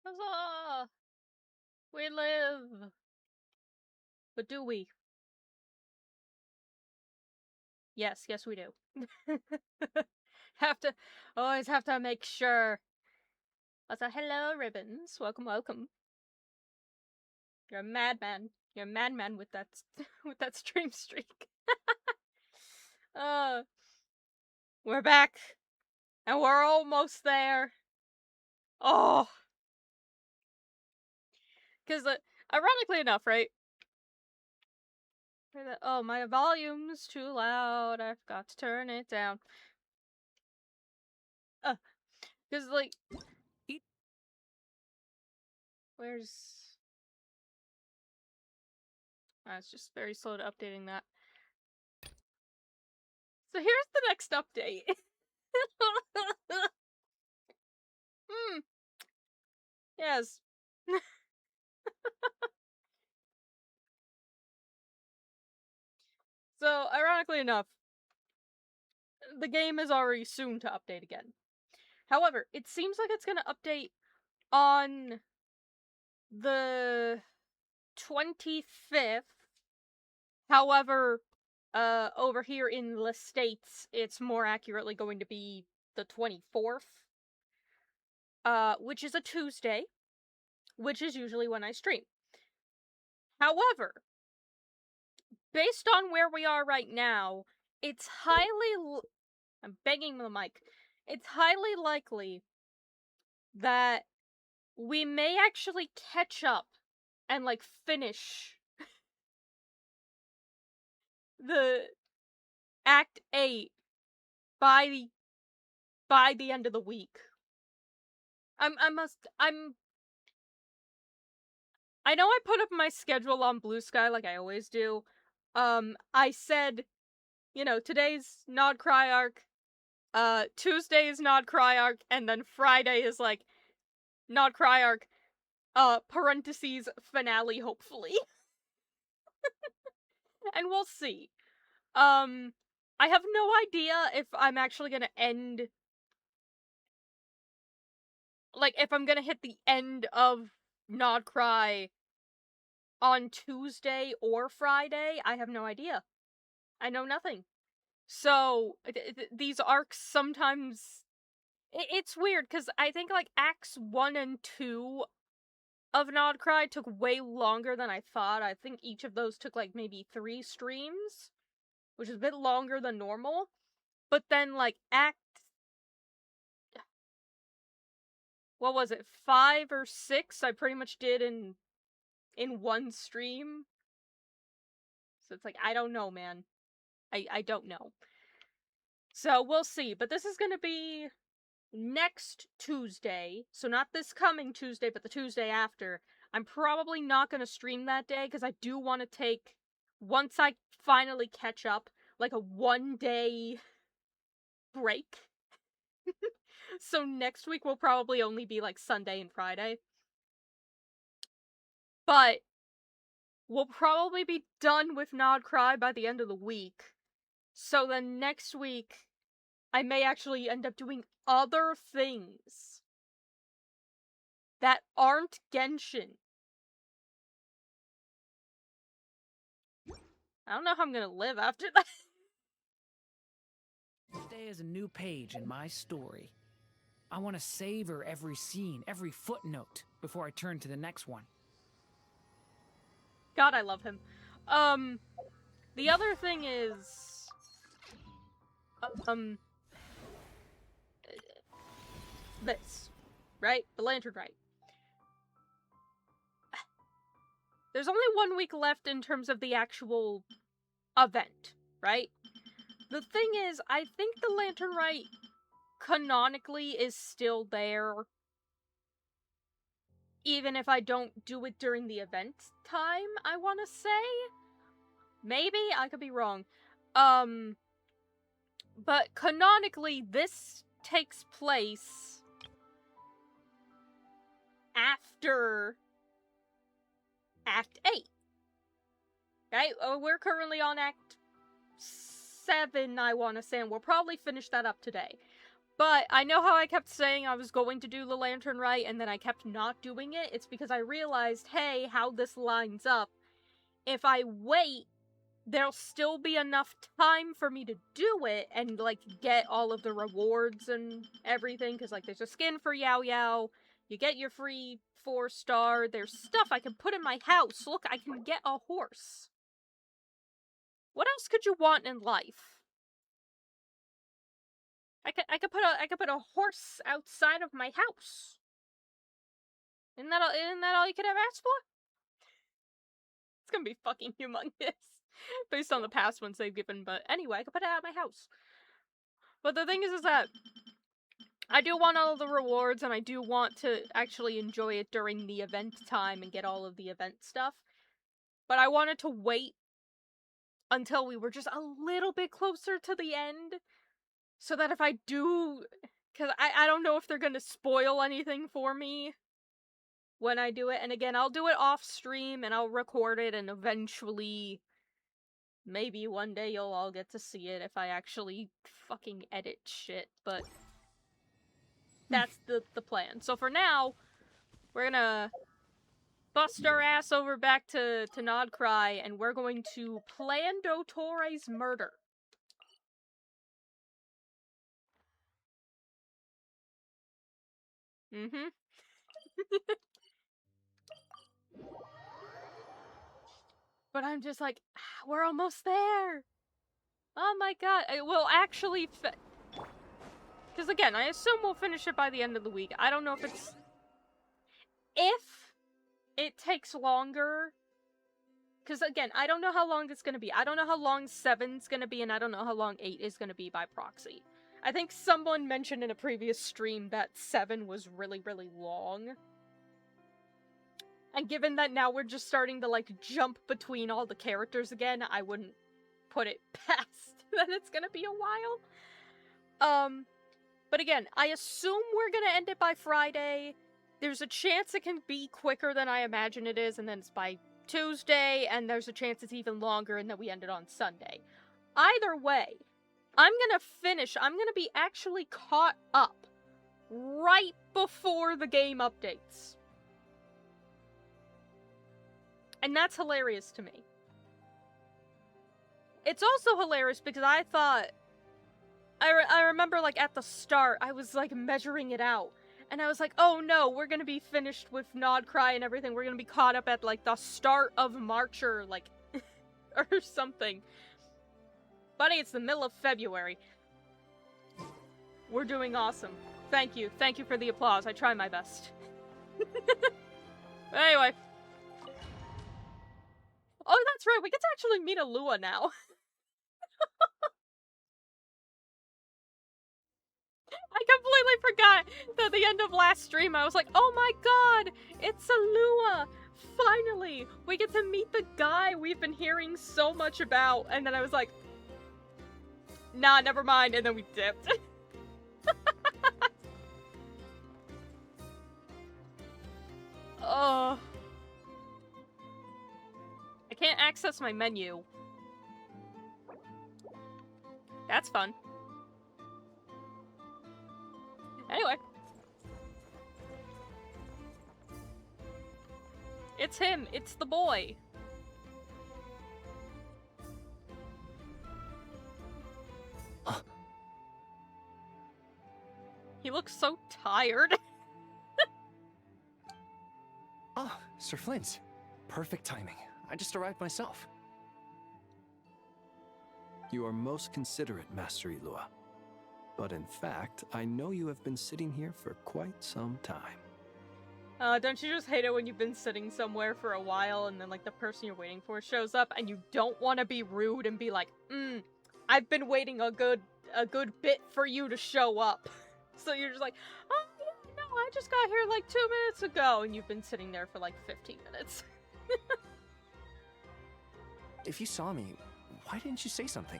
Huzzah! We live! But do we? Yes, we do. Always have to make sure. Also, hello, Ribbons. Welcome, welcome. You're a madman. You're a madman with that, with that stream streak. We're back. And we're almost there. Oh! Because, ironically enough, right? Oh, my volume's too loud. I forgot to turn it down. Because, like... Where's... it's just very slow to updating that. So here's the next update. Yes. So, ironically enough, the game is already soon to update again. However, it seems like it's gonna update on the 25th. However, over here in the States, it's more accurately going to be the 24th. Which is a Tuesday, which is usually when I stream. However, based on where we are right now, it's I'm begging the mic. It's highly likely that we may actually catch up and, like, finish the Act 8 by the end of the week. I know I put up my schedule on Blue Sky like I always do. I said, you know, today's Nod-Krai arc, Tuesday is Nod-Krai arc, and then Friday is, like, Nod-Krai arc, parentheses, finale, hopefully. And we'll see. I have no idea if I'm actually gonna end... Like, if I'm gonna hit the end of Nod-Krai on Tuesday or Friday. I have no idea. I know nothing. So, these arcs sometimes... It's weird, because I think, like, Acts 1 and 2 of Nod-Krai took way longer than I thought. I think each of those took, like, maybe 3 streams, which is a bit longer than normal. But then, like, what was it, 5 or 6 I pretty much did in one stream. So it's like, I don't know, man. I don't know. So we'll see. But this is gonna be next Tuesday. So not this coming Tuesday, but the Tuesday after. I'm probably not gonna stream that day, because I do want to take, once I finally catch up, like a 1-day break. So next week will probably only be like Sunday and Friday. But we'll probably be done with Nod-Krai by the end of the week. So then next week, I may actually end up doing other things that aren't Genshin. I don't know how I'm gonna live after that. Each day is a new page in my story. I want to savor every scene, every footnote, before I turn to the next one. God, I love him. The other thing is... this. Right? The Lantern Rite. There's only 1 week left in terms of the actual event, right? The thing is, I think the Lantern Rite canonically is still there, even if I don't do it during the event time, I want to say? Maybe? I could be wrong. But canonically, this takes place after Act 8. Right? We're currently on Act 7, I want to say, and we'll probably finish that up today. But I know how I kept saying I was going to do the lantern right, and then I kept not doing it. It's because I realized, hey, how this lines up. If I wait, there'll still be enough time for me to do it and, like, get all of the rewards and everything. Because, like, there's a skin for Yao Yao. You get your free 4-star. There's stuff I can put in my house. Look, I can get a horse. What else could you want in life? I could put a horse outside of my house. Isn't that all you could have asked for? It's gonna be fucking humongous. Based on the past ones they've given, but anyway, I could put it at my house. But the thing is that I do want all of the rewards, and I do want to actually enjoy it during the event time and get all of the event stuff. But I wanted to wait until we were just a little bit closer to the end, so that if I do... Because I don't know if they're gonna spoil anything for me when I do it. And again, I'll do it off stream, and I'll record it, and eventually... maybe one day you'll all get to see it if I actually fucking edit shit, but... that's the plan. So for now, we're gonna bust our ass over back to Nod-Krai, and we're going to plan Dotore's murder. Mm-hmm. But I'm just like, we're almost there! Oh my god, it will actually because again, I assume we'll finish it by the end of the week. I don't know if it's... if it takes longer... because again, I don't know how long it's gonna be. I don't know how long 7's gonna be, and I don't know how long 8 is gonna be by proxy. I think someone mentioned in a previous stream that 7 was really, really long. And given that now we're just starting to, like, jump between all the characters again, I wouldn't put it past that it's gonna be a while. But again, I assume we're gonna end it by Friday. There's a chance it can be quicker than I imagine it is, and then it's by Tuesday, and there's a chance it's even longer, and then we end it on Sunday. Either way, I'm gonna be actually caught up right before the game updates. And that's hilarious to me. It's also hilarious because I thought... I remember, like, at the start, I was, like, measuring it out. And I was like, oh no, we're gonna be finished with Nod-Krai and everything. We're gonna be caught up at, like, the start of March or, like, or something. Buddy, it's the middle of February. We're doing awesome. Thank you. Thank you for the applause. I try my best. But anyway. Oh, that's right. We get to actually meet Alua now. I completely forgot that at the end of last stream I was like, oh my god, it's Alua! Finally! We get to meet the guy we've been hearing so much about. And then I was like, nah, never mind, and then we dipped. Oh. I can't access my menu. That's fun. Anyway. It's him. It's the boy. He looks so tired. Ah, Sir Flint. Perfect timing. I just arrived myself. You are most considerate, Master Ilua. But in fact, I know you have been sitting here for quite some time. Don't you just hate it when you've been sitting somewhere for a while and then, like, the person you're waiting for shows up and you don't want to be rude and be like, I've been waiting a good bit for you to show up. So you're just like, oh, yeah, no, I just got here, like, 2 minutes ago, and you've been sitting there for, like, 15 minutes. If you saw me, why didn't you say something?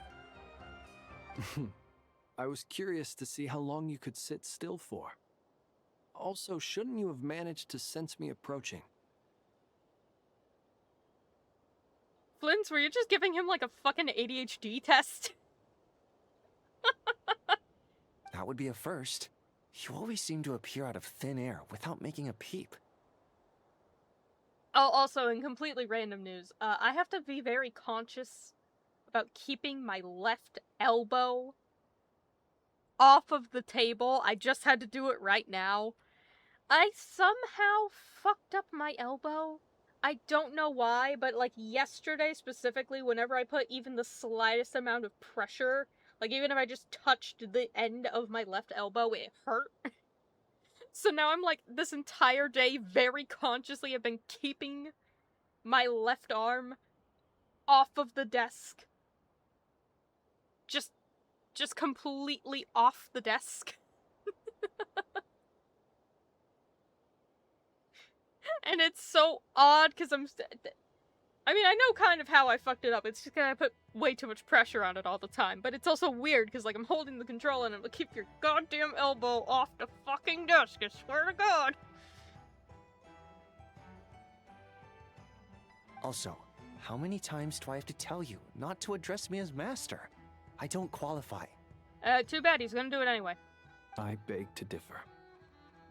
I was curious to see how long you could sit still for. Also, shouldn't you have managed to sense me approaching? Flint, were you just giving him, like, a fucking ADHD test? That would be a first. You always seem to appear out of thin air without making a peep. Oh, also, in completely random news, I have to be very conscious about keeping my left elbow off of the table. I just had to do it right now. I somehow fucked up my elbow. I don't know why, but like yesterday specifically, whenever I put even the slightest amount of pressure, like even if I just touched the end of my left elbow, it hurt. So now I'm like, this entire day, very consciously, have been keeping my left arm off of the desk. Just completely off the desk. And it's so odd, because I mean, I know kind of how I fucked it up. It's just 'cause I put way too much pressure on it all the time. But it's also weird, because, like, I'm holding the controller and I'm like, keep your goddamn elbow off the fucking desk, I swear to God. Also, how many times do I have to tell you not to address me as master? I don't qualify. Too bad, he's gonna do it anyway. I beg to differ.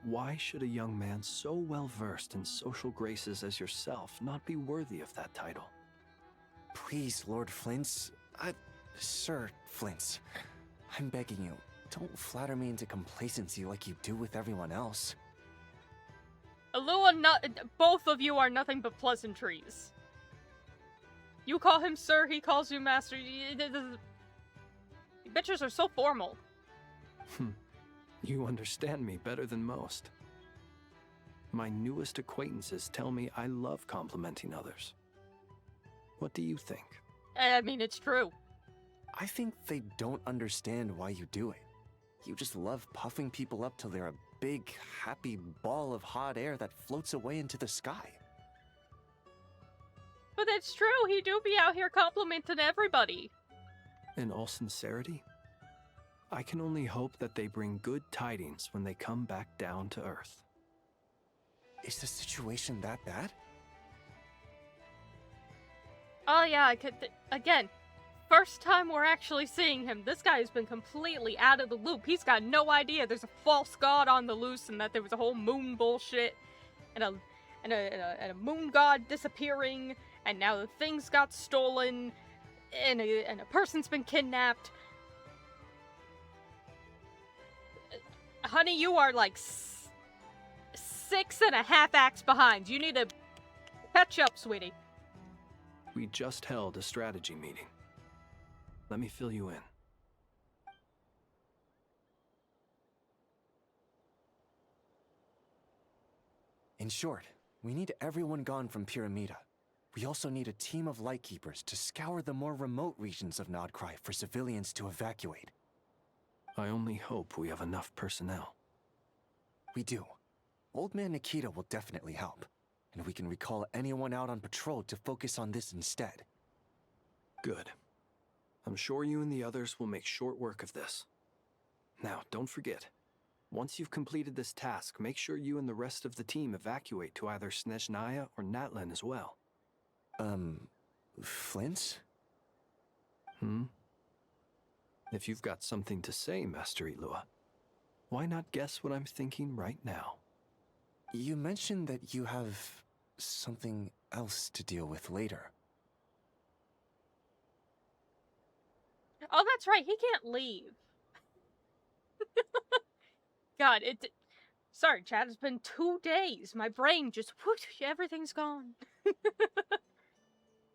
Why should a young man so well versed in social graces as yourself not be worthy of that title? Please, Lord Flint's... Sir Flint's. I'm begging you, don't flatter me into complacency like you do with everyone else. Alua, both of you are nothing but pleasantries. You call him sir, he calls you master. You bitches are so formal. You understand me better than most. My newest acquaintances tell me I love complimenting others. What do you think? I mean, it's true. I think they don't understand why you do it. You just love puffing people up till they're a big, happy ball of hot air that floats away into the sky. But it's true, he do be out here complimenting everybody. In all sincerity, I can only hope that they bring good tidings when they come back down to Earth. Is the situation that bad? Oh yeah, I could... again, first time we're actually seeing him. This guy has been completely out of the loop. He's got no idea there's a false god on the loose and that there was a whole moon bullshit and a moon god disappearing, and now the things got stolen and a person's been kidnapped. Honey, you are like 6.5 acts behind. You need to catch up, sweetie. We just held a strategy meeting. Let me fill you in. In short, we need everyone gone from Pyramida. We also need a team of lightkeepers to scour the more remote regions of Nod-Krai for civilians to evacuate. I only hope we have enough personnel. We do. Old Man Nikita will definitely help, and we can recall anyone out on patrol to focus on this instead. Good. I'm sure you and the others will make short work of this. Now, don't forget, once you've completed this task, make sure you and the rest of the team evacuate to either Snezhnaya or Natlan as well. Flint? If you've got something to say, Master Ilua, why not guess what I'm thinking right now? You mentioned that you have something else to deal with later. Oh, that's right, he can't leave. God, sorry, Chad, it's been 2 days. My brain just, whoosh, everything's gone.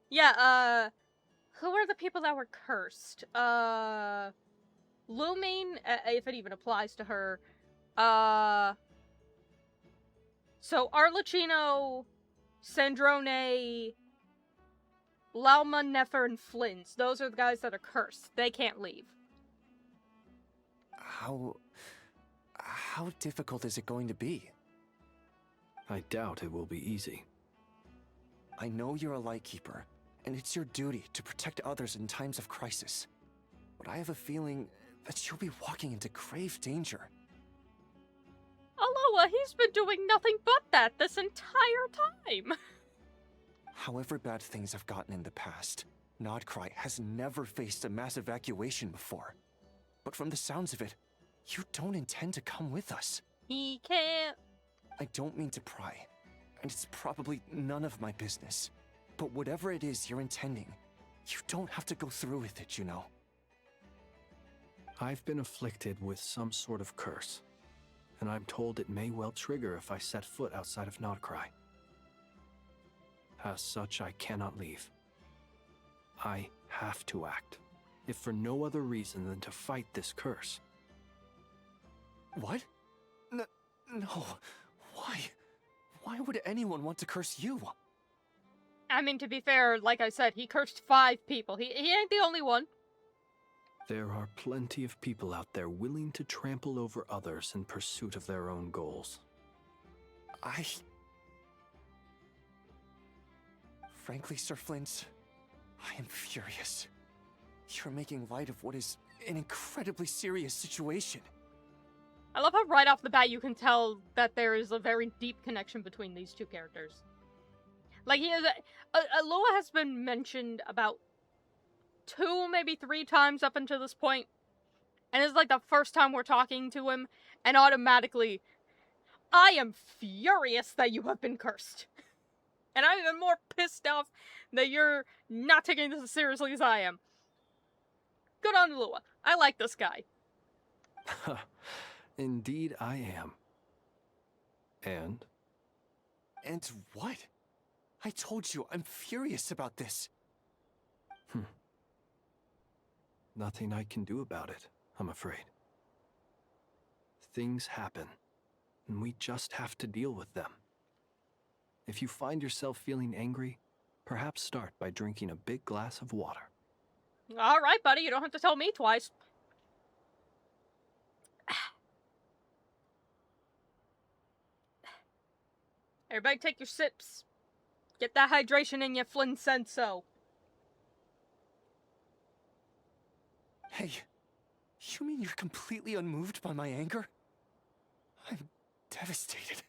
Yeah, who are the people that were cursed? Lumine, if it even applies to her. So Arlecchino, Sandrone, Lauma, Nefer, and Flint. Those are the guys that are cursed. They can't leave. How difficult is it going to be? I doubt it will be easy. I know you're a lightkeeper, and it's your duty to protect others in times of crisis. But I have a feeling that you'll be walking into grave danger. Aloha, he's been doing nothing but that this entire time! However bad things have gotten in the past, Nod-Krai has never faced a mass evacuation before. But from the sounds of it, You don't intend to come with us. He can't. I don't mean to pry, and it's probably none of my business. But whatever it is you're intending, you don't have to go through with it, you know. I've been afflicted with some sort of curse, and I'm told it may well trigger if I set foot outside of Nod-Krai. As such, I cannot leave. I have to act, if for no other reason than to fight this curse. What? No. Why? Why would anyone want to curse you? I mean, to be fair, like I said, he cursed 5 people. He ain't the only one. There are plenty of people out there willing to trample over others in pursuit of their own goals. Frankly, Sir Flint, I am furious. You're making light of what is an incredibly serious situation. I love how right off the bat you can tell that there is a very deep connection between these two characters. Like, he is Alola has been mentioned about 2, maybe 3 times up until this point, and it's like the first time we're talking to him, and automatically, I am furious that you have been cursed. And I'm even more pissed off that you're not taking this as seriously as I am. Good on Alola. I like this guy. Indeed I am. And? And what? I told you, I'm furious about this. Nothing I can do about it, I'm afraid. Things happen, and we just have to deal with them. If you find yourself feeling angry, perhaps start by drinking a big glass of water. Alright, buddy, you don't have to tell me twice. Everybody take your sips. Get that hydration in you, Flynn said so. Hey, you mean you're completely unmoved by my anger? I'm devastated.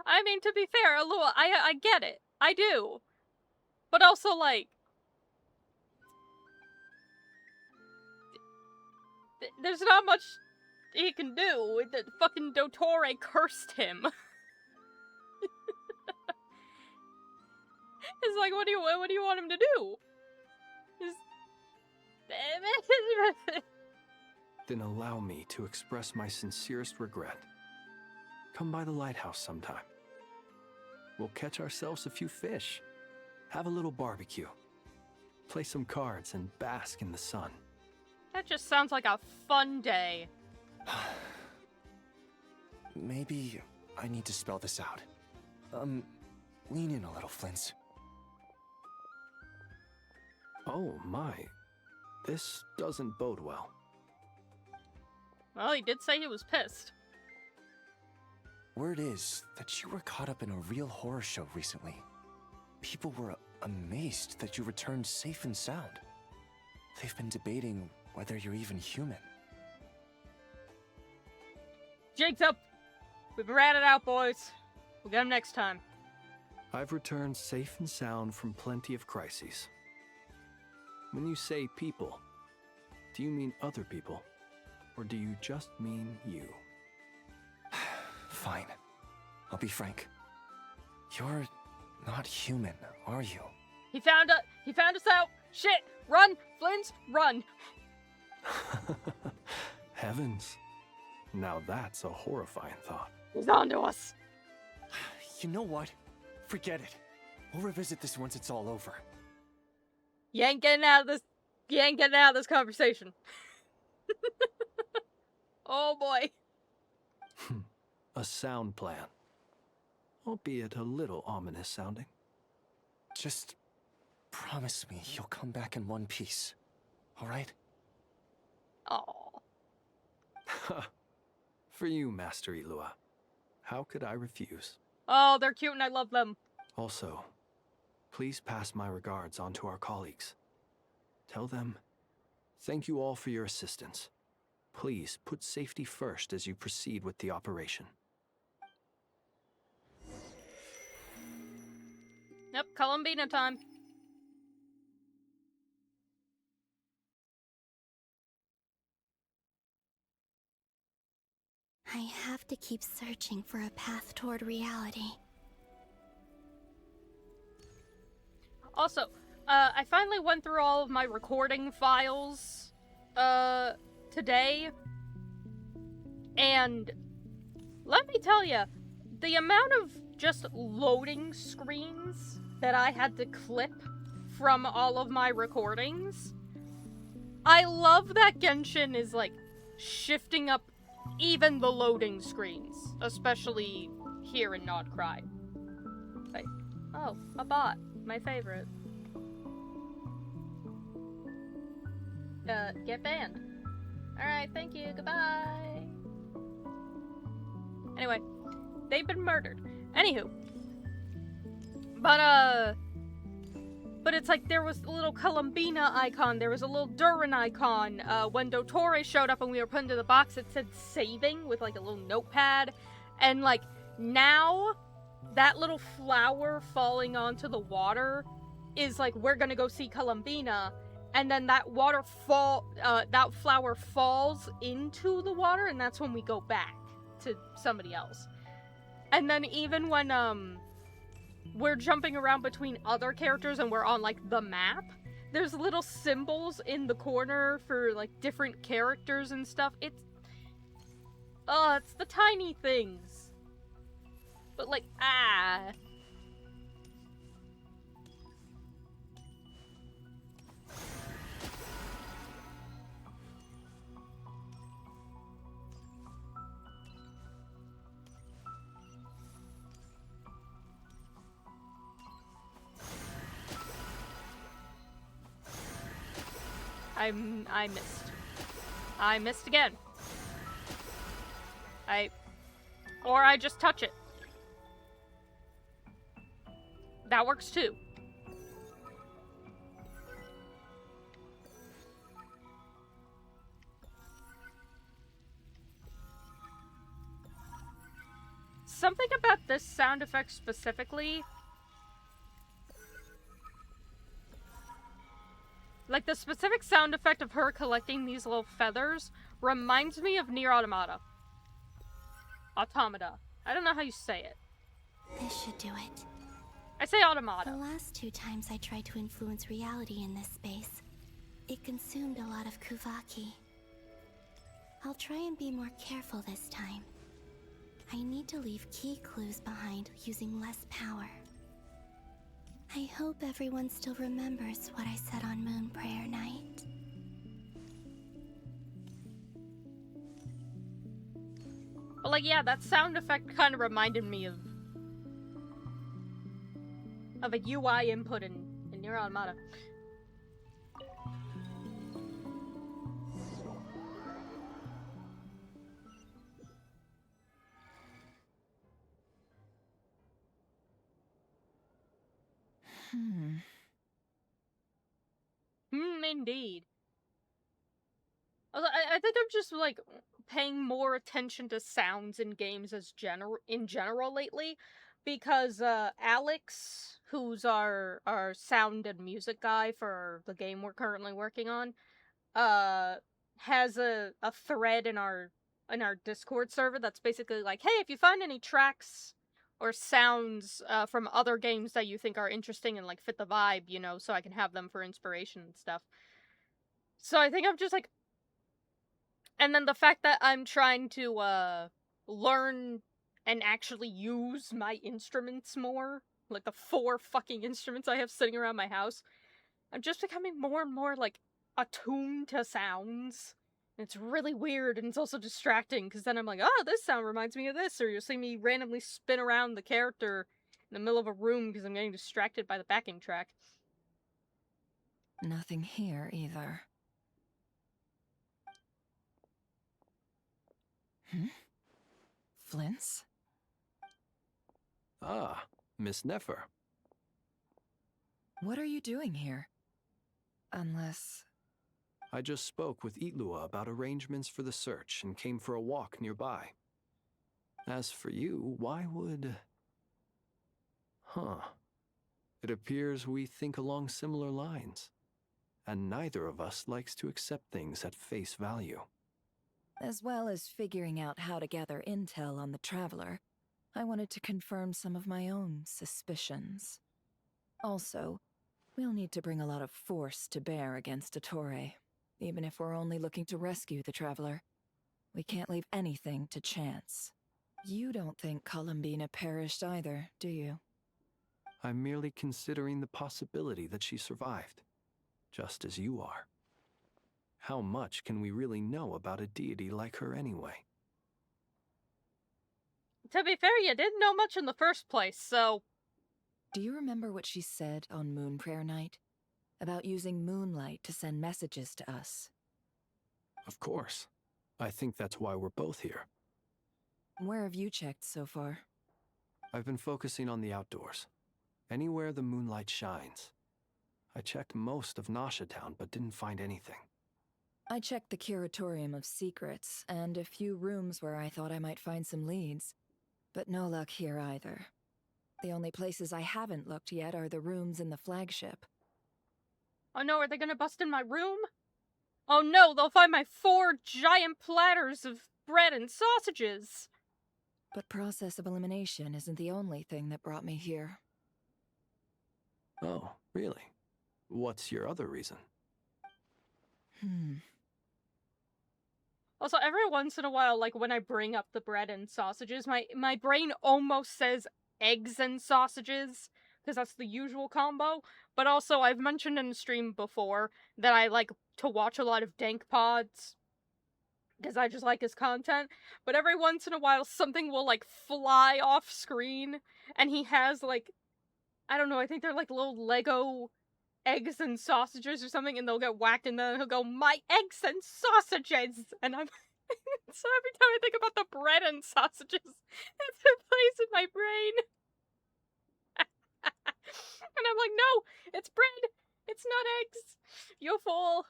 I mean, to be fair, Alola, I get it. I do. But also, like, there's not much he can do. The fucking Dottore cursed him. It's like, what do you want him to do? Then allow me to express my sincerest regret. Come by the lighthouse sometime. We'll catch ourselves a few fish, have a little barbecue, play some cards, and bask in the sun. That just sounds like a fun day. Maybe I need to spell this out. Lean in a little, Flint. Oh my, this doesn't bode well. Well, he did say he was pissed. Word is that you were caught up in a real horror show recently. People were amazed that you returned safe and sound. They've been debating whether you're even human. Jake's up! We've ratted out, boys. We'll get him next time. I've returned safe and sound from plenty of crises. When you say people, do you mean other people? Or do you just mean you? Fine. I'll be frank. You're not human, are you? He found us out! Shit! Run! Flint, run! Heavens. Now that's a horrifying thought. He's on to us! You know what? Forget it. We'll revisit this once it's all over. You ain't getting out of this conversation. Oh boy. A sound plan. Albeit a little ominous sounding. Just promise me you'll come back in one piece. Alright? Oh. For you, Master Ilua. How could I refuse? Oh, they're cute and I love them. Also, please pass my regards on to our colleagues. Tell them, thank you all for your assistance. Please put safety first as you proceed with the operation. Yep, Columbina time. I have to keep searching for a path toward reality. Also, I finally went through all of my recording files, today. And let me tell you, the amount of just loading screens that I had to clip from all of my recordings. I love that Genshin is, like, shifting up even the loading screens, especially here in Nod-Krai. Like, oh, a bot. My favorite. Get banned. Alright, thank you, goodbye. Anyway, they've been murdered. Anywho. But it's like there was a little Columbina icon, there was a little Durin icon. When Dottore showed up and we were put into the box, it said saving with like a little notepad. And like, now, that little flower falling onto the water is like, we're gonna go see Columbina. And then that that flower falls into the water, and that's when we go back to somebody else. And then even when, we're jumping around between other characters and we're on, like, the map, there's little symbols in the corner for, like, different characters and stuff. It's the tiny things. But, like, I missed. I missed again. Or I just touch it. That works too. Something about this sound effect specifically, like the specific sound effect of her collecting these little feathers, reminds me of Nier Automata. Automata. I don't know how you say it. This should do it. I say automata. The last 2 times I tried to influence reality in this space, it consumed a lot of Kuvaki. I'll try and be more careful this time. I need to leave key clues behind using less power. I hope everyone still remembers what I said on Moon Prayer Night. But like, yeah, that sound effect kind of reminded me of a UI input in Nier Automata. Indeed. I think I'm just, like, paying more attention to sounds in games in general lately, because, Alex, who's our sound and music guy for the game we're currently working on, has a thread in our Discord server that's basically like, hey, if you find any tracks or sounds from other games that you think are interesting and like fit the vibe, you know, so I can have them for inspiration and stuff. So I think I'm just like, and then the fact that I'm trying to learn and actually use my instruments more, like the 4 fucking instruments I have sitting around my house, I'm just becoming more and more like attuned to sounds. It's really weird, and it's also distracting, because then I'm like, oh, this sound reminds me of this, or you'll see me randomly spin around the character in the middle of a room because I'm getting distracted by the backing track. Nothing here either. Flints? Ah, Miss Nefer. What are you doing here? Unless... I just spoke with Itlua about arrangements for the search and came for a walk nearby. As for you, why would... It appears we think along similar lines, and neither of us likes to accept things at face value. As well as figuring out how to gather intel on the Traveler, I wanted to confirm some of my own suspicions. Also, we'll need to bring a lot of force to bear against Ettore, even if we're only looking to rescue the Traveler. We can't leave anything to chance. You don't think Columbina perished either, do you? I'm merely considering the possibility that she survived, just as you are. How much can we really know about a deity like her anyway? To be fair, you didn't know much in the first place, so... Do you remember what she said on Moon Prayer Night? About using moonlight to send messages to us? Of course. I think that's why we're both here. Where have you checked so far? I've been focusing on the outdoors. Anywhere the moonlight shines. I checked most of Nasha Town, but didn't find anything. I checked the Curatorium of Secrets, and a few rooms where I thought I might find some leads. But no luck here either. The only places I haven't looked yet are the rooms in the flagship. Oh no, are they gonna bust in my room? Oh no, they'll find my 4 giant platters of bread and sausages! But process of elimination isn't the only thing that brought me here. Oh, really? What's your other reason? Also, every once in a while, like, when I bring up the bread and sausages, my brain almost says eggs and sausages, because that's the usual combo. But also, I've mentioned in the stream before that I like to watch a lot of Dank Pods, because I just like his content. But every once in a while, something will, like, fly off screen, and he has, like, I don't know, I think they're, like, little Lego eggs and sausages or something, and they'll get whacked, and then he'll go, "My eggs and sausages!" And I'm... So every time I think about the bread and sausages, it's a place in my brain. And I'm like, no, it's bread. It's not eggs. You fool.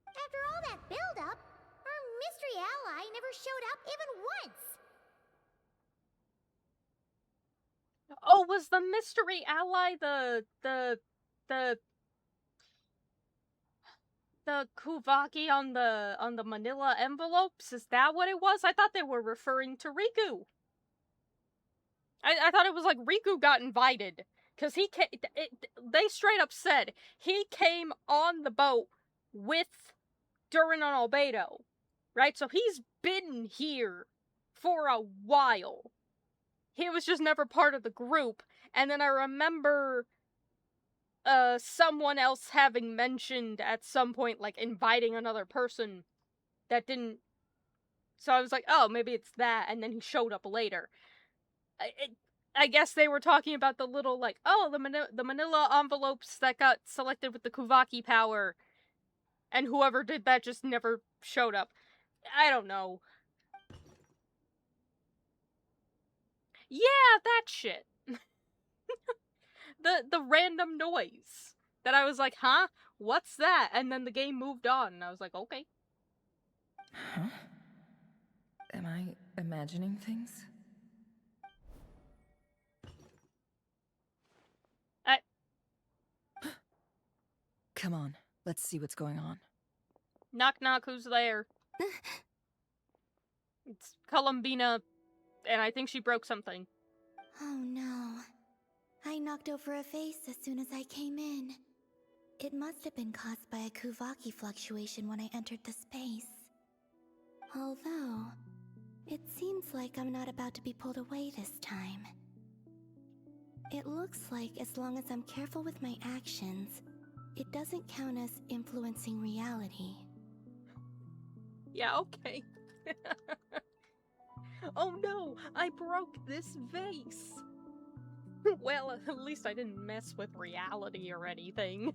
After all that build-up, our mystery ally never showed up even once. Oh, was the mystery ally the Kuvaki on the manila envelopes? Is that what it was? I thought they were referring to Riku. I thought it was like Riku got invited. Because they straight up said he came on the boat with Durin and Albedo. Right? So he's been here for a while. He was just never part of the group. And then I remember someone else having mentioned at some point, like, inviting another person that didn't... So I was like, oh, maybe it's that, and then he showed up later. I guess they were talking about the little, like, oh, the manila envelopes that got selected with the Kuvaki power, and whoever did that just never showed up. I don't know. Yeah, that shit. The random noise that I was like, huh? What's that? And then the game moved on, and I was like, okay. Huh? Am I imagining things? Come on, let's see what's going on. Knock knock, who's there? It's Columbina, and I think she broke something. Oh no. I knocked over a vase as soon as I came in. It must have been caused by a Kuvaki fluctuation when I entered the space. Although, it seems like I'm not about to be pulled away this time. It looks like as long as I'm careful with my actions, it doesn't count as influencing reality. Yeah, okay. Oh no, I broke this vase. Well, at least I didn't mess with reality or anything.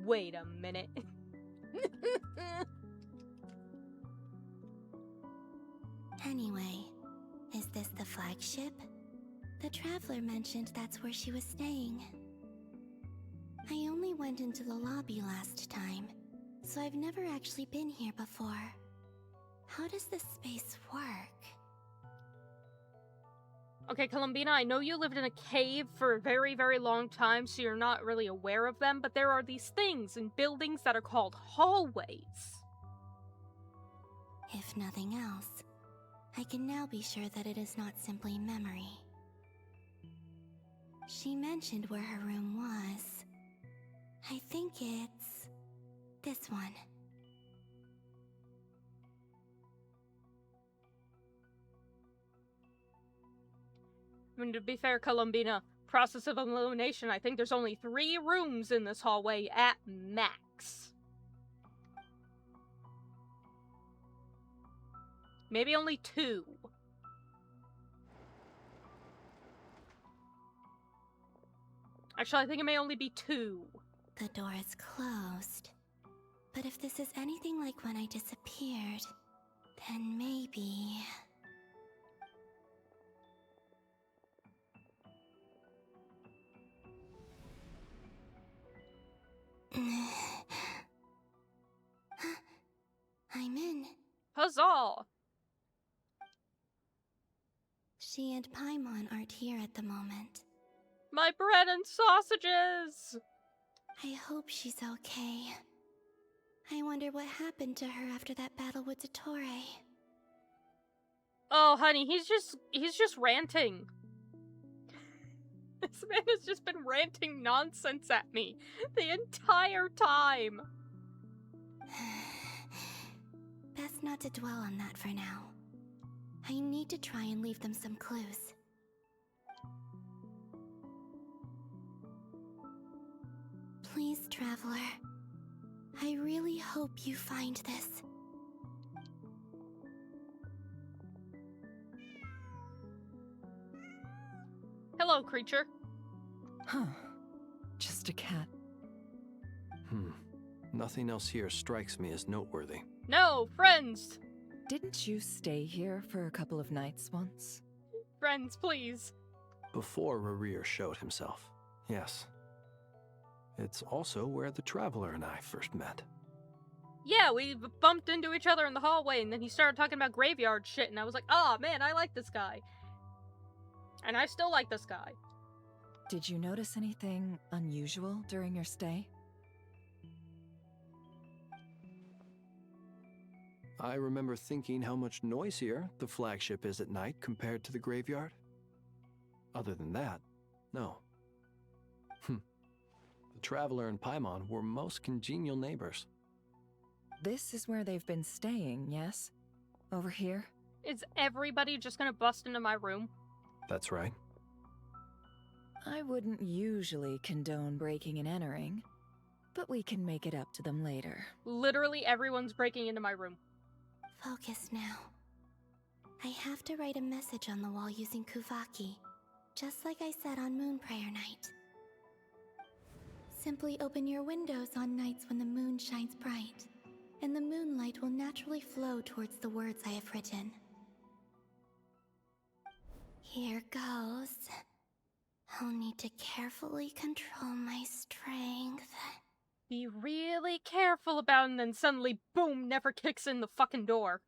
Wait a minute. Anyway, is this the flagship? The Traveler mentioned that's where she was staying. I only went into the lobby last time, so I've never actually been here before. How does this space work? Okay, Columbina, I know you lived in a cave for a very, very long time, so you're not really aware of them, but there are these things in buildings that are called hallways. If nothing else, I can now be sure that it is not simply memory. She mentioned where her room was. I think it's this one. I mean, to be fair, Columbina, process of elimination, I think there's only 3 rooms in this hallway at max. Maybe only 2. Actually, I think it may only be 2. The door is closed. But if this is anything like when I disappeared, then maybe... I'm in. Huzzah! She and Paimon aren't here at the moment. My bread and sausages! I hope she's okay. I wonder what happened to her after that battle with Dottore. Oh, honey, he's just ranting. This man has just been ranting nonsense at me the entire time. Best not to dwell on that for now. I need to try and leave them some clues. Please, Traveler. I really hope you find this. Hello, creature. Huh. Just a cat. Nothing else here strikes me as noteworthy. No, friends! Didn't you stay here for a couple of nights once? Friends, please. Before Rarir showed himself, yes. It's also where the Traveler and I first met. Yeah, we bumped into each other in the hallway, and then he started talking about graveyard shit, and I was like, oh man, I like this guy. And I still like this guy. Did you notice anything unusual during your stay? I remember thinking how much noisier the flagship is at night compared to the graveyard. Other than that, no. The Traveler and Paimon were most congenial neighbors. This is where they've been staying, yes? Over here? Is everybody just gonna bust into my room? That's right. I wouldn't usually condone breaking and entering, but we can make it up to them later. Literally everyone's breaking into my room. Focus now. I have to write a message on the wall using Kuvaki, just like I said on Moon Prayer Night. Simply open your windows on nights when the moon shines bright, and the moonlight will naturally flow towards the words I have written. Here goes. I'll need to carefully control my strength. Be really careful about it, and then suddenly, boom, never kicks in the fucking door.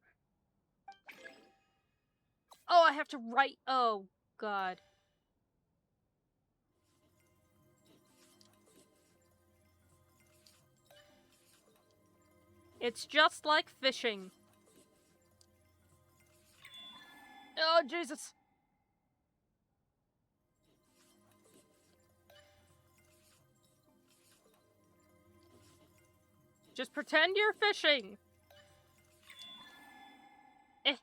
Oh, I have to write. Oh, God. It's just like fishing. Oh, Jesus. Just pretend you're fishing. Eh.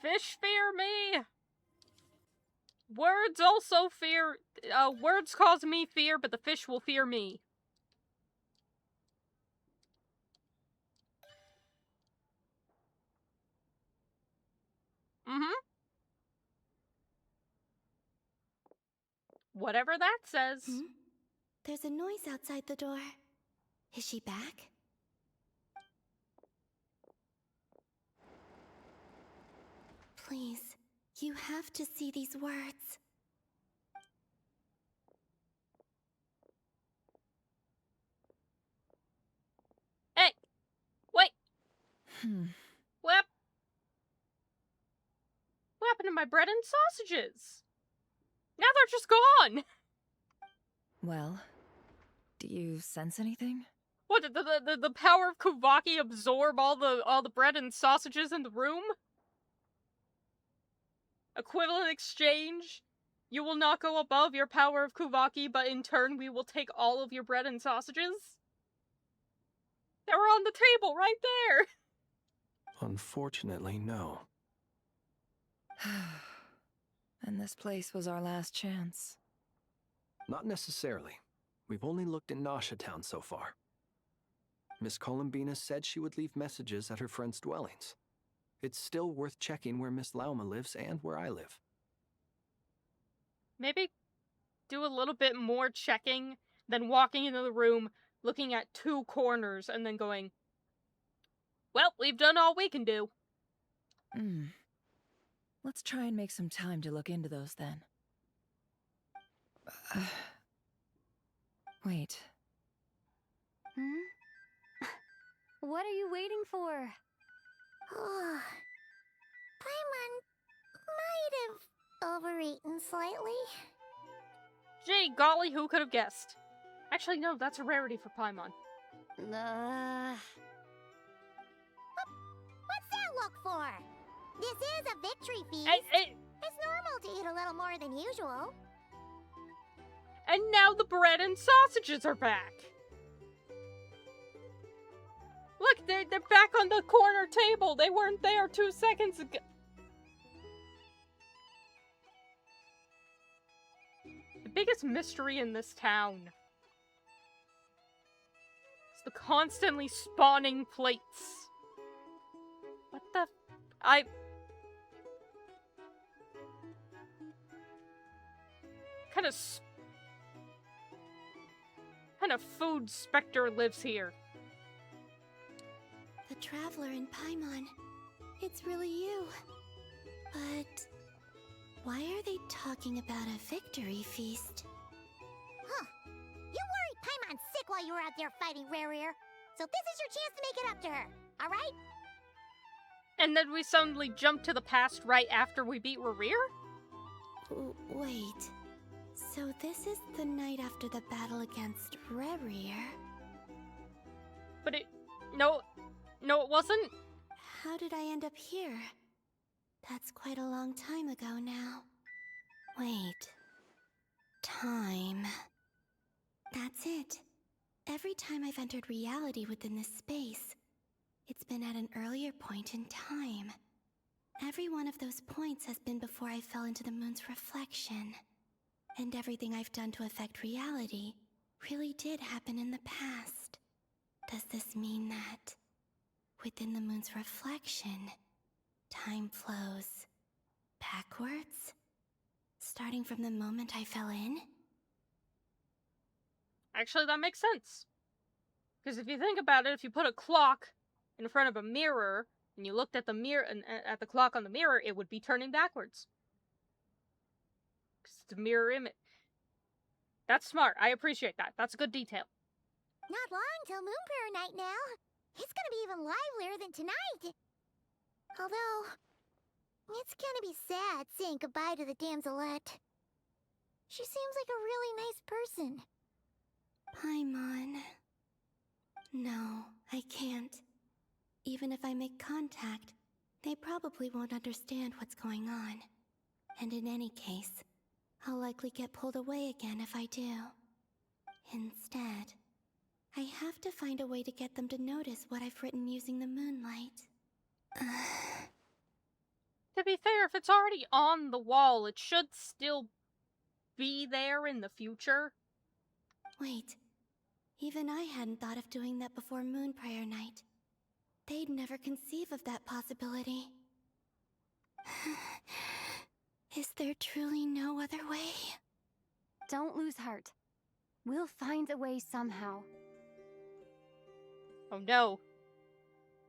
Fish fear me. Words also fear. Words cause me fear, but the fish will fear me. Whatever that says. There's a noise outside the door. Is she back? Please, you have to see these words. What happened to my bread and sausages? Now they're just gone! Well, do you sense anything? What, did the power of Kuvaki absorb all the bread and sausages in the room? Equivalent exchange? You will not go above your power of Kuvaki, but in turn we will take all of your bread and sausages? They were on the table right there! Unfortunately, no. And this place was our last chance. Not necessarily. We've only looked in Nasha Town so far. Miss Columbina said she would leave messages at her friends' dwellings. It's still worth checking where Miss Lauma lives and where I live. Maybe do a little bit more checking than walking into the room, looking at 2 corners, and then going, well, we've done all we can do. Let's try and make some time to look into those then. Wait. What are you waiting for? Paimon might have overeaten slightly. Gee, golly, who could have guessed? Actually, no, that's a rarity for Paimon. What's that look for? This is a victory feast. It's normal to eat a little more than usual. And now the bread and sausages are back. Look, they're back on the corner table. They weren't there 2 seconds ago. The biggest mystery in this town is the constantly spawning plates. What the... kind of food specter lives here? The Traveler in Paimon. It's really you. But why are they talking about a victory feast? Huh. You worried Paimon sick while you were out there fighting Rare. So this is your chance to make it up to her, alright? And then we suddenly jump to the past right after we beat Rear? Wait. So this is the night after the battle against Rerir. But No, it wasn't. How did I end up here? That's quite a long time ago now. Wait. Time. That's it. Every time I've entered reality within this space, it's been at an earlier point in time. Every one of those points has been before I fell into the moon's reflection. And everything I've done to affect reality really did happen in the past. Does this mean that within the moon's reflection, time flows backwards? Starting from the moment I fell in? Actually, that makes sense. Because if you think about it, if you put a clock in front of a mirror, and you looked at the mirror and at the clock on the mirror, it would be turning backwards. Because it's a mirror image. That's smart. I appreciate that. That's a good detail. Not long till Moon Prayer Night now. It's gonna be even livelier than tonight. Although, it's gonna be sad saying goodbye to the damselette. She seems like a really nice person. Paimon. No, I can't. Even if I make contact, they probably won't understand what's going on. And in any case, I'll likely get pulled away again if I do. Instead, I have to find a way to get them to notice what I've written using the moonlight. To be fair, if it's already on the wall, it should still be there in the future. Wait, even I hadn't thought of doing that before Moon Prayer Night. They'd never conceive of that possibility. Is there truly no other way? Don't lose heart. We'll find a way somehow. Oh no.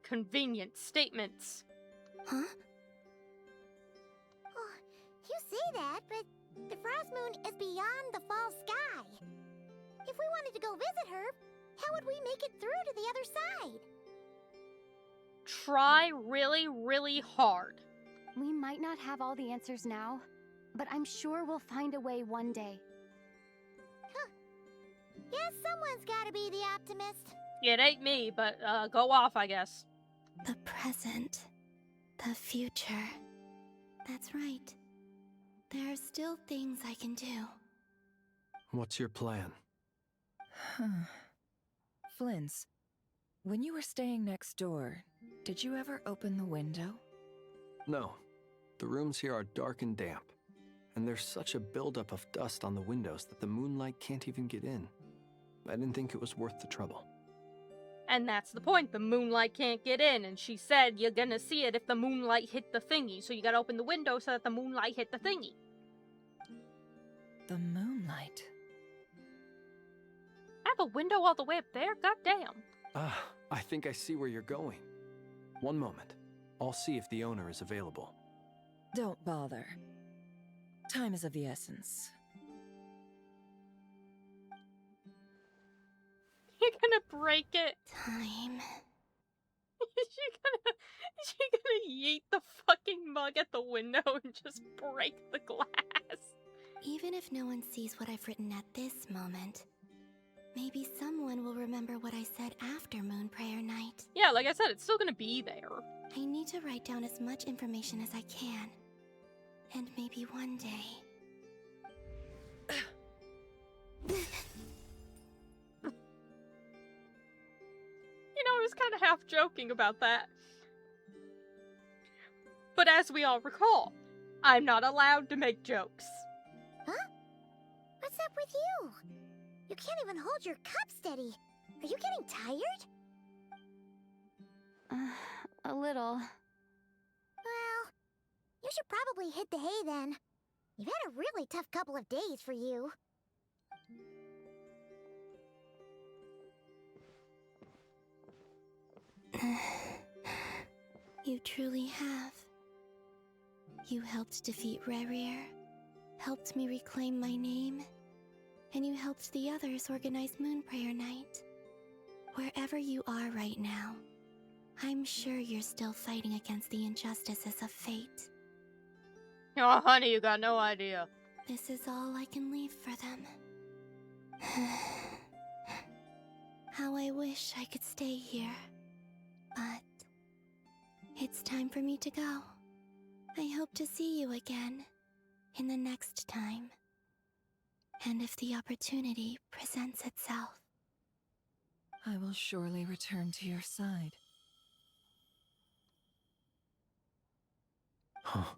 Convenient statements. Huh? Oh, you say that, but the Frost Moon is beyond the fall sky. If we wanted to go visit her, how would we make it through to the other side? try really, really hard. We might not have all the answers now, but I'm sure we'll find a way one day. Guess someone's gotta be the optimist. It ain't me, but go off, I guess. The present. The future. That's right. There are still things I can do. What's your plan? Flint's, when you were staying next door, did you ever open the window? No. The rooms here are dark and damp. And there's such a buildup of dust on the windows that the moonlight can't even get in. I didn't think it was worth the trouble. And that's the point. The moonlight can't get in, and she said you're gonna see it if the moonlight hit the thingy, so you gotta open the window so that the moonlight hit the thingy. The moonlight. I have a window all the way up there? Goddamn. Ah, I think I see where you're going. One moment. I'll see if the owner is available. Don't bother. Time is of the essence. You're gonna break it. Time. Is she gonna yeet the fucking mug at the window and just break the glass? Even if no one sees what I've written at this moment, maybe someone will remember what I said after Moon Prayer Night. Yeah, like I said, it's still gonna be there. I need to write down as much information as I can. And maybe one day... You know, I was kind of half joking about that. But as we all recall, I'm not allowed to make jokes. Huh? What's up with you? You can't even hold your cup steady. Are you getting tired? A little. Well, you should probably hit the hay then. You've had a really tough couple of days for you. You truly have. You helped defeat Rerir, helped me reclaim my name, and you helped the others organize Moon Prayer Night. Wherever you are right now, I'm sure you're still fighting against the injustices of fate. Oh, honey, you got no idea. This is all I can leave for them. How I wish I could stay here. But it's time for me to go. I hope to see you again in the next time. And if the opportunity presents itself. I will surely return to your side. Huh.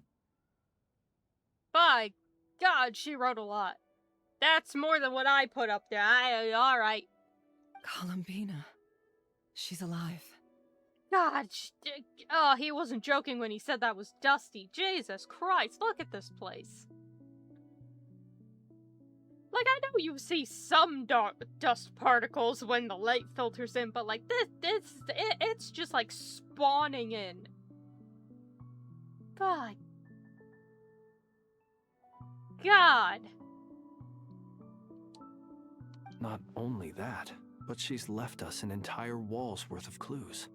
By God, she wrote a lot. That's more than what I put up there. Alright. Columbina. She's alive. God, oh, he wasn't joking when he said that was dusty. Jesus Christ, look at this place. Like, I know you see some dust particles when the light filters in, but like it's just like spawning in. God. God. Not only that, but she's left us an entire wall's worth of clues.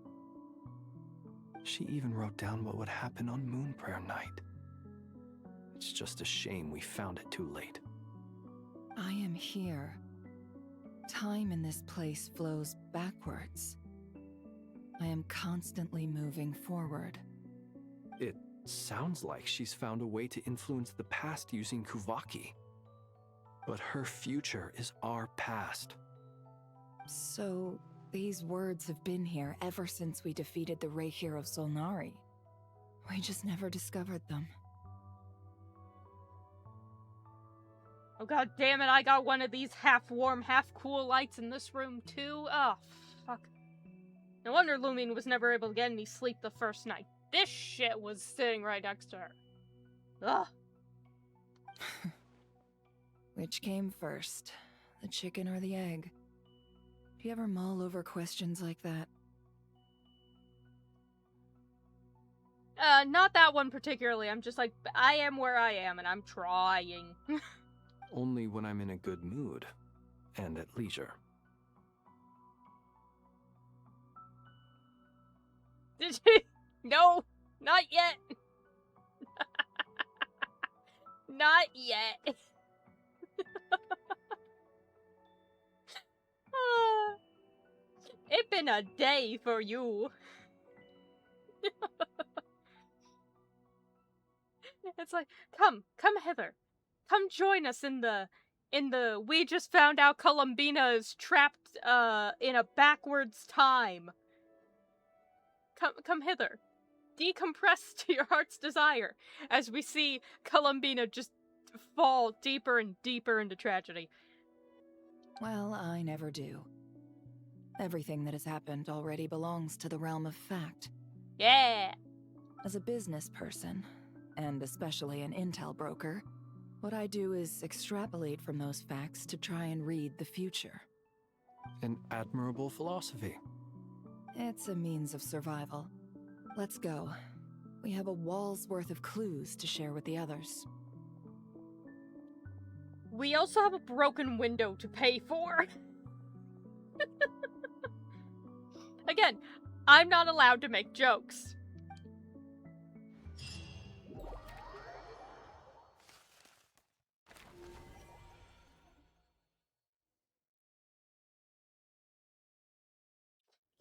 She even wrote down what would happen on Moon Prayer Night. It's just a shame we found it too late. I am here. Time in this place flows backwards. I am constantly moving forward. It sounds like she's found a way to influence the past using Kuvaki. But her future is our past. So, these words have been here ever since we defeated the Ray Hero Solnari. We just never discovered them. Oh god damn it, I got one of these half-warm, half-cool lights in this room too. Oh, fuck. No wonder Lumine was never able to get any sleep the first night. This shit was sitting right next to her. Ugh. Which came first, the chicken or the egg? Do you ever mull over questions like that? Not that one particularly. I'm just like, I am where I am, and I'm trying. Only when I'm in a good mood and at leisure. Did you? No, not yet. Not yet. It been a day for you. It's like, come hither. Come join us in the we just found out Columbina is trapped in a backwards time. Come hither. Decompress to your heart's desire as we see Columbina just fall deeper and deeper into tragedy. Well, I never do. Everything that has happened already belongs to the realm of fact. Yeah. As a business person, and especially an intel broker, what I do is extrapolate from those facts to try and read the future. An admirable philosophy. It's a means of survival. Let's go. We have a wall's worth of clues to share with the others. We also have a broken window to pay for. Again, I'm not allowed to make jokes.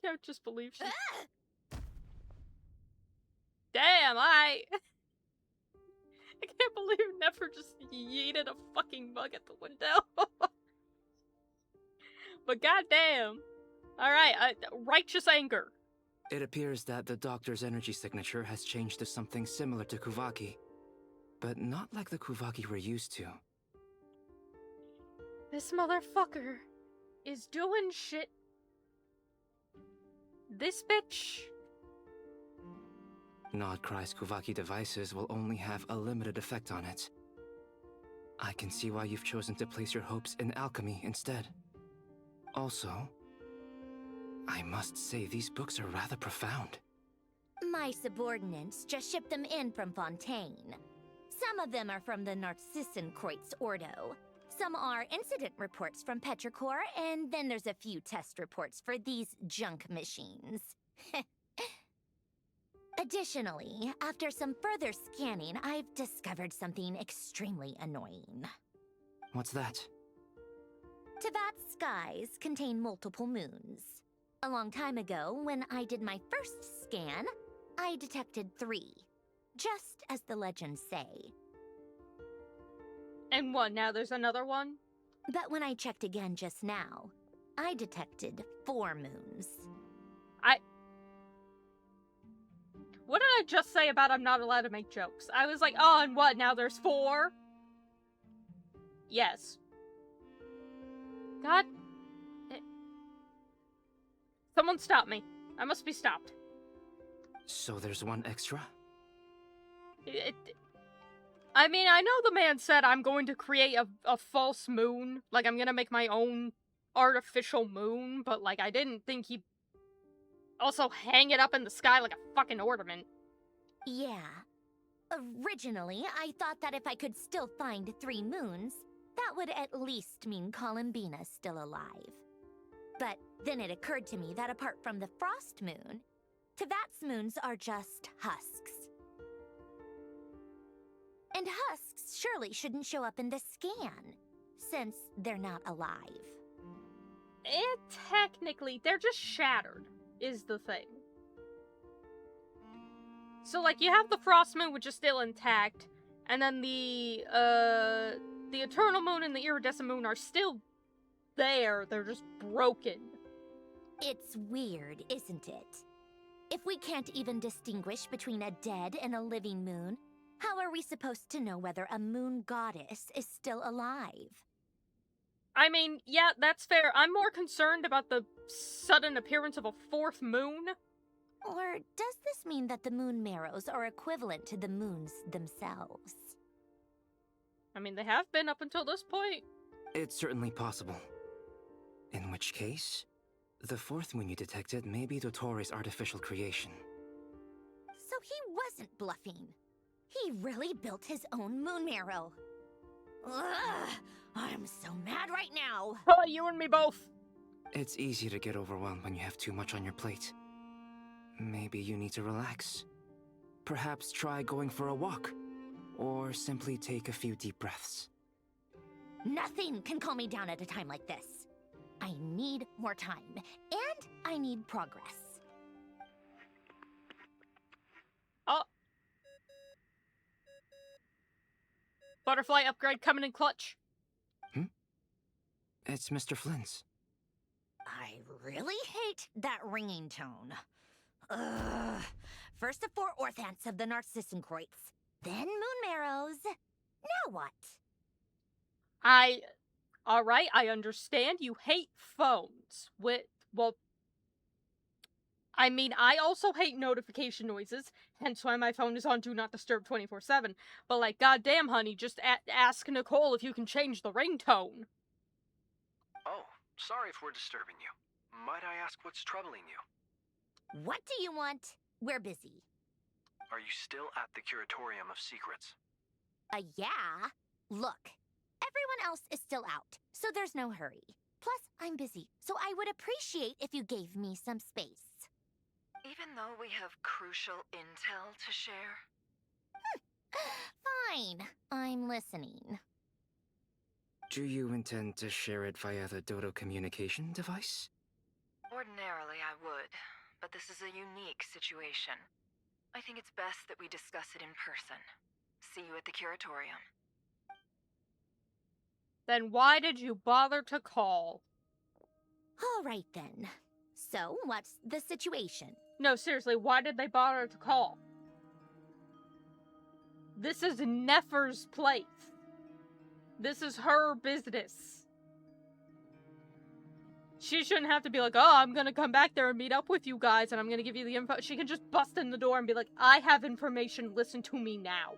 Can't just believe she... Damn, I can't believe Nefer just yeeted a fucking bug at the window. But goddamn. Alright, righteous anger. It appears that the doctor's energy signature has changed to something similar to Kuvaki, but not like the Kuvaki we're used to. This motherfucker is doing shit. This bitch. Nod-Krai's Kuvaki devices will only have a limited effect on it. I can see why you've chosen to place your hopes in alchemy instead. Also, I must say these books are rather profound. My subordinates just shipped them in from Fontaine. Some of them are from the Narcissenkreuz Ordo. Some are incident reports from Petrichor, and then there's a few test reports for these junk machines. Additionally, after some further scanning, I've discovered something extremely annoying. What's that? Tevat's skies contain multiple moons. A long time ago, when I did my first scan, I detected 3. Just as the legends say. And what, now there's another one? But when I checked again just now, I detected 4 moons. What did I just say about I'm not allowed to make jokes? I was like, oh, and what, now there's 4? Yes. God. Someone stop me. I must be stopped. So there's 1 extra? I mean, I know the man said I'm going to create a false moon. Like, I'm gonna make my own artificial moon, but, like, I didn't think he'd also hang it up in the sky like a fucking ornament. Yeah. Originally, I thought that if I could still find 3 moons, that would at least mean Columbina's still alive. But then it occurred to me that apart from the frost moon, Tevat's moons are just husks. And husks surely shouldn't show up in the scan, since they're not alive. Technically, they're just shattered, is the thing. So, like, you have the frost moon, which is still intact, and then the eternal moon and the iridescent moon are still there, they're just broken. It's weird, isn't it? If we can't even distinguish between a dead and a living moon, how are we supposed to know whether a moon goddess is still alive? I mean, yeah, that's fair. I'm more concerned about the sudden appearance of a 4th moon. Or does this mean that the moon marrows are equivalent to the moons themselves? I mean, they have been up until this point. It's certainly possible. In which case, the 4th moon you detected may be Dottore artificial creation. So he wasn't bluffing. He really built his own moon marrow. Ugh, I'm so mad right now. Oh, you and me both. It's easy to get overwhelmed when you have too much on your plate. Maybe you need to relax. Perhaps try going for a walk. Or simply take a few deep breaths. Nothing can calm me down at a time like this. I need more time, and I need progress. Oh. Butterfly upgrade coming in clutch. It's Mr. Flynn's. I really hate that ringing tone. Ugh. First the 4 Orthants of the Narcissenkreuz, then Moon Marrows. Now what? Alright, I understand you hate phones. I mean, I also hate notification noises, hence why my phone is on Do Not Disturb 24/7. But like, goddamn, honey, just ask Nicole if you can change the ringtone. Oh, sorry if we're disturbing you. Might I ask what's troubling you? What do you want? We're busy. Are you still at the Curatorium of Secrets? Yeah. Look, everyone else is still out, so there's no hurry. Plus, I'm busy, so I would appreciate if you gave me some space. Even though we have crucial intel to share? Fine, I'm listening. Do you intend to share it via the Dodo communication device? Ordinarily, I would, but this is a unique situation. I think it's best that we discuss it in person. See you at the Curatorium. Then why did you bother to call? All right then. So, what's the situation? No, seriously, why did they bother to call? This is Nefer's place. This is her business. She shouldn't have to be like, oh, I'm gonna come back there and meet up with you guys and I'm gonna give you the info. She can just bust in the door and be like, I have information, listen to me now.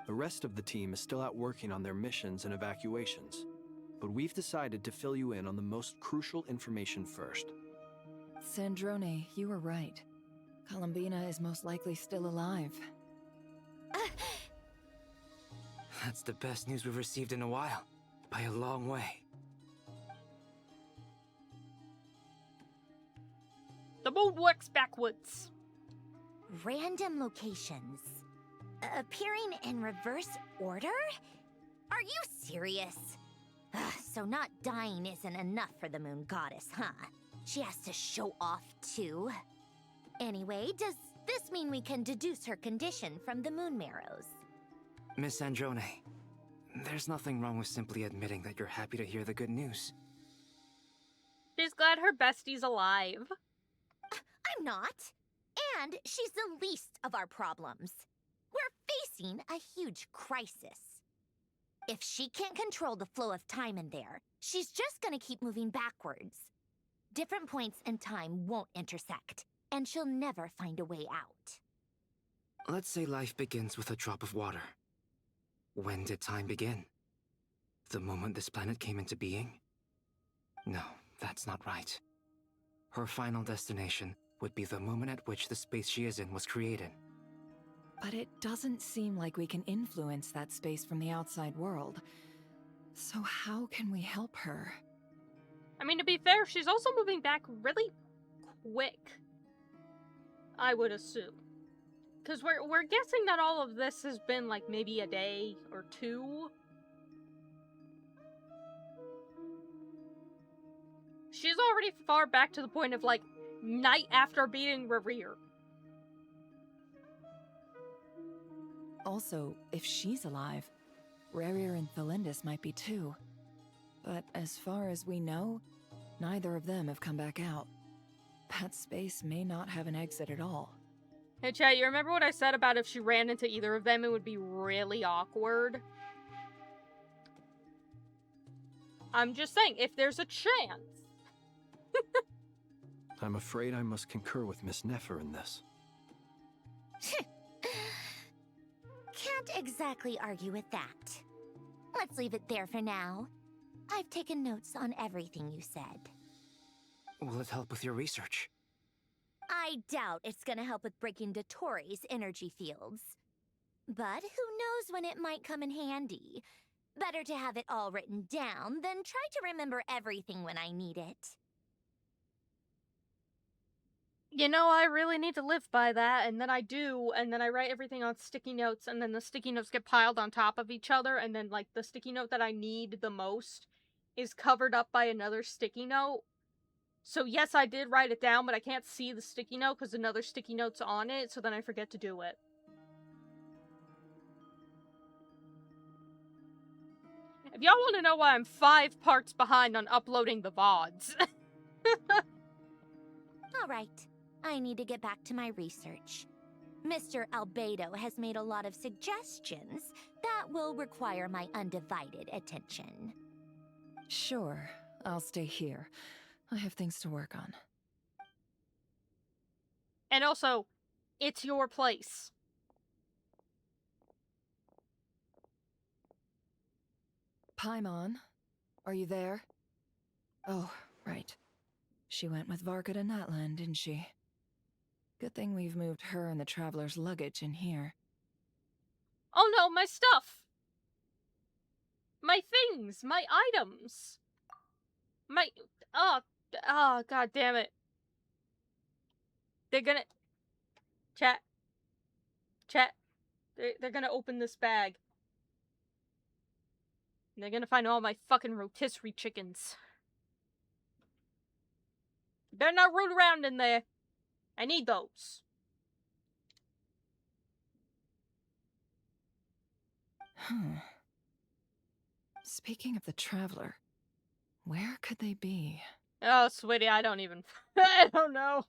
The rest of the team is still out working on their missions and evacuations, but we've decided to fill you in on the most crucial information first. Sandrone, you were right. Columbina is most likely still alive. That's the best news we've received in a while. By a long way. The moon works backwards. Random locations. Appearing in reverse order? Are you serious? So not dying isn't enough for the moon goddess, huh? She has to show off too. Anyway, does this mean we can deduce her condition from the moon marrows? Miss Androne, there's nothing wrong with simply admitting that you're happy to hear the good news. She's glad her bestie's alive. I'm not. And she's the least of our problems. We're facing a huge crisis. If she can't control the flow of time in there, she's just gonna keep moving backwards. Different points in time won't intersect, and she'll never find a way out. Let's say life begins with a drop of water. When did time begin? The moment this planet came into being? No, that's not right. Her final destination would be the moment at which the space she is in was created. But it doesn't seem like we can influence that space from the outside world. So how can we help her? I mean, to be fair, she's also moving back really quick, I would assume. Because we're guessing that all of this has been, like, maybe a day or two. She's already far back to the point of, like, night after beating Reverie. Also, if she's alive, Rerir and Thalindis might be too. But as far as we know, neither of them have come back out. That space may not have an exit at all. Hey, chat, you remember what I said about if she ran into either of them, it would be really awkward? I'm just saying, if there's a chance. I'm afraid I must concur with Miss Nefer in this. Can't exactly argue with that. Let's leave it there for now. I've taken notes on everything you said. Will it help with your research? I doubt it's gonna help with breaking Dotori's energy fields. But who knows when it might come in handy. Better to have it all written down than try to remember everything when I need it. You know, I really need to live by that, and then I do, and then I write everything on sticky notes, and then the sticky notes get piled on top of each other, and then, like, the sticky note that I need the most is covered up by another sticky note. So yes, I did write it down, but I can't see the sticky note because another sticky note's on it, so then I forget to do it. If y'all want to know why I'm 5 parts behind on uploading the VODs. Alright, I need to get back to my research. Mr. Albedo has made a lot of suggestions that will require my undivided attention. Sure, I'll stay here. I have things to work on. And also, it's your place. Paimon, are you there? Oh, right. She went with Varka to Natlan, didn't she? Good thing we've moved her and the Traveler's luggage in here. Oh no, my stuff! My things! My items! My... Oh, god damn it. They're gonna... Chat. They're gonna open this bag. And they're gonna find all my fucking rotisserie chickens. Better not root around in there. I need those. Speaking of the Traveler, where could they be? Oh, sweetie, I don't even... I don't know.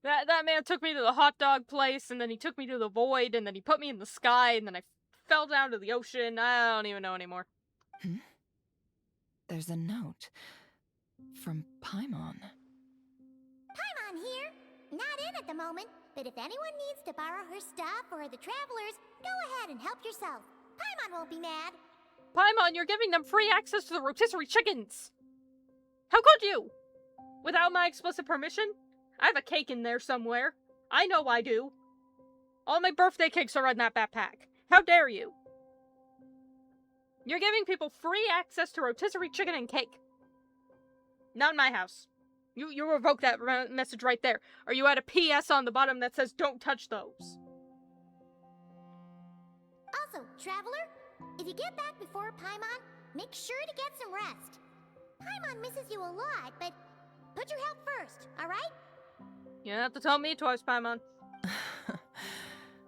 That man took me to the hot dog place, and then he took me to the void, and then he put me in the sky, and then I fell down to the ocean. I don't even know anymore. There's a note. From Paimon. Paimon here. Not in at the moment, but if anyone needs to borrow her stuff or the Travelers, go ahead and help yourself. Paimon won't be mad. Paimon, you're giving them free access to the rotisserie chickens! How could you? Without my explicit permission? I have a cake in there somewhere. I know I do. All my birthday cakes are in that backpack. How dare you? You're giving people free access to rotisserie chicken and cake. Not in my house. You revoke that message right there. Or you add a PS on the bottom that says, don't touch those. Also, Traveler, if you get back before Paimon, make sure to get some rest. Paimon misses you a lot, but put your health first, alright? You don't have to tell me twice, Paimon.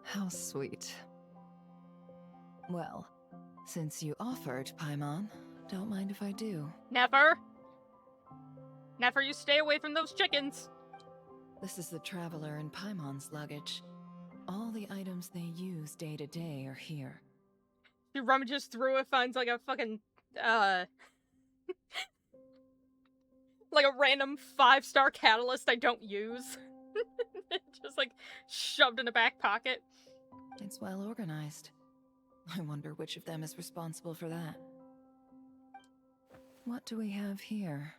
How sweet. Well, since you offered, Paimon, don't mind if I do. Never. Never, you stay away from those chickens. This is the Traveler and Paimon's luggage. All the items they use day to day are here. He rummages through it, finds like a fucking, like a random 5-star catalyst I don't use. Just like shoved in a back pocket. It's well organized. I wonder which of them is responsible for that. What do we have here?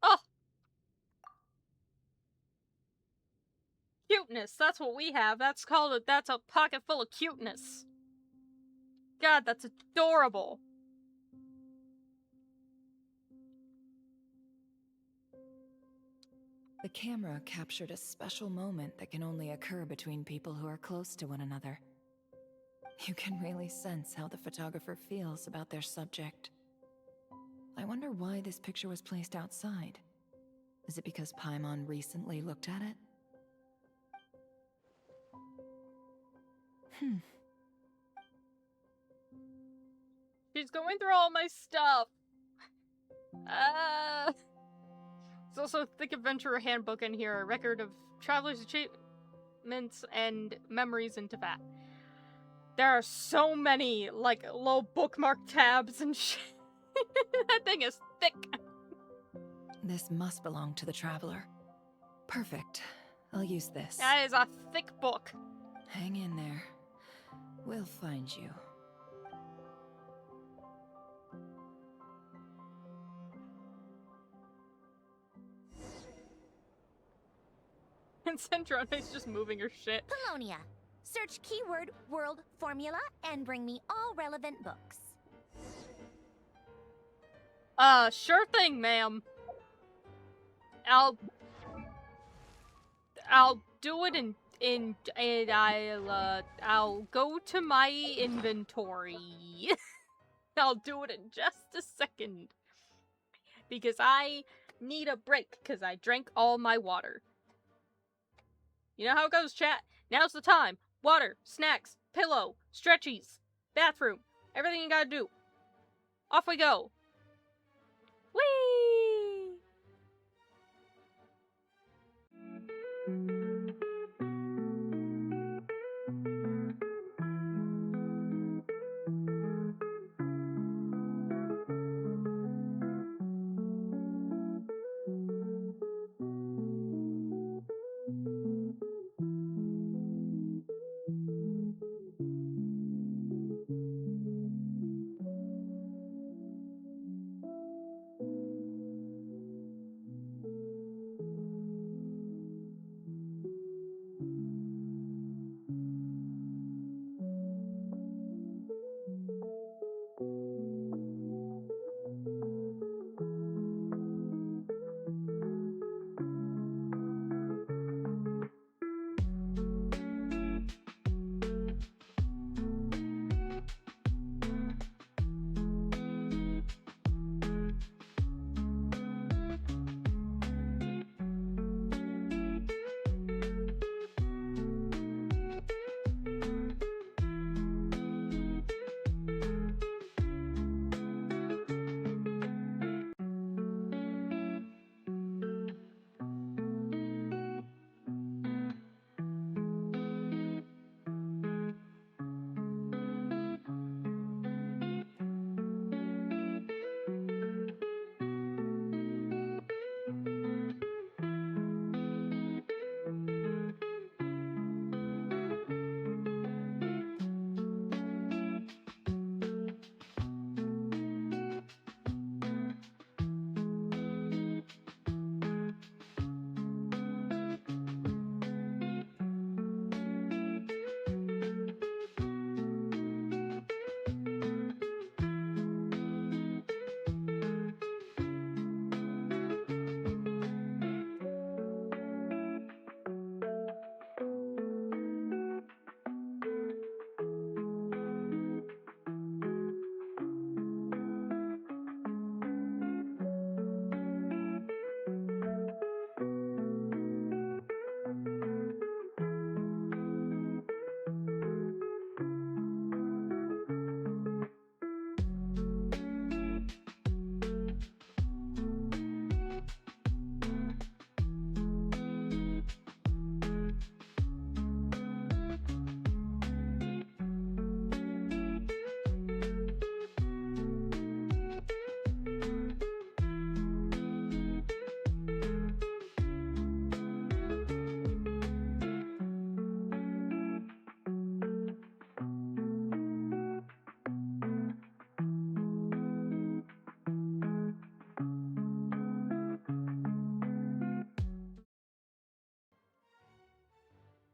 Oh! Cuteness, that's what we have. That's a pocket full of cuteness. God, that's adorable. The camera captured a special moment that can only occur between people who are close to one another. You can really sense how the photographer feels about their subject. I wonder why this picture was placed outside. Is it because Paimon recently looked at it? She's going through all my stuff. There's also a Thick Adventurer handbook in here, a record of travelers' achievements and memories in Tibet. There are so many, like, low bookmark tabs and shit. That thing is thick. This must belong to the Traveler. Perfect. I'll use this. That is a thick book. Hang in there. We'll find you. And Centrone's just moving her shit. Paulownia. Search keyword world formula and bring me all relevant books. Sure thing, ma'am. I'll do it and I'll go to my inventory. I'll do it in just a second. Because I need a break, because I drank all my water. You know how it goes, chat? Now's the time. Water, snacks, pillow, stretchies, bathroom, everything you gotta do. Off we go. Whee!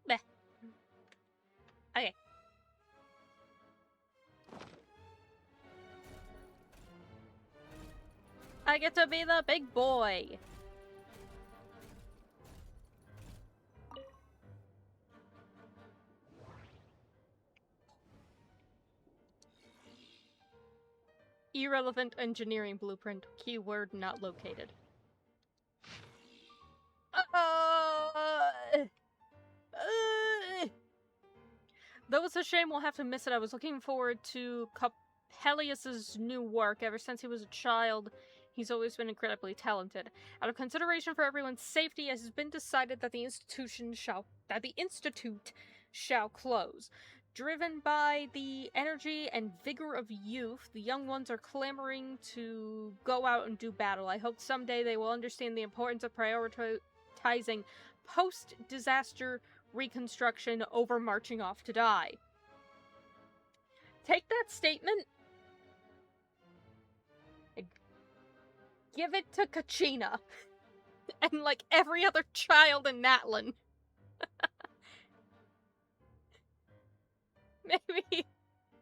Bleh. Okay. I get to be the big boy. Irrelevant engineering blueprint. Keyword not located. Though it's a shame we'll have to miss it, I was looking forward to Coppelius's new work. Ever since he was a child, he's always been incredibly talented. Out of consideration for everyone's safety, it has been decided that the institute shall close. Driven by the energy and vigor of youth, the young ones are clamoring to go out and do battle. I hope someday they will understand the importance of prioritizing post-disaster reconstruction over marching off to die. Take that statement and give it to Kachina and like every other child in Natlan.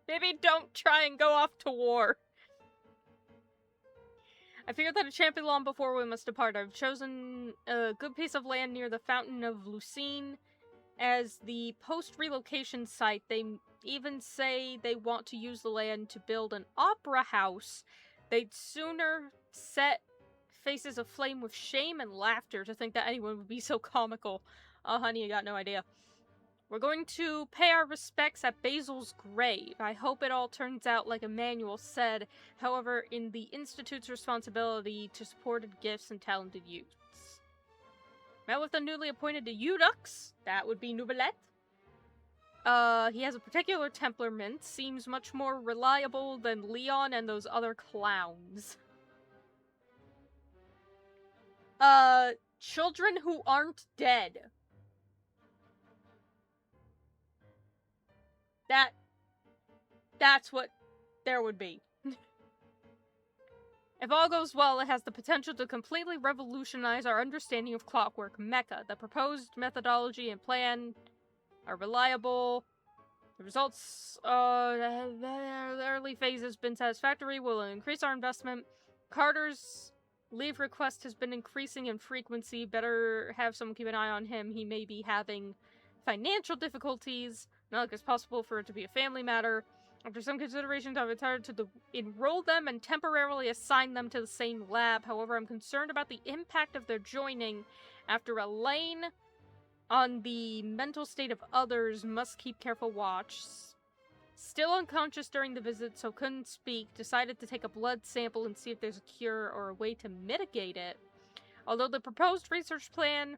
Maybe don't try and go off to war. I figured that a champion long before we must depart. I've chosen a good piece of land near the Fountain of Lucine as the post-relocation site. They even say they want to use the land to build an opera house. They'd sooner set faces aflame with shame and laughter to think that anyone would be so comical. Oh, honey, you got no idea. We're going to pay our respects at Basil's grave. I hope it all turns out like Emmanuel said, however, in the Institute's responsibility to supported gifts and talented youths. Met with the newly appointed Eudux, that would be Noubelette. He has a particular temperament, seems much more reliable than Leon and those other clowns. Children who aren't dead. That's what there would be. If all goes well, it has the potential to completely revolutionize our understanding of clockwork mecha. The proposed methodology and plan are reliable. The results, the early phase has been satisfactory. Will increase our investment. Carter's leave request has been increasing in frequency. Better have someone keep an eye on him. He may be having financial difficulties. Not like it's possible for it to be a family matter. After some consideration, I've decided to enroll them and temporarily assign them to the same lab. However, I'm concerned about the impact of their joining after Elaine on the mental state of others. Must keep careful watch. Still unconscious during the visit, so couldn't speak. Decided to take a blood sample and see if there's a cure or a way to mitigate it. Although the proposed research plan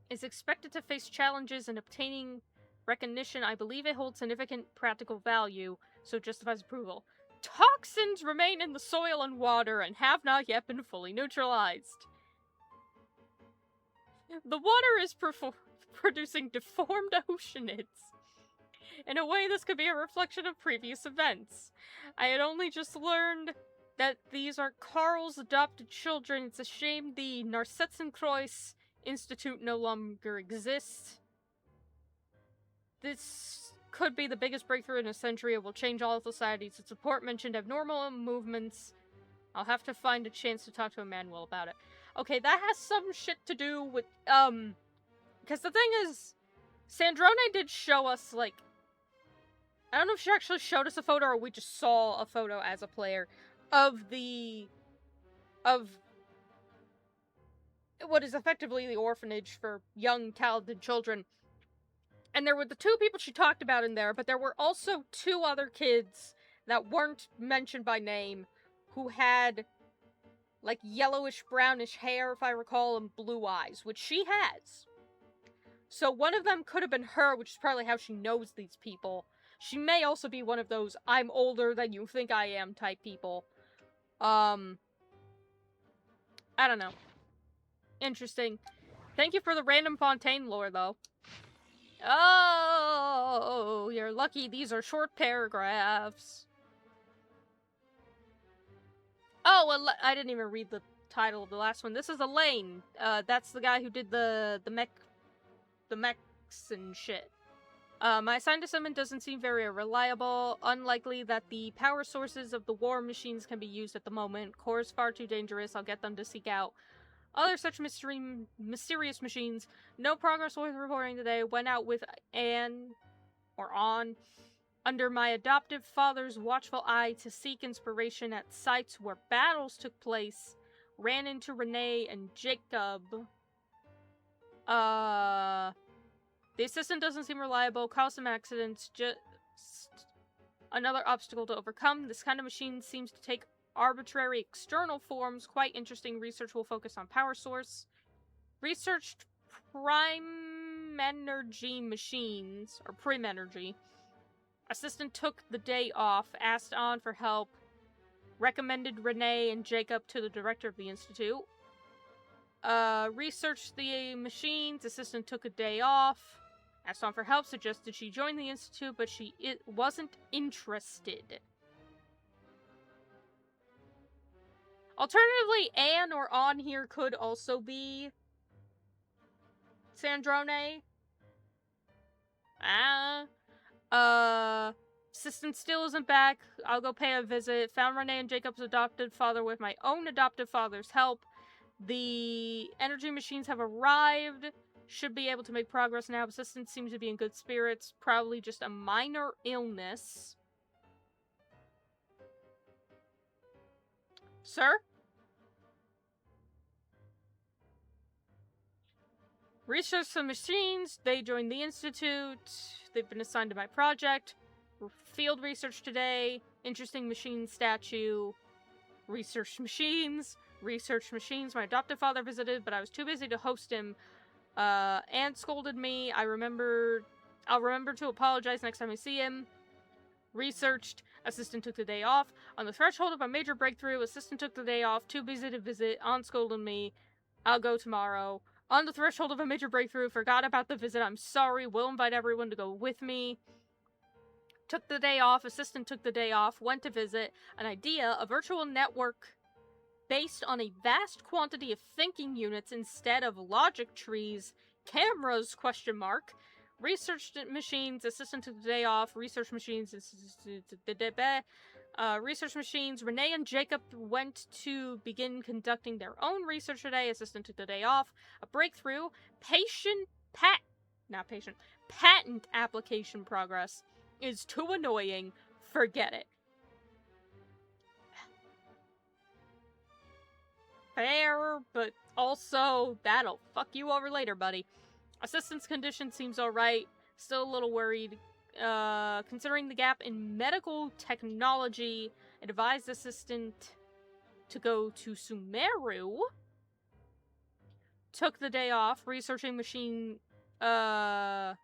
is expected to face challenges in obtaining recognition, I believe it holds significant practical value, so it justifies approval. Toxins remain in the soil and water and have not yet been fully neutralized. The water is producing deformed oceanids. In a way, this could be a reflection of previous events. I had only just learned that these are Carl's adopted children. It's a shame the Nod-Krai Institute no longer exists. This could be the biggest breakthrough in a century. It will change all of society. Its support mentioned abnormal movements. I'll have to find a chance to talk to Emmanuel about it. Okay, that has some shit to do with, because the thing is, Sandrone did show us, like, I don't know if she actually showed us a photo or we just saw a photo as a player of what is effectively the orphanage for young, talented children. And there were the two people she talked about in there, but there were also two other kids that weren't mentioned by name who had, like, yellowish-brownish hair, if I recall, and blue eyes, which she has. So one of them could have been her, which is probably how she knows these people. She may also be one of those I'm older than you think I am type people. I don't know. Interesting. Thank you for the random Fontaine lore, though. Oh, you're lucky these are short paragraphs. Oh, well, I didn't even read the title of the last one. This is Elaine. That's the guy who did the mechs and shit. My assigned assignment doesn't seem very reliable. Unlikely that the power sources of the war machines can be used at the moment. Core is far too dangerous. I'll get them to seek out other such mysterious machines. No progress worth reporting today. Went out with Anne, or on, under my adoptive father's watchful eye to seek inspiration at sites where battles took place. Ran into Renee and Jacob. The assistant doesn't seem reliable. Caused some accidents. Just another obstacle to overcome. This kind of machine seems to take arbitrary external forms. Quite interesting. Research will focus on power source. Researched prime energy machines, or prim energy. Assistant took the day off, asked on for help, recommended Renee and Jacob to the director of the institute. Researched the machines. Assistant took a day off, asked on for help, suggested she join the institute, but she wasn't interested. Alternatively, Anne or On here could also be Sandrone. Assistant still isn't back. I'll go pay a visit. Found Renee and Jacob's adopted father with my own adoptive father's help. The energy machines have arrived. Should be able to make progress now. Assistant seems to be in good spirits. Probably just a minor illness. Sir? Research some machines. They joined the Institute. They've been assigned to my project. Field research today. Interesting machine statue. Research machines. Research machines. My adoptive father visited, but I was too busy to host him. Aunt scolded me. I'll remember to apologize next time I see him. Researched. Assistant took the day off. On the threshold of a major breakthrough, assistant took the day off. Too busy to visit. Aunt scolded me. I'll go tomorrow. On the threshold of a major breakthrough, forgot about the visit. I'm sorry. Will invite everyone to go with me. Took the day off. Assistant took the day off. Went to visit. An idea, a virtual network based on a vast quantity of thinking units instead of logic trees. Cameras, question mark. Researched machines. Assistant took the day off. Research machines. Research machines. Renee and Jacob went to begin conducting their own research today. Assistant took the day off. A breakthrough. Patent application progress is too annoying. Forget it. Fair, but also that'll fuck you over later, buddy. Assistant's condition seems alright. Still a little worried. Considering the gap in medical technology, advised assistant to go to Sumeru. Took the day off, researching machine, kinematics?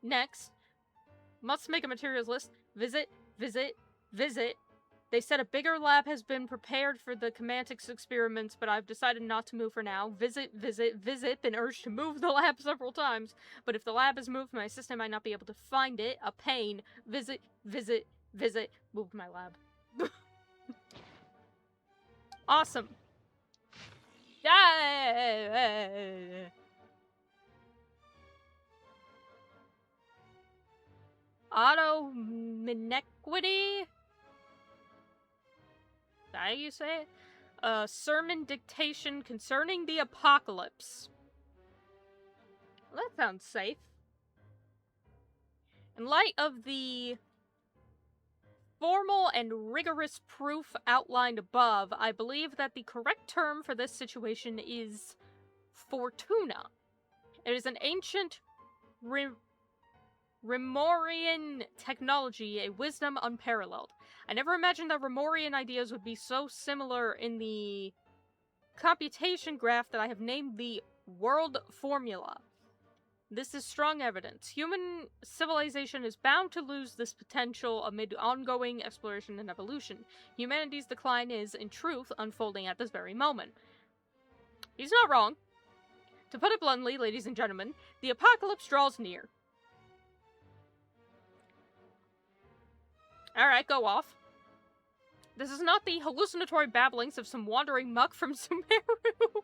Next. Must make a materials list. Visit. They said a bigger lab has been prepared for the Chematics experiments, but I've decided not to move for now. Visit. Been urged to move the lab several times, but if the lab is moved, my assistant might not be able to find it. A pain. Visit. Move my lab. Awesome. Yeah. Autominequity? Is that how you say it? Sermon dictation concerning the apocalypse. Well, that sounds safe. In light of the formal and rigorous proof outlined above, I believe that the correct term for this situation is Fortuna. It is an ancient Remorian technology, a wisdom unparalleled. I never imagined that Remorian ideas would be so similar in the computation graph that I have named the world formula. This is strong evidence. Human civilization is bound to lose this potential amid ongoing exploration and evolution. Humanity's decline is, in truth, unfolding at this very moment. He's not wrong. To put it bluntly, ladies and gentlemen, the apocalypse draws near. Alright, go off. This is not the hallucinatory babblings of some wandering muck from Sumeru.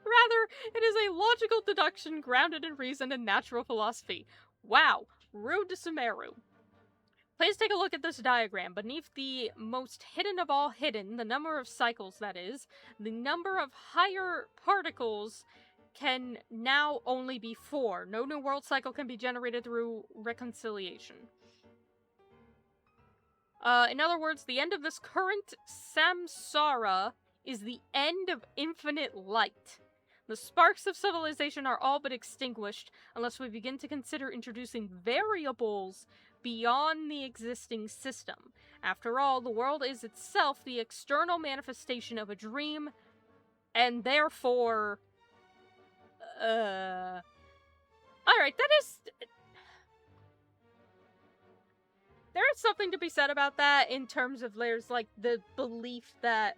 Rather, it is a logical deduction grounded in reason and natural philosophy. Wow, rude to Sumeru. Please take a look at this diagram. Beneath the most hidden of all hidden, the number of cycles, that is, the number of higher particles can now only be 4. No new world cycle can be generated through reconciliation. In other words, the end of this current samsara is the end of infinite light. The sparks of civilization are all but extinguished unless we begin to consider introducing variables beyond the existing system. After all, the world is itself the external manifestation of a dream, and therefore... Alright, that is... There is something to be said about that in terms of there's, like, the belief that,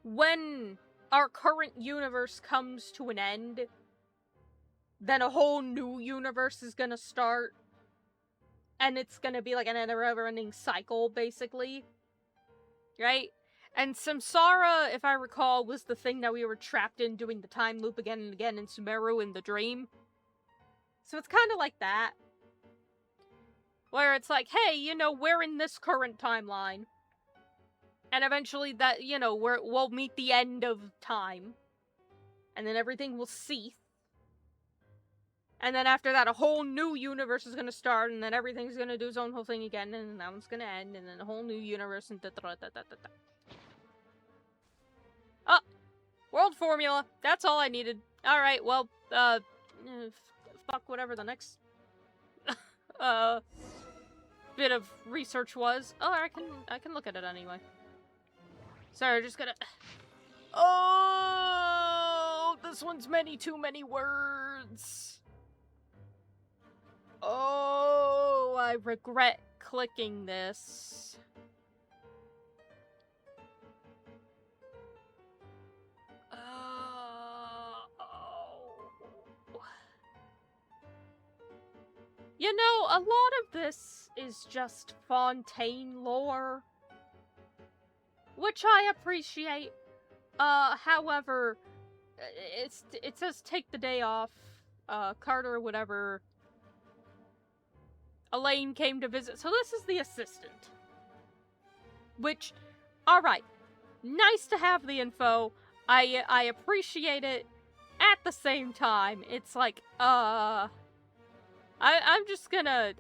when our current universe comes to an end, then a whole new universe is gonna start, and it's gonna be like an never-ending cycle, basically. Right? And Samsara, if I recall, was the thing that we were trapped in doing the time loop again and again in Sumeru in the dream. So it's kind of like that. Where it's like, hey, you know, we're in this current timeline. And eventually that, you know, we'll meet the end of time. And then everything will cease. And then after that, a whole new universe is gonna start, and then everything's gonna do its own whole thing again, and then that one's gonna end, and then a whole new universe, and da-da-da-da-da-da. Oh! World formula. That's all I needed. Alright, well, fuck whatever the next, bit of research was. Oh, I can look at it anyway. Sorry, just gonna... Oh! This one's too many words! Oh, I regret clicking this. You know, a lot of this is just Fontaine lore, which I appreciate. However, it says take the day off. Carter, whatever. Elaine came to visit, so this is the assistant. Which, alright, nice to have the info. I appreciate it. At the same time, it's like, I'm just gonna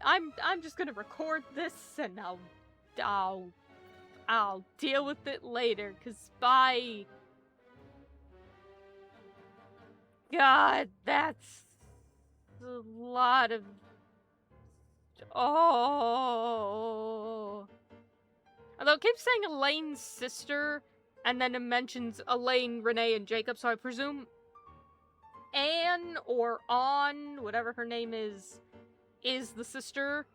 record this and I'll deal with it later, 'cause God, that's a lot of... Oh. Although it keeps saying Elaine's sister, and then it mentions Elaine, Renee, and Jacob, so I presume Anne or On, whatever her name is the sister.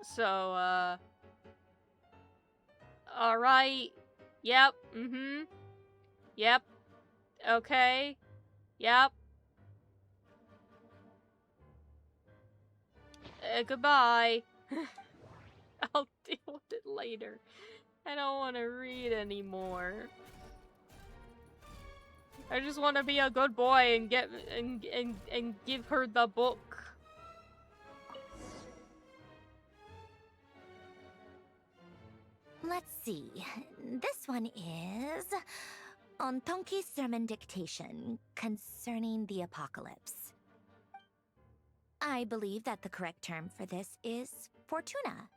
So, alright. Yep, Yep. Okay. Yep. Goodbye. I'll deal with it later. I don't want to read anymore. I just want to be a good boy and get and give her the book. Let's see. This one is on Tonki's sermon dictation concerning the apocalypse. I believe that the correct term for this is Fortuna.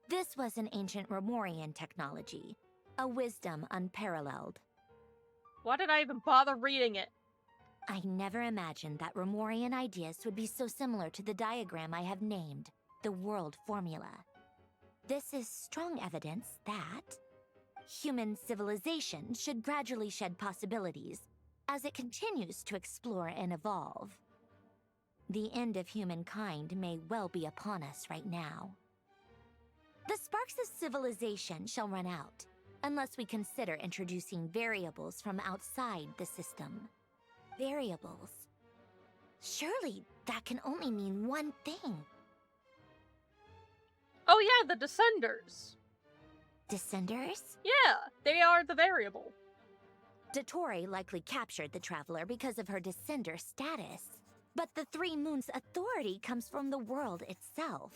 This was an ancient Romorian technology, a wisdom unparalleled. Why did I even bother reading it? I never imagined that Romorian ideas would be so similar to the diagram I have named, the world formula. This is strong evidence that human civilization should gradually shed possibilities as it continues to explore and evolve. The end of humankind may well be upon us right now. The sparks of civilization shall run out, unless we consider introducing variables from outside the system. Variables. Surely that can only mean one thing. Oh yeah, the Descenders. Descenders? Yeah, they are the variable. Dottore likely captured the Traveler because of her Descender status. But the Three Moons' authority comes from the world itself.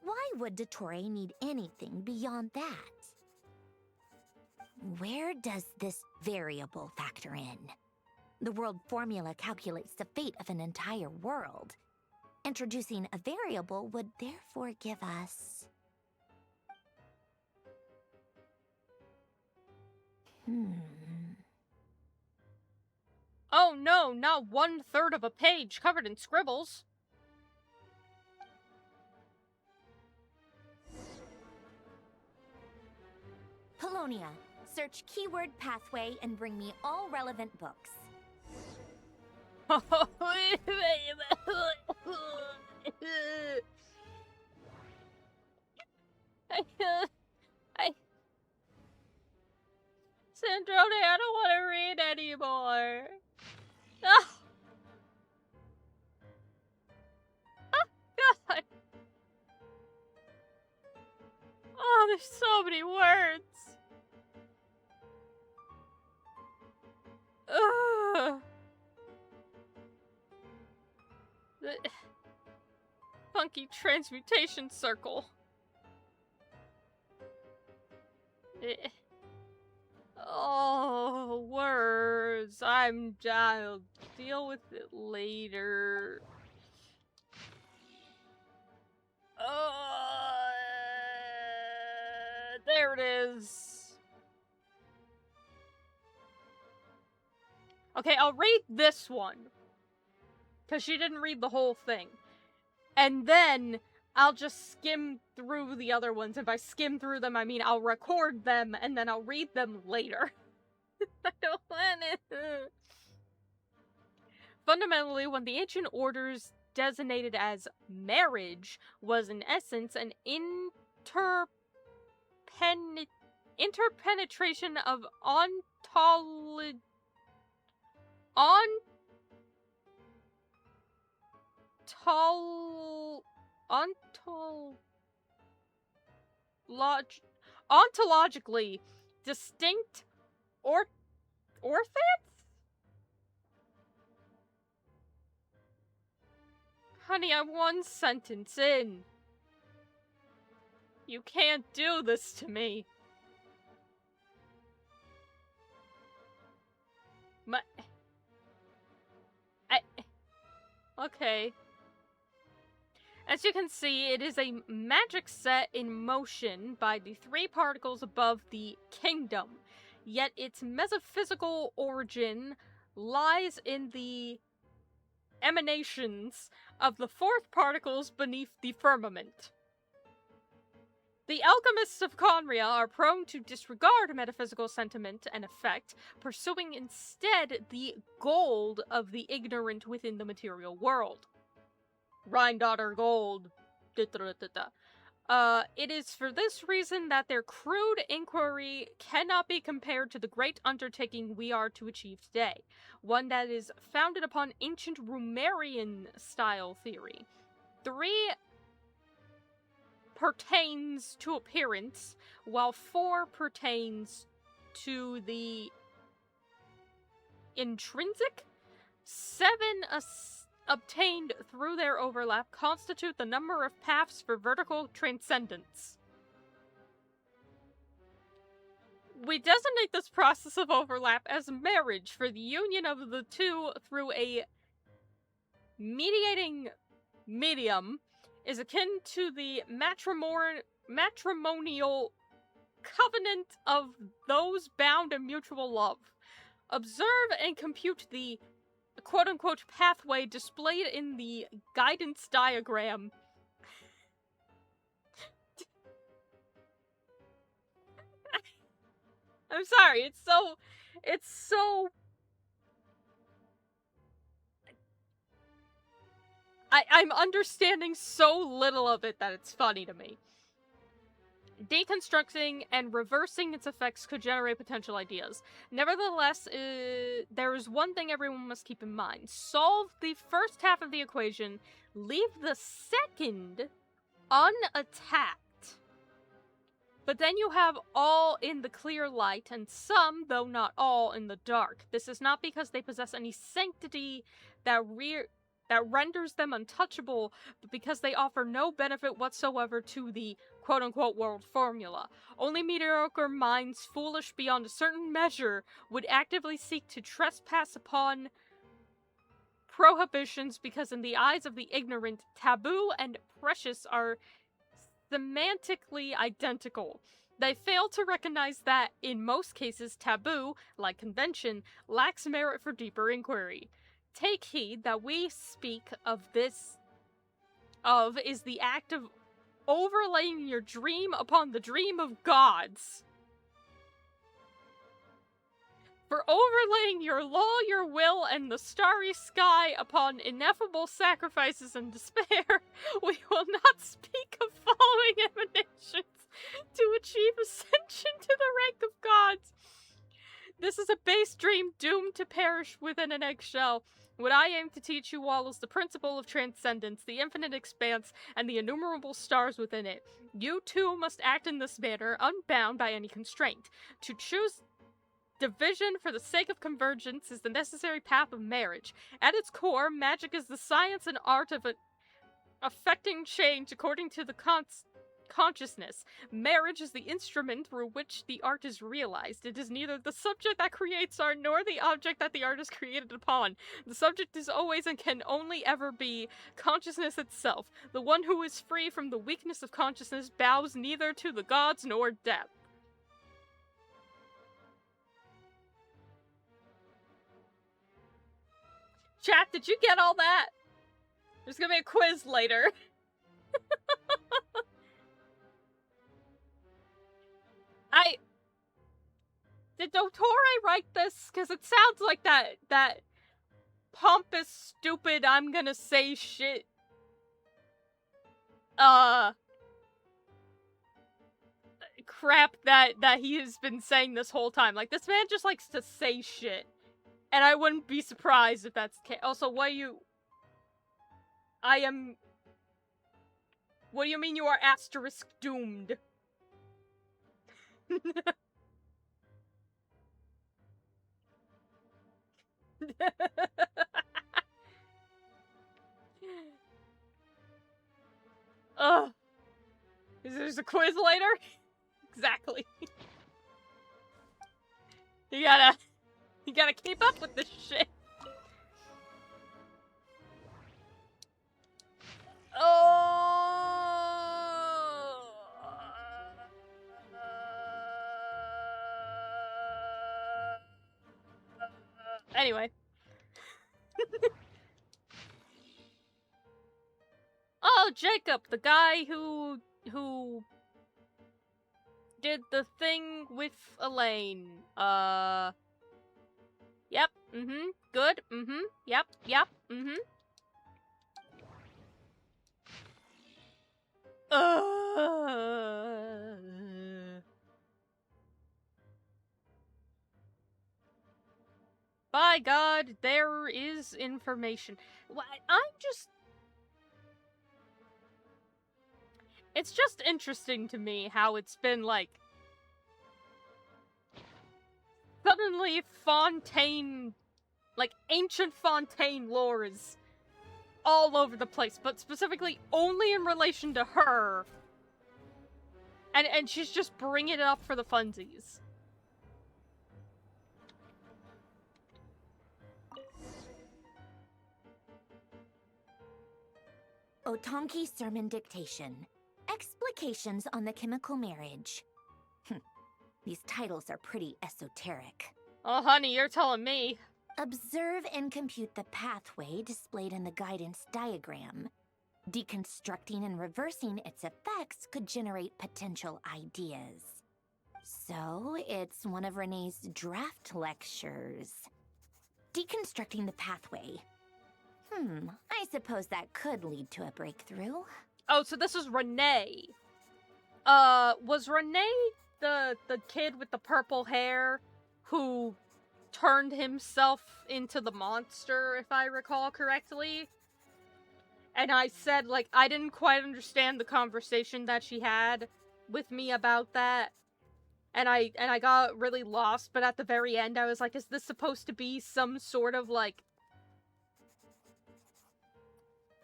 Why would Dottore need anything beyond that? Where does this variable factor in? The world formula calculates the fate of an entire world. Introducing a variable would therefore give us... Oh no, not 1/3 of a page covered in scribbles. Polonia, search keyword pathway and bring me all relevant books. Sandrone, I don't want to read anymore. Oh. Oh, God. Oh, there's so many words. Ugh. The funky transmutation circle. Oh, words. I'll deal with it later. There it is. Okay, I'll read this one. Because she didn't read the whole thing. And then I'll just skim through the other ones. If I skim through them, I mean I'll record them and then I'll read them later. I don't want it. Fundamentally, when the ancient orders designated as marriage was in essence an interpenetration of ontologically distinct orthants? Honey, I'm one sentence in. You can't do this to me. Okay. As you can see, it is a magic set in motion by the 3 particles above the kingdom, yet its metaphysical origin lies in the emanations of the 4th particles beneath the firmament. The alchemists of Conria are prone to disregard metaphysical sentiment and effect, pursuing instead the gold of the ignorant within the material world. Rhine-daughter gold. It is for this reason that their crude inquiry cannot be compared to the great undertaking we are to achieve today, one that is founded upon ancient Rumerian-style theory. 3 pertains to appearance, while 4 pertains to the intrinsic. 7 obtained through their overlap constitute the number of paths for vertical transcendence. We designate this process of overlap as marriage, for the union of the two through a mediating medium is akin to the matrimonial covenant of those bound in mutual love. Observe and compute the quote-unquote pathway displayed in the guidance diagram. I'm sorry, it's so... I'm understanding so little of it that it's funny to me. Deconstructing and reversing its effects could generate potential ideas. Nevertheless, there is one thing everyone must keep in mind. Solve the first half of the equation, leave the second unattacked. But then you have all in the clear light, and some, though not all, in the dark. This is not because they possess any sanctity that renders them untouchable, but because they offer no benefit whatsoever to the quote-unquote world formula. Only mediocre minds, foolish beyond a certain measure, would actively seek to trespass upon prohibitions because in the eyes of the ignorant, taboo and precious are semantically identical. They fail to recognize that, in most cases, taboo, like convention, lacks merit for deeper inquiry. Take heed that we speak of is the act of overlaying your dream upon the dream of gods. For overlaying your law, your will, and the starry sky upon ineffable sacrifices and despair, we will not speak of following emanations to achieve ascension to the rank of gods. This is a base dream doomed to perish within an eggshell. What I aim to teach you all is the principle of transcendence, the infinite expanse, and the innumerable stars within it. You too must act in this manner, unbound by any constraint. To choose division for the sake of convergence is the necessary path of marriage. At its core, magic is the science and art of affecting change according to the consciousness. Marriage is the instrument through which the art is realized. It is neither the subject that creates art nor the object that the art is created upon. The subject is always and can only ever be consciousness itself. The one who is free from the weakness of consciousness bows neither to the gods nor death. Chat, did you get all that? There's gonna be a quiz later. Did Dottore write this? Because it sounds like that pompous, stupid, I'm gonna say shit. Crap that he has been saying this whole time. Like, this man just likes to say shit. And I wouldn't be surprised if that's the case. Also, what do you mean you are asterisk doomed? Ugh. Is there a quiz later? Exactly. You gotta keep up with this shit. Anyway. Oh, Jacob, the guy who did the thing with Elaine. Yep, good, yep, By God, there is information. It's just interesting to me how it's been, like, suddenly Fontaine, like, ancient Fontaine lore is all over the place, but specifically only in relation to her. And she's just bringing it up for the funsies. Otonki Sermon Dictation. Explications on the Chemical Marriage. These titles are pretty esoteric. Oh, honey, you're telling me. Observe and compute the pathway displayed in the guidance diagram. Deconstructing and reversing its effects could generate potential ideas. So, it's one of Renee's draft lectures. Deconstructing the pathway. I suppose that could lead to a breakthrough. Oh, so this is Renee. Was Renee the kid with the purple hair who turned himself into the monster, if I recall correctly? And I said, like, I didn't quite understand the conversation that she had with me about that. And I got really lost, but at the very end I was like, is this supposed to be some sort of, like,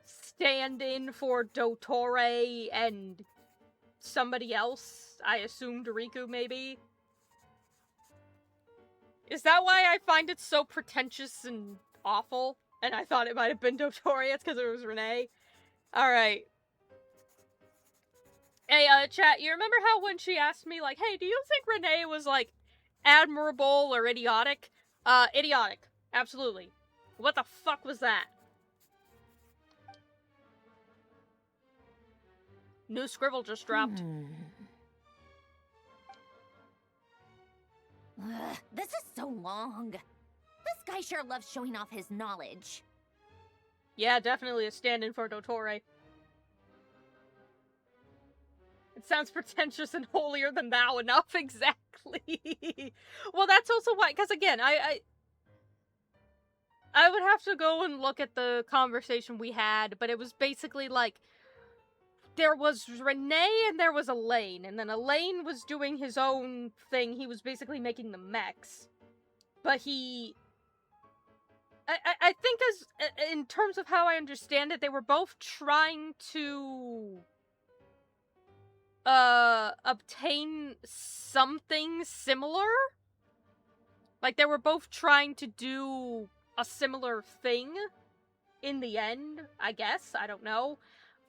stand-in for Dottore and somebody else? I assumed Riku, maybe? Is that why I find it so pretentious and awful? And I thought it might have been Dottore, it's because it was Renee? Alright. Hey, chat, you remember how when she asked me, like, hey, do you think Renee was, like, admirable or idiotic? Idiotic. Absolutely. What the fuck was that? New scribble just dropped. This is so long. This guy sure loves showing off his knowledge. Yeah, definitely a stand-in for Dottore. It sounds pretentious and holier than thou enough, exactly. Well, that's also why, because again, I would have to go and look at the conversation we had, but it was basically like, there was Renee and there was Elaine, and then Elaine was doing his own thing. He was basically making the mechs. But I think in terms of how I understand it, they were both trying to obtain something similar. Like, they were both trying to do a similar thing in the end, I guess. I don't know.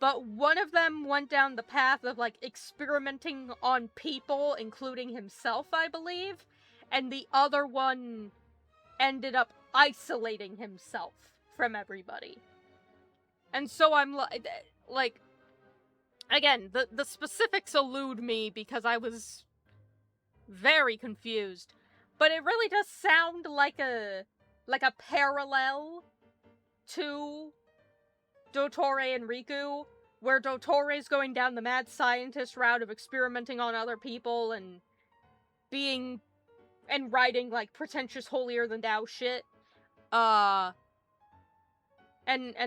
But one of them went down the path of, like, experimenting on people, including himself, I believe. And the other one ended up isolating himself from everybody. And so I'm like, again, the specifics elude me because I was very confused. But it really does sound like a parallel to Dottore and Riku, where Dottore's going down the mad scientist route of experimenting on other people and writing, like, pretentious holier-than-thou shit. And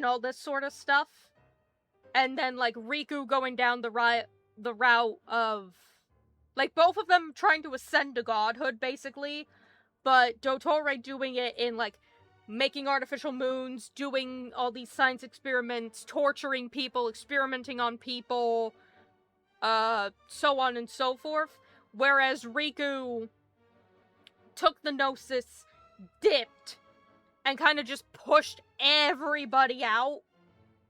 all this sort of stuff. And then, like, Riku going down the route of, like, both of them trying to ascend to godhood, basically, but Dottore doing it in, like, making artificial moons, doing all these science experiments, torturing people, experimenting on people, so on and so forth. Whereas Riku took the Gnosis, dipped, and kind of just pushed everybody out,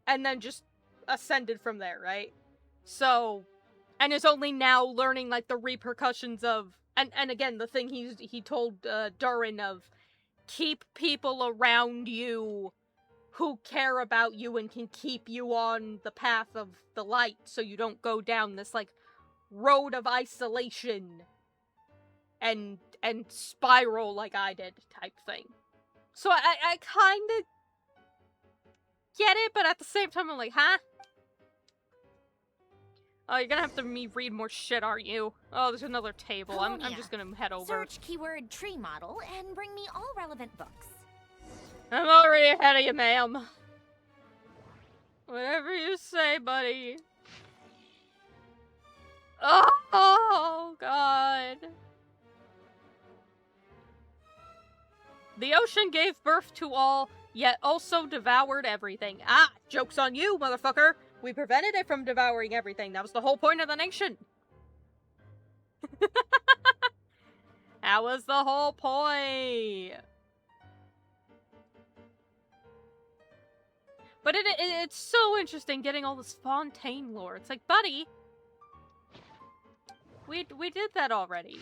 and then just ascended from there, right? So, and is only now learning, like, the repercussions of, and again, the thing he told Durin of, keep people around you who care about you and can keep you on the path of the light so you don't go down this, like, road of isolation and spiral like I did type thing. So I kind of get it, but at the same time I'm like, huh? Oh, you're gonna have to read more shit, aren't you? Oh, there's another table. I'm just gonna head over. Search keyword tree model and bring me all relevant books. I'm already ahead of you, ma'am. Whatever you say, buddy. Oh, God. The ocean gave birth to all, yet also devoured everything. Ah, joke's on you, motherfucker. We prevented it from devouring everything. That was the whole point of the nation. That was the whole point. But it's so interesting getting all this Fontaine lore. It's like, buddy, we did that already.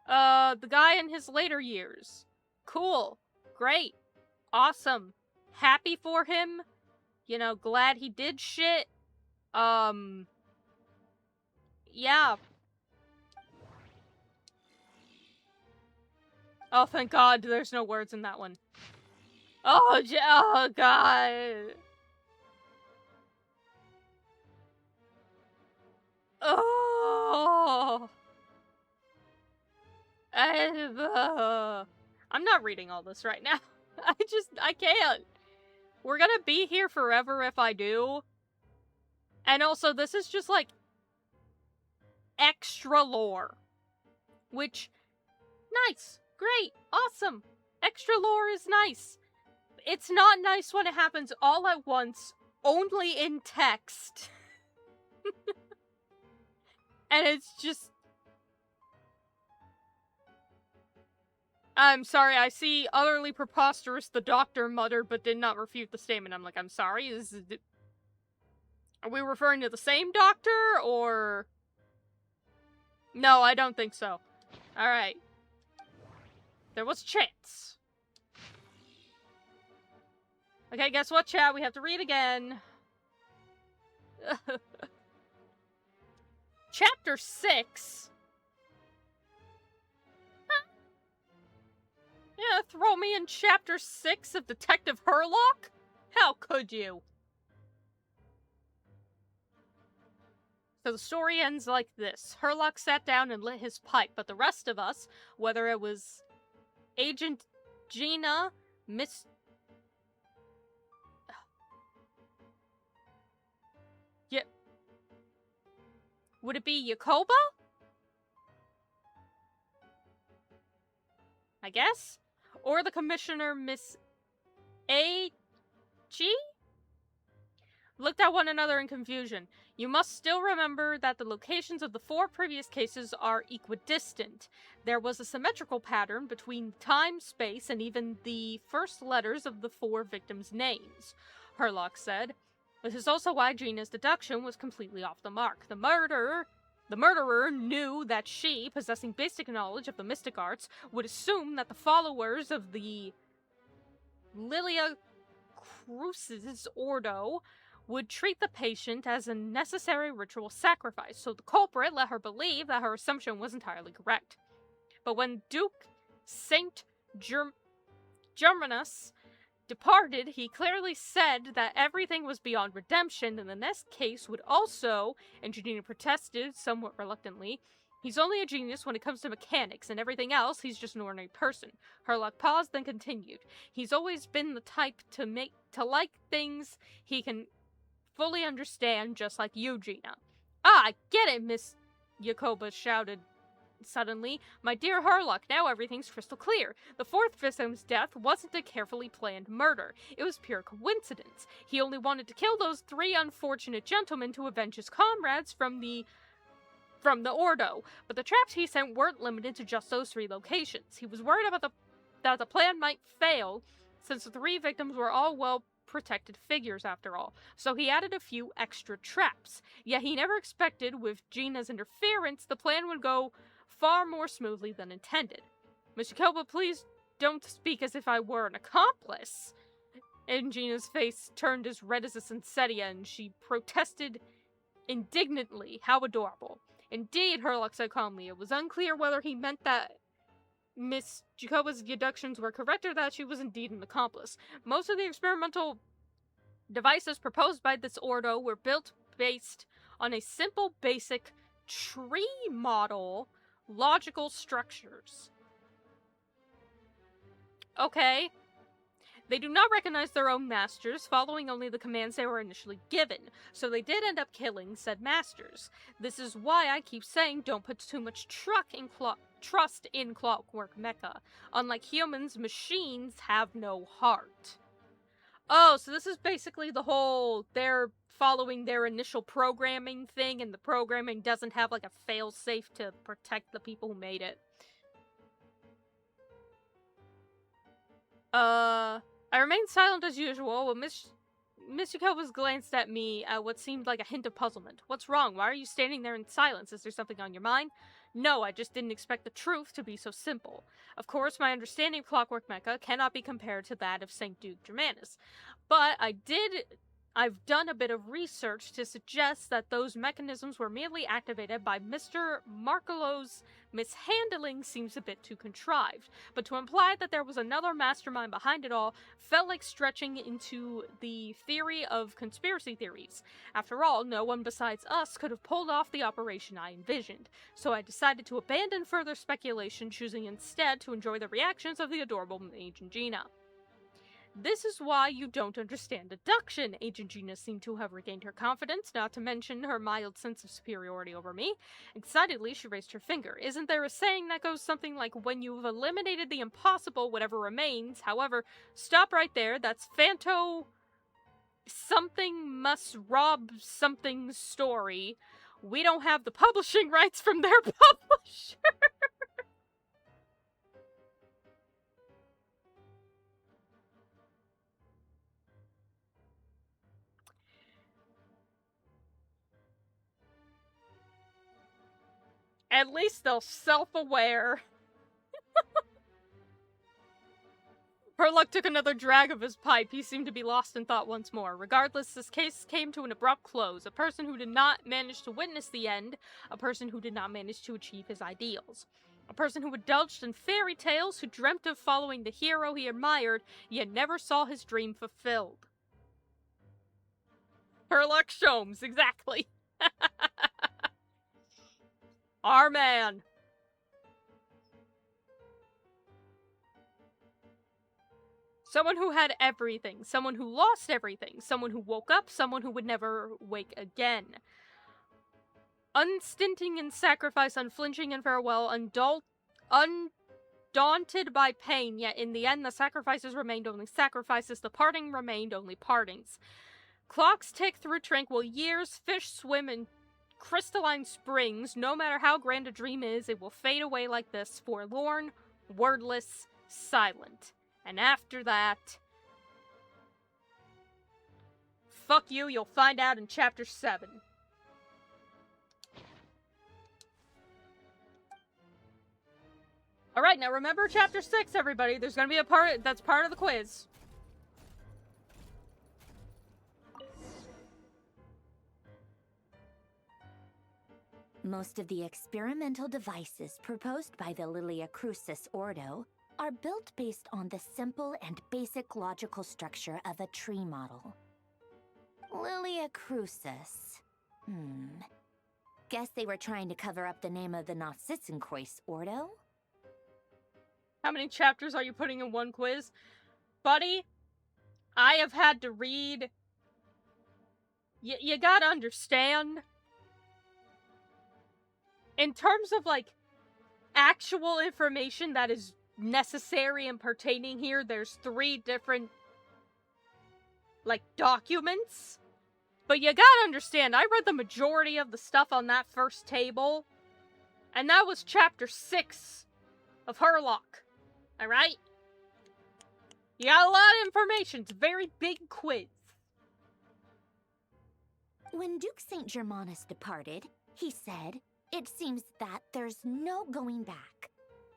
The guy in his later years. Cool. Great. Awesome. Happy for him. You know, glad he did shit. Yeah. Oh, thank God, there's no words in that one. Oh, oh God. Oh. I'm not reading all this right now. I can't. We're gonna be here forever if I do. And also, this is just, like, extra lore. Which, nice, great, awesome. Extra lore is nice. It's not nice when it happens all at once, only in text. And it's just... I'm sorry, I see utterly preposterous, the doctor muttered, but did not refute the statement. I'm like, I'm sorry, are we referring to the same doctor, or... No, I don't think so. Alright. There was a chance. Okay, guess what, chat? We have to read again. Chapter 6? Yeah, throw me in Chapter 6 of Detective Herlock? How could you? So the story ends like this. Herlock sat down and lit his pipe, but the rest of us, whether it was Agent Gina, Miss... Yeah. Would it be Yakoba? I guess? Or the Commissioner, Miss A.G.? Looked at one another in confusion. You must still remember that the locations of the 4 previous cases are equidistant. There was a symmetrical pattern between time, space, and even the first letters of the 4 victims' names, Herlock said. This is also why Gina's deduction was completely off the mark. The murderer knew that she, possessing basic knowledge of the mystic arts, would assume that the followers of the Lilia Crucis Ordo would treat the patient as a necessary ritual sacrifice, so the culprit let her believe that her assumption was entirely correct. But when Duke Saint Germanus departed, he clearly said that everything was beyond redemption, and the next case would also, and Janina protested somewhat reluctantly, he's only a genius when it comes to mechanics, and everything else, he's just an ordinary person. Herlock paused, then continued. He's always been the type to like things he can fully understand, just like you, Gina. Ah, I get it, Miss Yakoba shouted suddenly. My dear Herlock, now everything's crystal clear. The 4th victim's death wasn't a carefully planned murder. It was pure coincidence. He only wanted to kill those 3 unfortunate gentlemen to avenge his comrades from the Ordo, but the traps he sent weren't limited to just those 3 locations. He was worried about that the plan might fail, since the 3 victims were all well-protected figures after all, so he added a few extra traps. Yet he never expected, with Gina's interference, the plan would go far more smoothly than intended. Miss Yakoba, please don't speak as if I were an accomplice. And Gina's face turned as red as a poinsettia, and she protested indignantly. How adorable. Indeed, Herlock said calmly. It was unclear whether he meant that Miss Yakoba's deductions were correct or that she was indeed an accomplice. Most of the experimental devices proposed by this Ordo were built based on a simple, basic tree model logical structures. Okay. They do not recognize their own masters, following only the commands they were initially given, so they did end up killing said masters. This is why I keep saying don't put too much trust in Clockwork Mecha. Unlike humans, machines have no heart. Oh, so this is basically the whole, they're following their initial programming thing, and the programming doesn't have like a fail-safe to protect the people who made it. I remained silent as usual, when Miss Yakoba's glanced at me at what seemed like a hint of puzzlement. What's wrong? Why are you standing there in silence? Is there something on your mind? No, I just didn't expect the truth to be so simple. Of course, my understanding of Clockwork Mecha cannot be compared to that of St. Duke Germanus, but I've done a bit of research to suggest that those mechanisms were merely activated by Mr. Markelo's mishandling seems a bit too contrived, but to imply that there was another mastermind behind it all felt like stretching into the theory of conspiracy theories. After all, no one besides us could have pulled off the operation I envisioned, so I decided to abandon further speculation, choosing instead to enjoy the reactions of the adorable Agent Gina. This is why you don't understand deduction. Agent Gina seemed to have regained her confidence, not to mention her mild sense of superiority over me. Excitedly, she raised her finger. Isn't there a saying that goes something like, when you've eliminated the impossible, whatever remains? However, stop right there. That's Phanto... something must rob something's story. We don't have the publishing rights from their publisher. At least they're self-aware. Herlock took another drag of his pipe. He seemed to be lost in thought once more. Regardless, this case came to an abrupt close. A person who did not manage to witness the end. A person who did not manage to achieve his ideals. A person who indulged in fairy tales, who dreamt of following the hero he admired, yet never saw his dream fulfilled. Herlock Sholmes, exactly. Our man. Someone who had everything. Someone who lost everything. Someone who woke up. Someone who would never wake again. Unstinting in sacrifice, unflinching in farewell, undaunted by pain, yet in the end the sacrifices remained only sacrifices, the parting remained only partings. Clocks tick through tranquil years, fish swim in crystalline springs. No matter how grand a dream is, it will fade away like this, forlorn, wordless, silent. And after that... fuck you, you'll find out in Chapter 7. Alright, now remember Chapter 6, everybody. There's gonna be a part that's part of the quiz. Most of the experimental devices proposed by the Lilia Crucis Ordo are built based on the simple and basic logical structure of a tree model. Lilia Crucis. Guess they were trying to cover up the name of the Nod-Krai Ordo? How many chapters are you putting in one quiz? Buddy, I have had to read... You gotta understand... in terms of, like, actual information that is necessary and pertaining here, there's 3 different, like, documents. But you gotta understand, I read the majority of the stuff on that first table, and that was Chapter 6 of Herlock. Alright? You got a lot of information. It's a very big quiz. When Duke St. Germanus departed, he said, "It seems that there's no going back.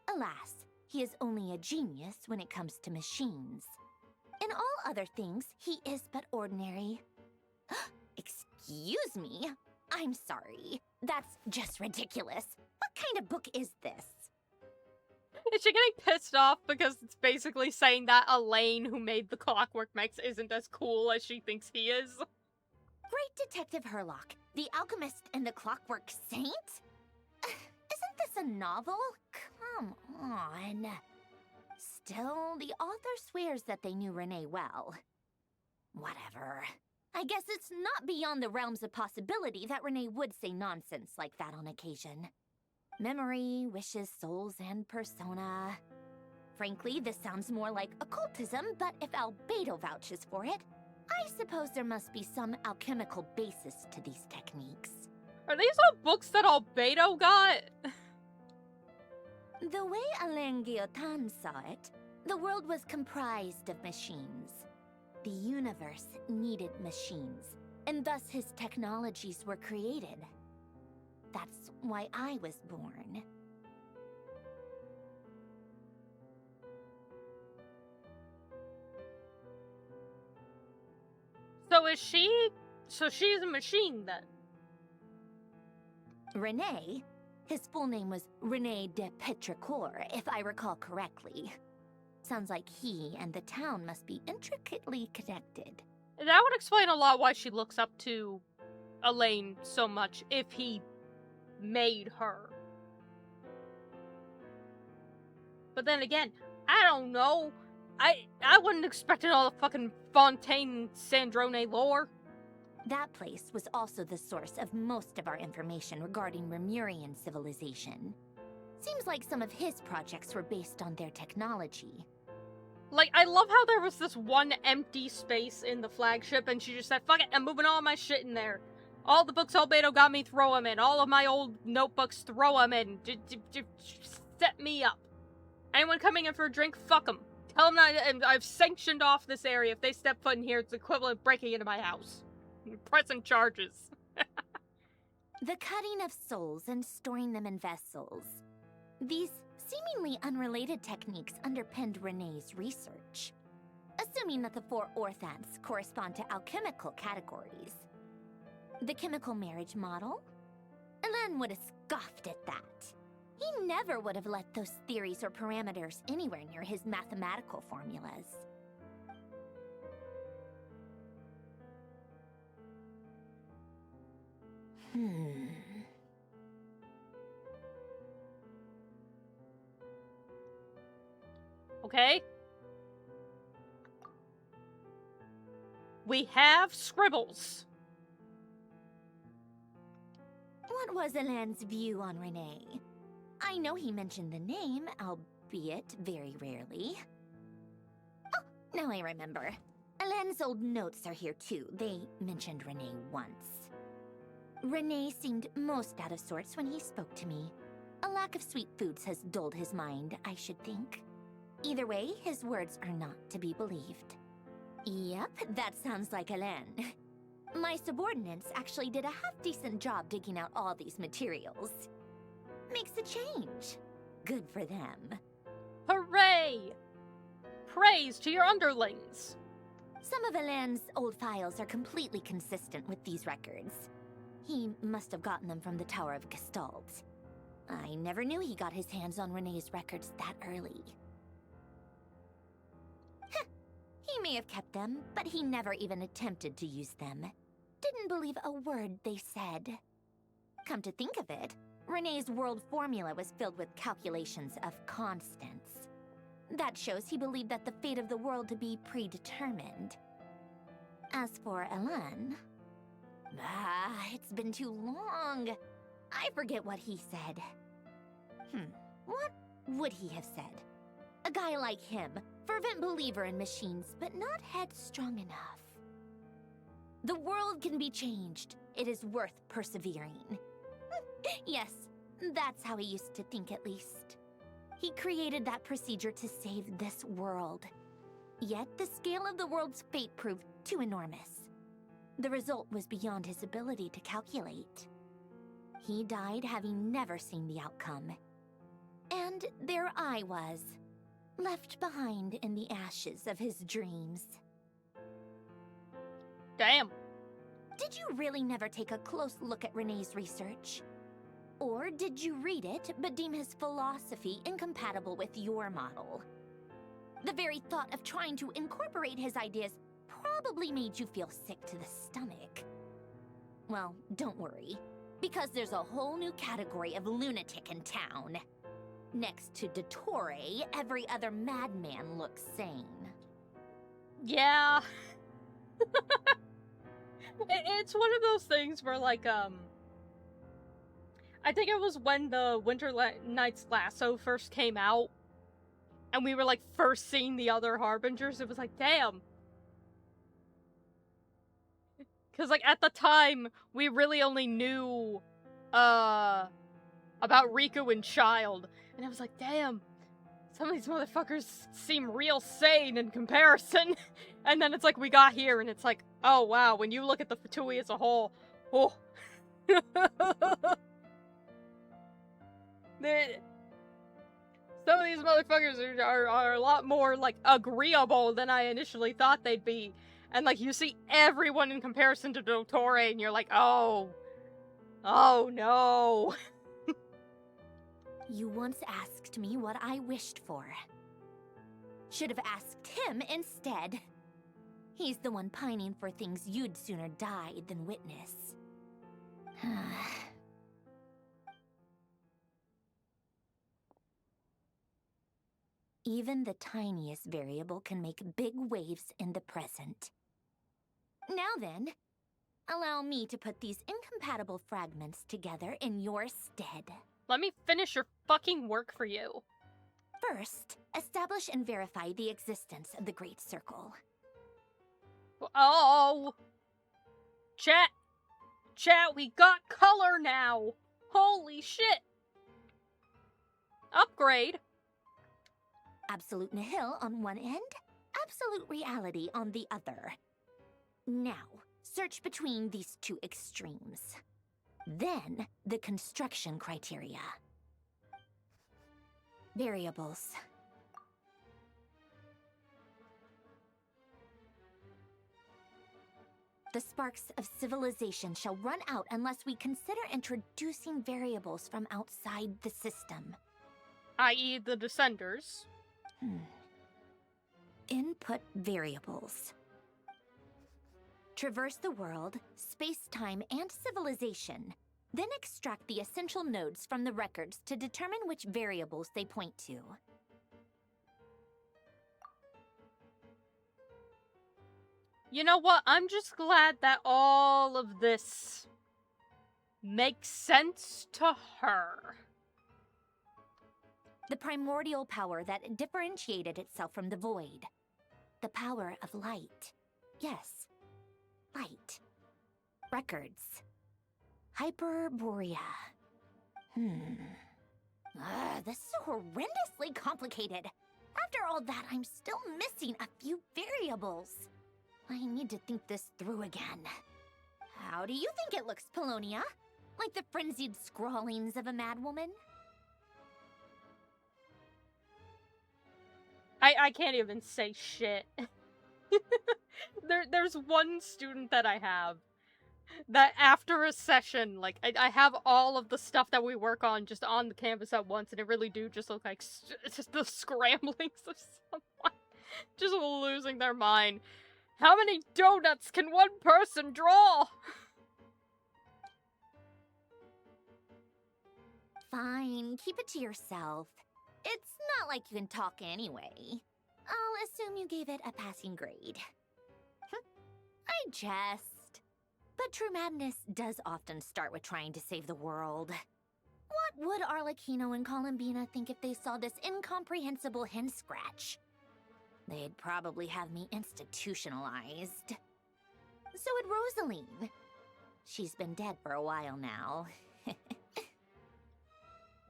Alas, he is only a genius when it comes to machines. In all other things, he is but ordinary." Excuse me? I'm sorry. That's just ridiculous. What kind of book is this? Is she getting pissed off because it's basically saying that Elaine, who made the Clockwork Mechs, isn't as cool as she thinks he is? Great Detective Herlock, the Alchemist and the Clockwork Saint? Isn't this a novel? Come on. Still, the author swears that they knew Renee well. Whatever. I guess it's not beyond the realms of possibility that Renee would say nonsense like that on occasion. Memory, wishes, souls, and persona. Frankly, this sounds more like occultism, but if Albedo vouches for it, I suppose there must be some alchemical basis to these techniques. Are these all books that Albedo got? The way Alain Guillotin saw it, the world was comprised of machines. The universe needed machines, and thus his technologies were created. That's why I was born. So she's a machine then? Renee? His full name was René de Petrichor, if I recall correctly. Sounds like he and the town must be intricately connected. That would explain a lot why she looks up to Elaine so much, if he made her. But then again, I don't know. I wouldn't expect it all the fucking Fontaine Sandrone lore. That place was also the source of most of our information regarding Remurian civilization. Seems like some of his projects were based on their technology. Like, I love how there was this one empty space in the flagship, and she just said, fuck it, I'm moving all my shit in there. All the books Albedo got me, throw them in. All of my old notebooks, throw them in. Set me up. Anyone coming in for a drink, fuck them. Tell them that I've sanctioned off this area. If they step foot in here, it's equivalent of breaking into my house. Pressing charges. The cutting of souls and storing them in vessels. These seemingly unrelated techniques underpinned Renee's research. Assuming that the 4 orthants correspond to alchemical categories. The chemical marriage model? Alain would have scoffed at that. He never would have let those theories or parameters anywhere near his mathematical formulas. Okay? We have scribbles. What was Alain's view on Renee? I know he mentioned the name, albeit very rarely. Oh, now I remember. Alain's old notes are here too. They mentioned Renee once. Renee seemed most out of sorts when he spoke to me. A lack of sweet foods has dulled his mind, I should think. Either way, his words are not to be believed. Yep, that sounds like Alain. My subordinates actually did a half-decent job digging out all these materials. Makes a change. Good for them. Hooray! Praise to your underlings. Some of Alain's old files are completely consistent with these records. He must have gotten them from the Tower of Gestalt. I never knew he got his hands on Renee's records that early. He may have kept them, but he never even attempted to use them. Didn't believe a word they said. Come to think of it, Renee's world formula was filled with calculations of constants. That shows he believed that the fate of the world to be predetermined. As for Alain... it's been too long. I forget what he said. What would he have said? A guy like him, fervent believer in machines, but not headstrong enough. The world can be changed. It is worth persevering. Yes, that's how he used to think at least. He created that procedure to save this world. Yet the scale of the world's fate proved too enormous. The result was beyond his ability to calculate. He died having never seen the outcome. And there I was, left behind in the ashes of his dreams. Damn. Did you really never take a close look at Renee's research? Or did you read it, but deem his philosophy incompatible with your model? The very thought of trying to incorporate his ideas probably made you feel sick to the stomach. Well, don't worry, because there's a whole new category of lunatic in town. Next to Dottore, every other madman looks sane. Yeah. It's one of those things where, like, I think it was when the Winter Night's Lasso first came out, and we were, like, first seeing the other Harbingers, it was like, damn. Because, like, at the time, we really only knew, about Riku and Child, and I was like, damn, some of these motherfuckers seem real sane in comparison. And then it's like, we got here, and it's like, oh wow, when you look at the Fatui as a whole, oh. Some of these motherfuckers are a lot more, like, agreeable than I initially thought they'd be. And, like, you see everyone in comparison to Dottore, and you're like, oh. Oh, no. You once asked me what I wished for. Should have asked him instead. He's the one pining for things you'd sooner die than witness. Even the tiniest variable can make big waves in the present. Now then, allow me to put these incompatible fragments together in your stead. Let me finish your fucking work for you. First, establish and verify the existence of the Great Circle. Oh! Chat, we got color now! Holy shit! Upgrade! Absolute nihil on one end, absolute reality on the other. Now, search between these two extremes. Then, the construction criteria. Variables. The sparks of civilization shall run out unless we consider introducing variables from outside the system. I.e. the Descenders. Input variables. Traverse the world, space-time, and civilization. Then extract the essential nodes from the records to determine which variables they point to. You know what? I'm just glad that all of this makes sense to her. The primordial power that differentiated itself from the void. The power of light. Yes, light. Records. Hyperborea. This is horrendously complicated. After all that, I'm still missing a few variables. I need to think this through again. How do you think it looks, Polonia? Like the frenzied scrawlings of a madwoman? I can't even say shit. There's one student that I have that after a session, like, I have all of the stuff that we work on just on the canvas at once, and it really do just look like just the scramblings of someone just losing their mind. How many donuts can one person draw? Fine, keep it to yourself. It's not like you can talk anyway. I'll assume you gave it a passing grade. I jest. But true madness does often start with trying to save the world. What would Arlecchino and Columbina think if they saw this incomprehensible hen scratch? They'd probably have me institutionalized. So would Rosaline. She's been dead for a while now.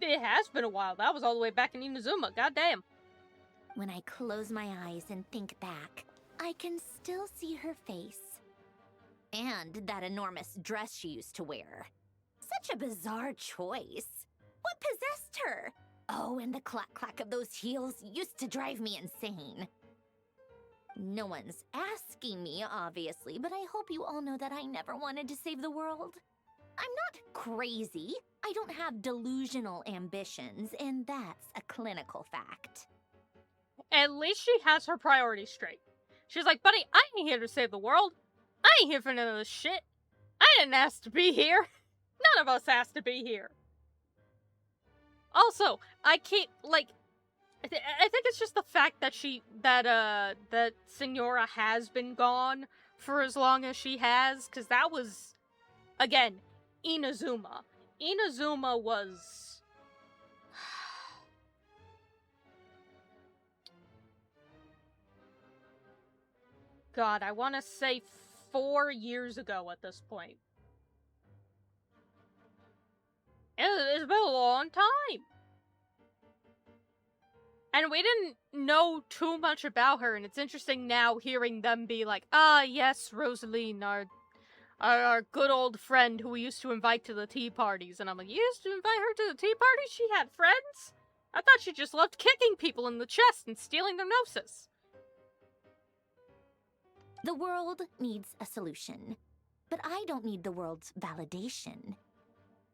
It has been a while. That was all the way back in Inazuma. Goddamn. When I close my eyes and think back, I can still see her face. And that enormous dress she used to wear. Such a bizarre choice. What possessed her? Oh, and the clack-clack of those heels used to drive me insane. No one's asking me, obviously, but I hope you all know that I never wanted to save the world. I'm not crazy. I don't have delusional ambitions, and that's a clinical fact. At least she has her priorities straight. She's like, buddy, I ain't here to save the world. I ain't here for none of this shit. I didn't ask to be here. None of us asked to be here. Also, I keep, like, I think it's just the fact that that Signora has been gone for as long as she has, because that was, again, Inazuma. Inazuma was... God, I want to say 4 years ago at this point. It's been a long time. And we didn't know too much about her, and it's interesting now hearing them be like, ah, yes, Rosaline, our good old friend who we used to invite to the tea parties. And I'm like, you used to invite her to the tea parties? She had friends? I thought she just loved kicking people in the chest and stealing their gnosis. The world needs a solution, but I don't need the world's validation.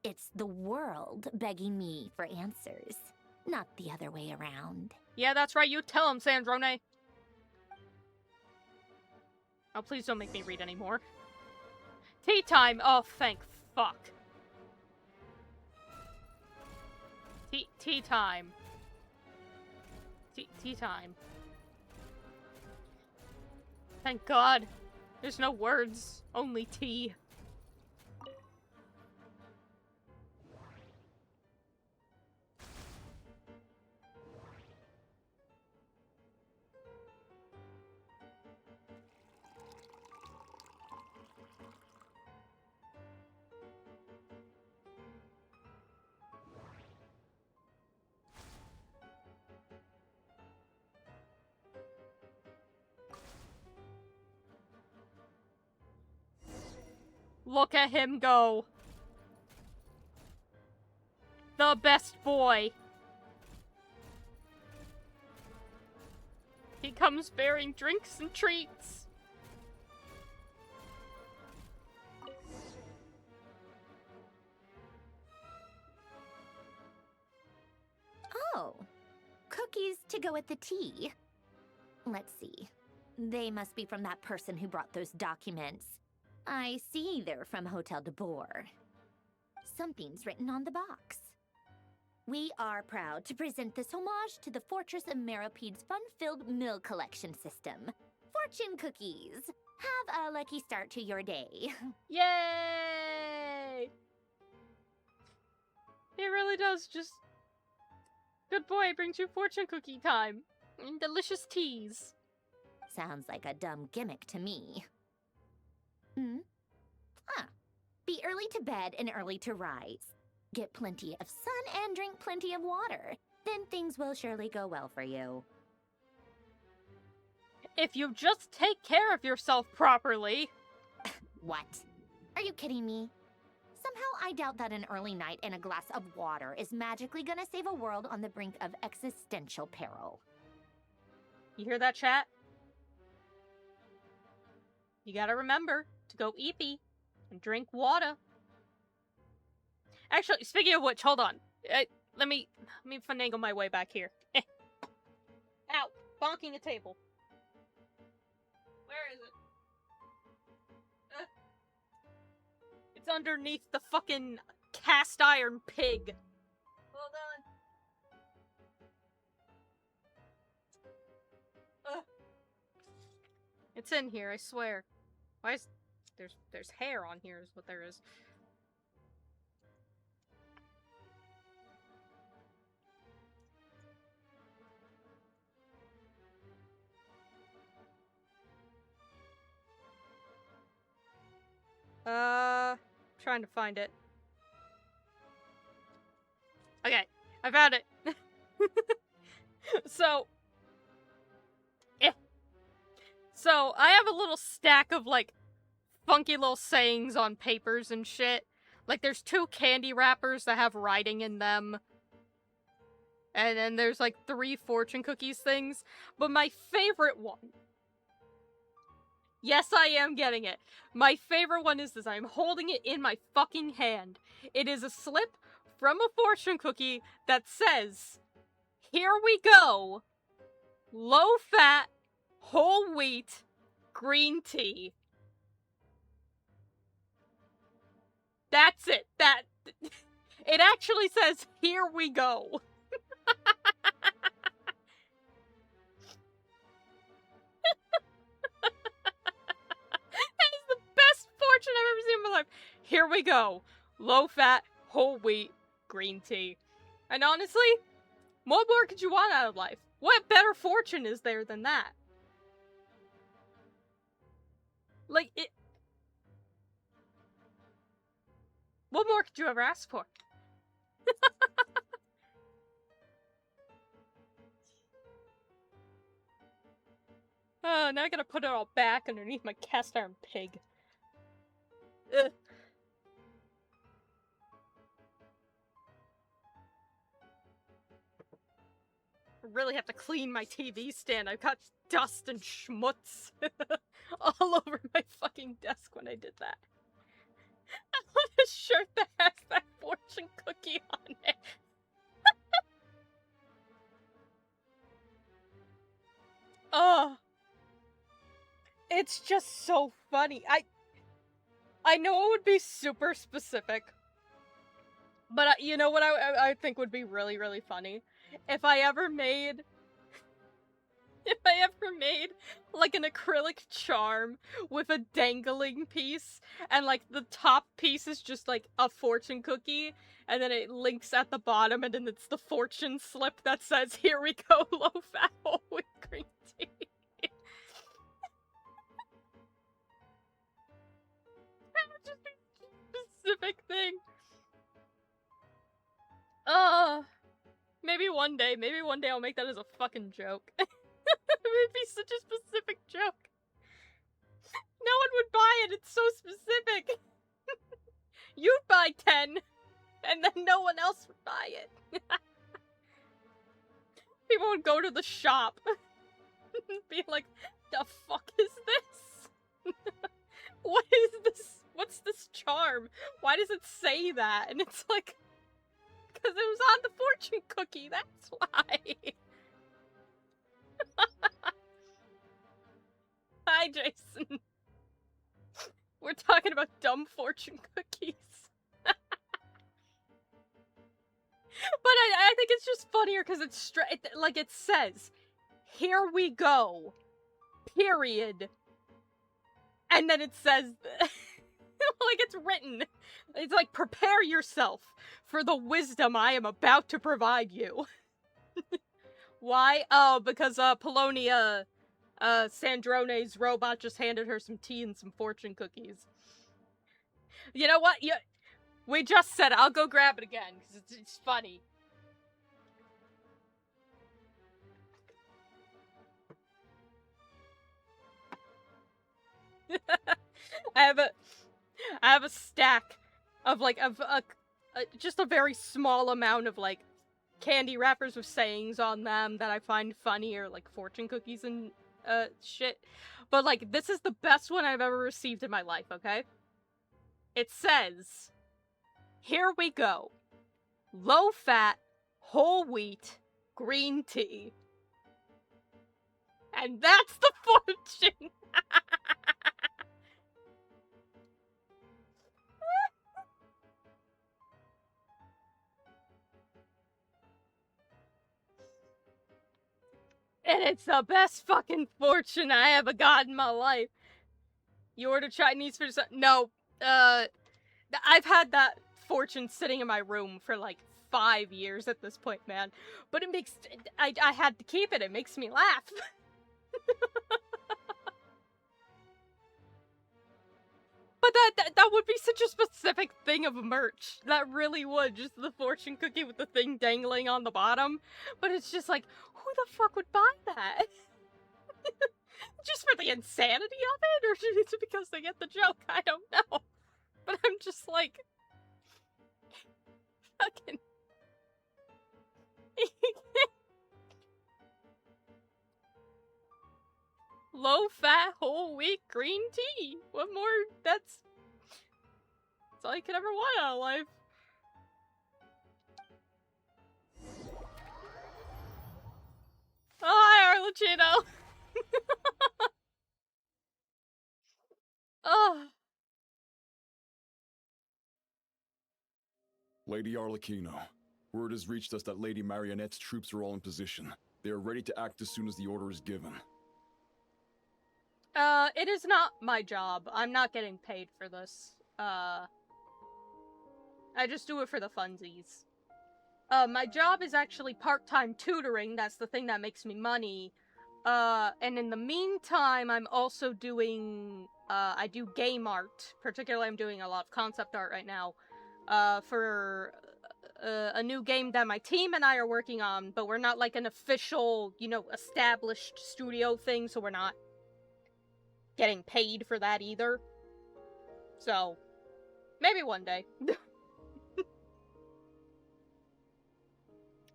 It's the world begging me for answers, not the other way around. Yeah, that's right, you tell him, Sandrone. Oh, please don't make me read anymore. Tea time! Oh, thank fuck. Tea time. Tea time. Thank God. There's no words, only tea. Look at him go. The best boy. He comes bearing drinks and treats. Oh, cookies to go with the tea. Let's see. They must be from that person who brought those documents. I see they're from Hotel de Boer. Something's written on the box. We are proud to present this homage to the Fortress of Meropede's fun-filled mill collection system. Fortune cookies! Have a lucky start to your day. Yay! It really does just... Good boy, brings you fortune cookie time. And delicious teas. Sounds like a dumb gimmick to me. Be early to bed and early to rise. Get plenty of sun and drink plenty of water. Then things will surely go well for you. If you just take care of yourself properly. What? Are you kidding me? Somehow I doubt that an early night and a glass of water is magically gonna save a world on the brink of existential peril. You hear that, chat? You gotta remember to go eepy and drink water. Actually, speaking of which, hold on. Let me finagle my way back here. Ow! Bonking a table. Where is it? It's underneath the fucking cast iron pig. Hold on. It's in here, I swear. Why is there's hair on here is what there is. Trying to find it. Okay, I found it. So I have a little stack of, like, funky little sayings on papers and shit. Like, there's 2 candy wrappers that have writing in them. And then there's, like, 3 fortune cookies things. But my favorite one... Yes, I am getting it. My favorite one is this. I'm holding it in my fucking hand. It is a slip from a fortune cookie that says, "Here we go. Low fat, whole wheat, green tea." That's it. It actually says, "Here we go." That is the best fortune I've ever seen in my life. Here we go. Low fat, whole wheat, green tea. And honestly, what more could you want out of life? What better fortune is there than that? Like, it... What more could you ever ask for? Oh, now I gotta put it all back underneath my cast iron pig. Ugh. I really have to clean my TV stand. I've got dust and schmutz all over my fucking desk when I did that. I want a shirt that has that fortune cookie on it. Oh. It's just so funny. I know it would be super specific, but you know what I think would be really, really funny? If I ever made like an acrylic charm with a dangling piece, and like the top piece is just like a fortune cookie, and then it links at the bottom, and then it's the fortune slip that says, "Here we go, low fat whole wheat green tea." That would just be a specific thing. Maybe one day I'll make that as a fucking joke. It would be such a specific joke. No one would buy it, it's so specific. You'd buy 10, and then no one else would buy it. People would go to the shop and be like, "The fuck is this? What is this? What's this charm? Why does it say that?" And it's like, because it was on the fortune cookie, that's why. Hi, Jason. We're talking about dumb fortune cookies. But I think it's just funnier because it's straight, like it says, "Here we go. Period." And then it says, like it's written, it's like, prepare yourself for the wisdom I am about to provide you. Why? Oh, because, Polonia, Sandrone's robot just handed her some tea and some fortune cookies. You know what? We just said it. I'll go grab it again, because it's funny. I have a stack of, like, just a very small amount of, like, candy wrappers with sayings on them that I find funny, or, like, fortune cookies and, shit. But, like, this is the best one I've ever received in my life, okay? It says, here we go. Low-fat, whole wheat, green tea. And that's the fortune! And it's the best fucking fortune I ever got in my life. You order Chinese for some— No, I've had that fortune sitting in my room for like 5 years at this point, man. But it makes— I had to keep it. It makes me laugh. But that would be such a specific thing of merch. That really would. Just the fortune cookie with the thing dangling on the bottom. But it's just like, who the fuck would buy that? Just for the insanity of it? Or is it because they get the joke? I don't know. But I'm just like, fucking... Low-fat, whole wheat green tea. What more? That's all you could ever want out of life. Oh, hi, Arlecchino. Oh. Lady Arlecchino, word has reached us that Lady Marionette's troops are all in position. They are ready to act as soon as the order is given. It is not my job. I'm not getting paid for this. I just do it for the funsies. My job is actually part-time tutoring. That's the thing that makes me money. And in the meantime, I'm also doing, I do game art. Particularly, I'm doing a lot of concept art right now, for a new game that my team and I are working on, but we're not like an official, you know, established studio thing, so we're not getting paid for that either. So, maybe one day.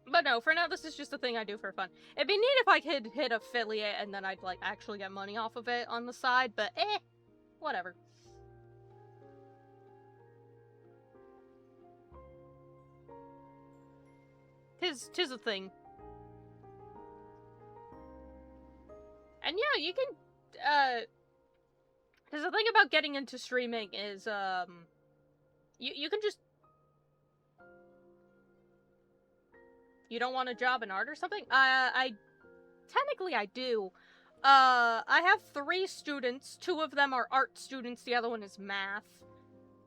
But no, for now, this is just a thing I do for fun. It'd be neat if I could hit affiliate and then I'd, like, actually get money off of it on the side, but whatever. Tis a thing. And yeah, you can, cause the thing about getting into streaming is, you can just... You don't want a job in art or something? Technically I do. I have 3 students. 2 of them are art students, the other one is math.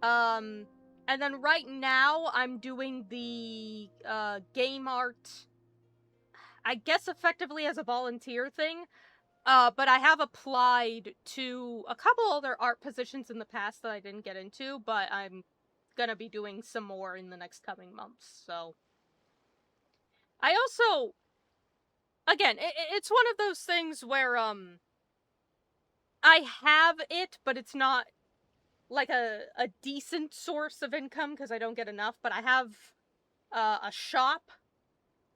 And then right now, I'm doing the, game art, I guess effectively as a volunteer thing. But I have applied to a couple other art positions in the past that I didn't get into, but I'm gonna be doing some more in the next coming months, so... I also... Again, it's one of those things where, I have it, but it's not, like, a decent source of income, because I don't get enough, but I have, a shop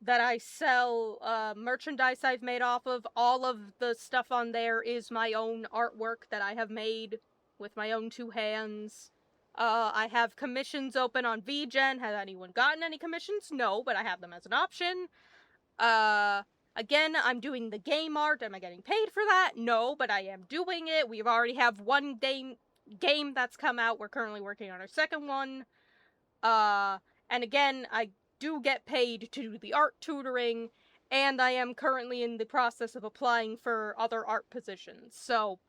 that I sell, merchandise I've made off of. All of the stuff on there is my own artwork that I have made with my own 2 hands. I have commissions open on VGen. Has anyone gotten any commissions? No, but I have them as an option. Again, I'm doing the game art. Am I getting paid for that? No, but I am doing it. We already have one game that's come out. We're currently working on our second one. And again, I do get paid to do the art tutoring, and I am currently in the process of applying for other art positions. So,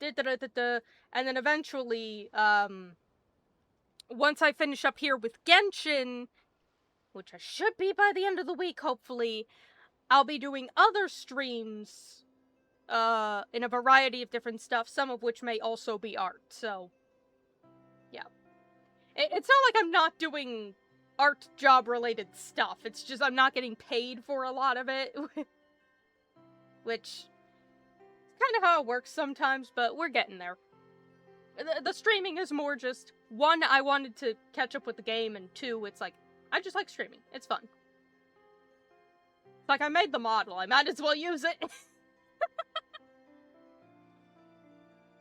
and then eventually, once I finish up here with Genshin, which I should be by the end of the week, hopefully, I'll be doing other streams, in a variety of different stuff, some of which may also be art, so, yeah. It's not like I'm not doing art job-related stuff, it's just I'm not getting paid for a lot of it, which is kind of how it works sometimes, but we're getting there. The streaming is more just, one, I wanted to catch up with the game, and two, it's like, I just like streaming. It's fun. It's like, I made the model, I might as well use it.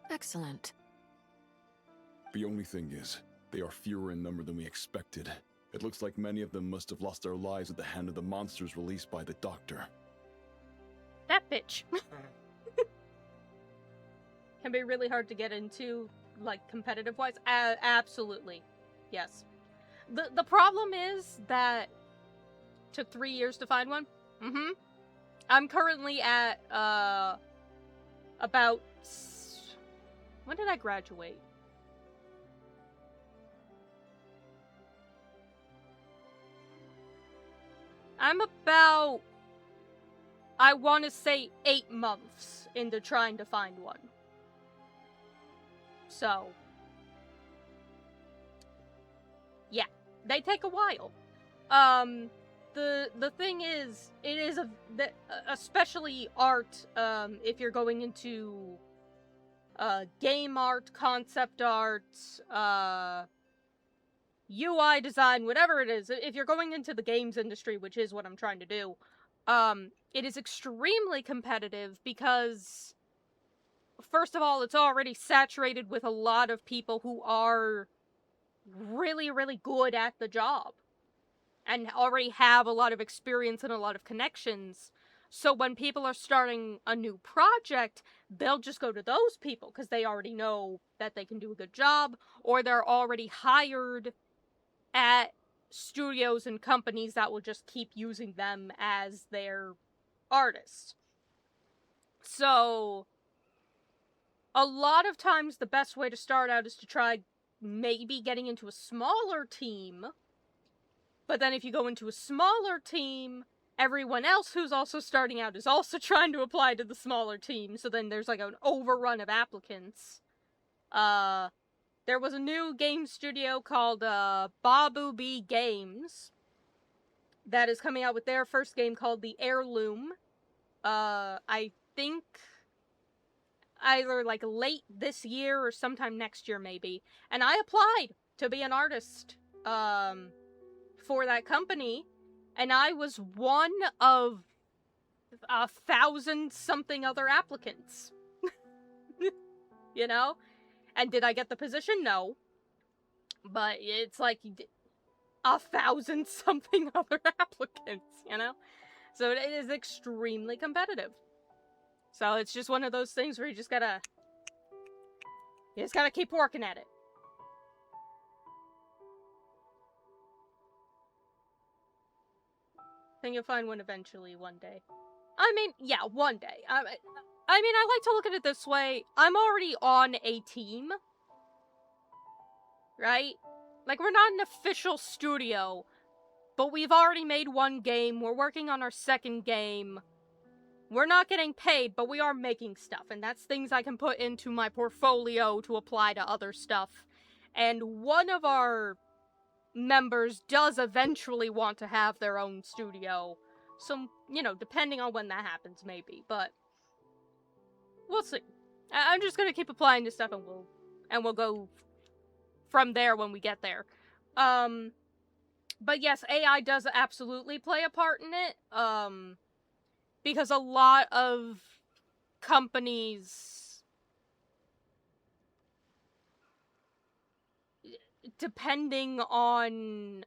Excellent. The only thing is, they are fewer in number than we expected. It looks like many of them must have lost their lives at the hand of the monsters released by the Doctor. That bitch. Can be really hard to get into, like, competitive-wise. Absolutely. Yes. The problem is that took 3 years to find one. Mm-hmm. I'm currently at, about... When did I graduate? I'm about, I want to say 8 months into trying to find one. So, yeah, they take a while. The thing is, it is especially art, if you're going into, game art, concept art, UI design, whatever it is, if you're going into the games industry, which is what I'm trying to do, it is extremely competitive because, first of all, it's already saturated with a lot of people who are really, really good at the job and already have a lot of experience and a lot of connections. So when people are starting a new project, they'll just go to those people because they already know that they can do a good job, or they're already hired at studios and companies that will just keep using them as their artists. So, a lot of times the best way to start out is to try maybe getting into a smaller team, but then if you go into a smaller team, everyone else who's also starting out is also trying to apply to the smaller team, so then there's like an overrun of applicants. There was a new game studio called Babu B Games that is coming out with their first game called The Heirloom. I think either like late this year or sometime next year maybe. And I applied to be an artist for that company, and I was one of 1,000-something other applicants. You know? And did I get the position? No. But it's like 1,000-something other applicants, you know? So it is extremely competitive. So it's just one of those things where you just gotta keep working at it. Think you'll find one eventually one day. I mean, yeah, one day. I mean, I like to look at it this way. I'm already on a team. Right? Like, we're not an official studio, but we've already made one game. We're working on our second game. We're not getting paid, but we are making stuff, and that's things I can put into my portfolio to apply to other stuff. And one of our members does eventually want to have their own studio. So, you know, depending on when that happens, maybe, but we'll see. I'm just gonna keep applying to stuff, and we'll go from there when we get there. But yes, AI does absolutely play a part in it, because a lot of companies, depending on,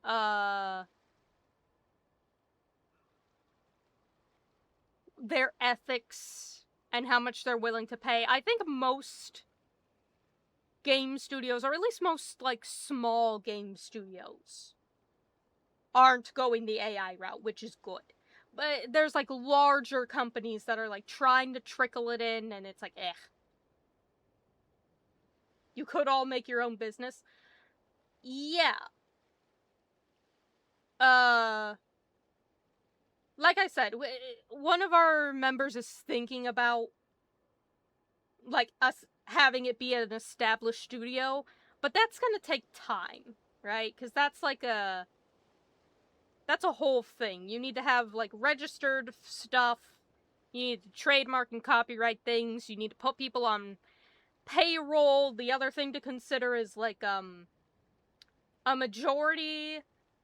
their ethics and how much they're willing to pay, I think most game studios, or at least most, like, small game studios, aren't going the AI route, which is good. But there's, like, larger companies that are, like, trying to trickle it in, and it's like, eh. you could all make your own business. Yeah. Like I said, one of our members is thinking about, like, us having it be an established studio, but that's gonna take time, right? Because that's a whole thing. You need to have, like, registered stuff, you need to trademark and copyright things, you need to put people on payroll. The other thing to consider is, like, a majority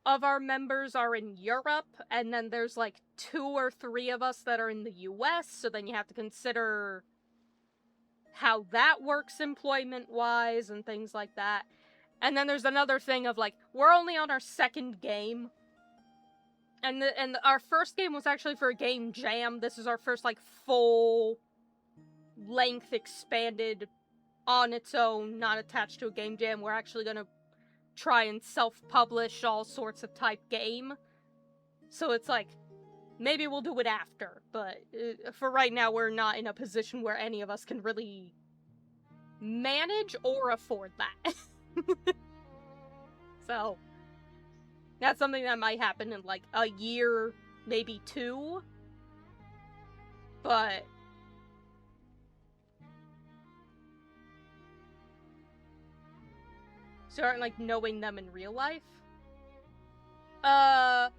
of our members are in Europe, and then there's, like, 2 or 3 of us that are in the US, so then you have to consider how that works employment-wise and things like that. And then there's another thing of, like, we're only on our 2nd game, and our first game was actually for a game jam. This is our first, like, full-length expanded on its own, not attached to a game jam. We're actually gonna try and self-publish all sorts of type game. So it's like, maybe we'll do it after, but for right now we're not in a position where any of us can really manage or afford that. So, that's something that might happen in like a year, maybe 2. But so aren't like knowing them in real life. Well,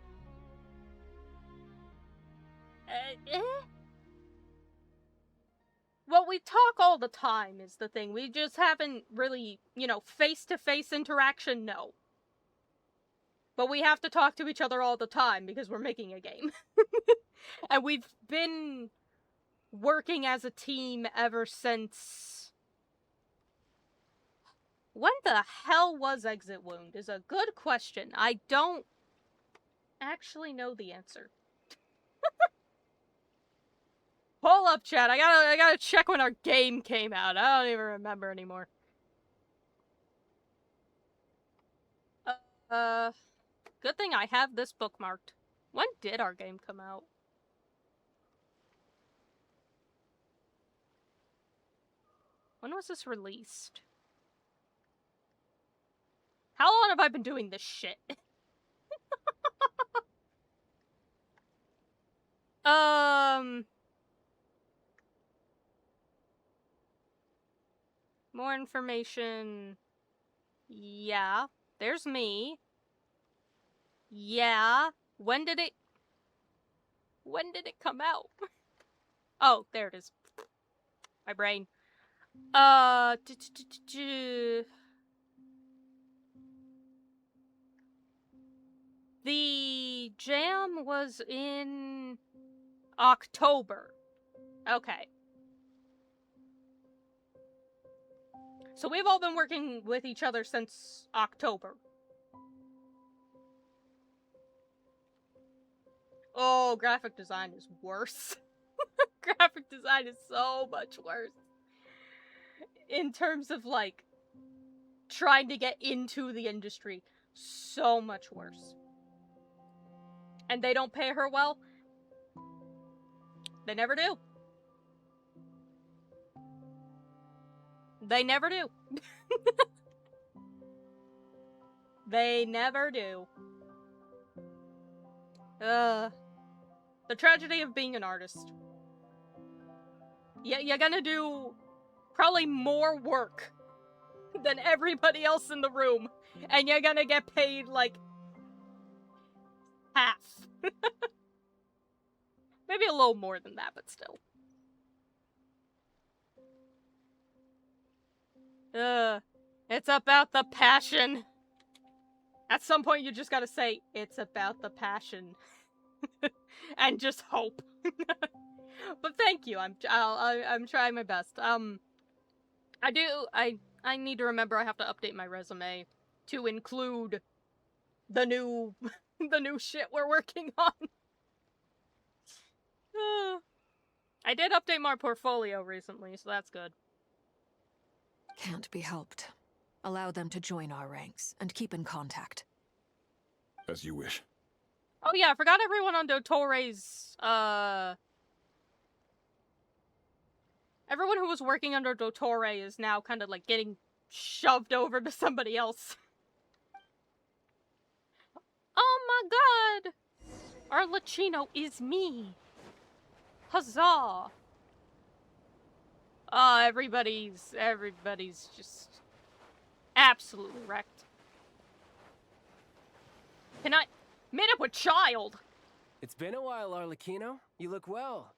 we talk all the time is the thing. We just haven't really, face-to-face interaction, no. But we have to talk to each other all the time because we're making a game. And we've been working as a team ever since... When the hell was Exit Wound is a good question. I don't actually know the answer. Hold up, chat. I gotta check when our game came out. I don't even remember anymore. Good thing I have this bookmarked. When did our game come out? When was this released? How long have I been doing this shit? More information. Yeah. There's me. Yeah. When did it come out? Oh, there it is. My brain. The jam was in October. Okay. So we've all been working with each other since October. Oh, graphic design is worse. Graphic design is so much worse. In terms of, like, trying to get into the industry. So much worse. And they don't pay her well. They never do. They never do. They never do. The tragedy of being an artist. Yeah, you're gonna do probably more work than everybody else in the room, and you're gonna get paid, like, half. Maybe a little more than that, but still. It's about the passion. At some point, you just gotta say, it's about the passion. And just hope. But thank you, I'm trying my best. I need to remember I have to update my resume to include the new shit we're working on. I did update my portfolio recently, so that's good. Can't be helped. Allow them to join our ranks and keep in contact. As you wish. Oh yeah, I forgot everyone on Dotore's, everyone who was working under Dotore is now kind of, like, getting shoved over to somebody else. Oh my god! Arlecchino is me! Huzzah! Everybody's just absolutely wrecked. Can I meet up with Child? It's been a while, Arlecchino. You look well.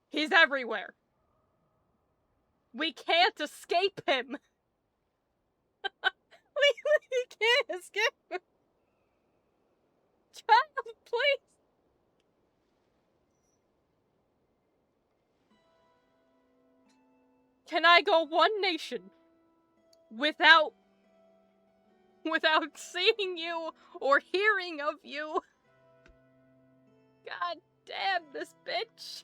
He's everywhere. We can't escape him. we can't escape him. Child, please. Can I go one nation without seeing you or hearing of you? God damn this bitch.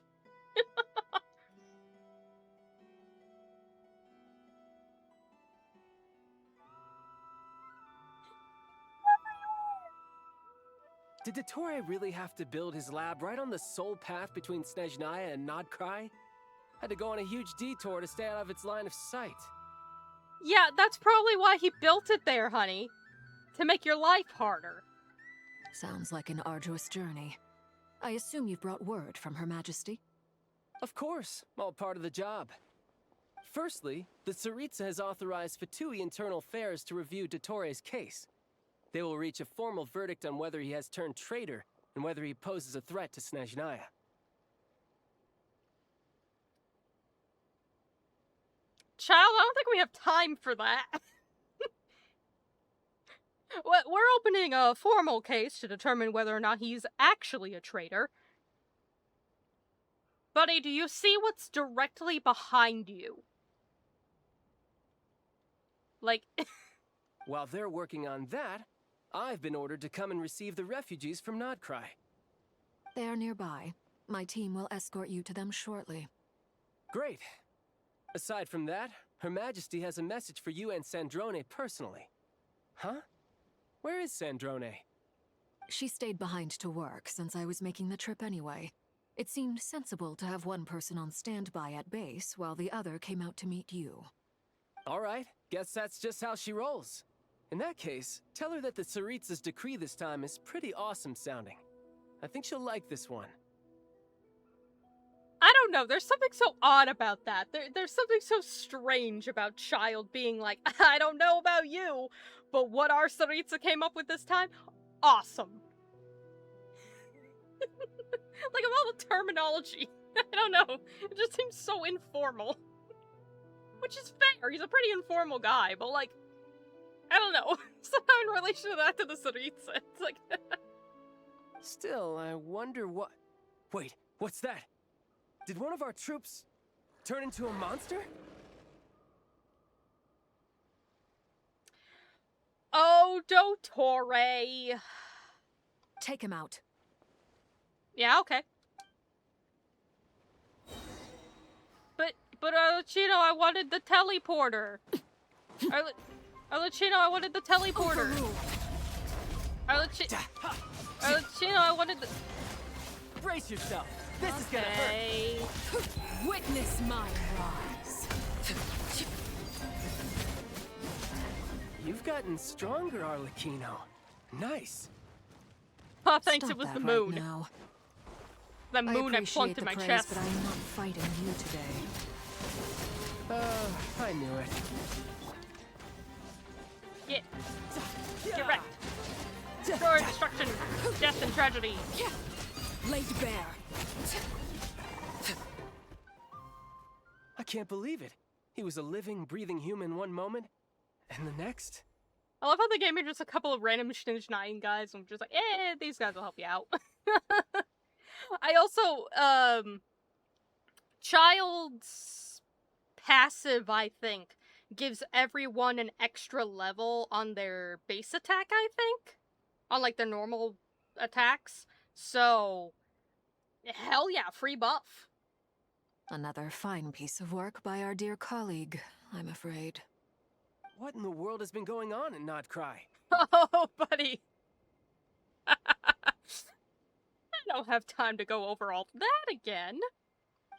Did Dottore really have to build his lab right on the sole path between Snezhnaya and Nod-Krai? Had to go on a huge detour to stay out of its line of sight. Yeah, that's probably why he built it there, honey. To make your life harder. Sounds like an arduous journey. I assume you've brought word from Her Majesty? Of course, all part of the job. Firstly, the Tsaritsa has authorized Fatui Internal Affairs to review Dottore's case. They will reach a formal verdict on whether he has turned traitor and whether he poses a threat to Snezhnaya. Child, I don't think we have time for that. We're opening a formal case to determine whether or not he's actually a traitor. Buddy, do you see what's directly behind you? Like... While they're working on that, I've been ordered to come and receive the refugees from Nod-Krai. They are nearby. My team will escort you to them shortly. Great. Aside from that, Her Majesty has a message for you and Sandrone personally. Huh? Where is Sandrone? She stayed behind to work since I was making the trip anyway. It seemed sensible to have one person on standby at base while the other came out to meet you. All right, guess that's just how she rolls. In that case, tell her that the Tsaritsa's decree this time is pretty awesome sounding. I think she'll like this one. I don't know, there's something so odd about that. There's something so strange about Child being like, I don't know about you, but what our Tsaritsa came up with this time? Awesome. Like, of all the terminology, I don't know, it just seems so informal. Which is fair, he's a pretty informal guy, but like, I don't know, somehow in relation to that to the Tsaritsa, it's like... Still, I wonder what... Wait, what's that? Did one of our troops turn into a monster? Oh, Dottore. Take him out. Yeah, okay. But Arlecchino, I wanted the teleporter. Arlecchino, I wanted the teleporter. Arlecchino, I wanted the... Brace yourself. This is gonna hurt. Witness my rise. You've gotten stronger, Arlecchino. Nice. Oh, thanks, Stop it was that the moon. Right now. The moon I plunked in my praise, chest. But I'm not fighting you today. I knew it. Get wrecked. Destroy, destruction, death, and tragedy. Laid bare. I can't believe it. He was a living, breathing human one moment, and the next... I love how they gave me just a couple of random Snezhnaya guys, and I'm just like, these guys will help you out. I also, Child's passive, I think, gives everyone an extra level on their base attack, I think? On, like, their normal attacks. So, hell yeah, free buff. Another fine piece of work by our dear colleague, I'm afraid. What in the world has been going on in Nod-Krai? Oh, buddy. I don't have time to go over all that again.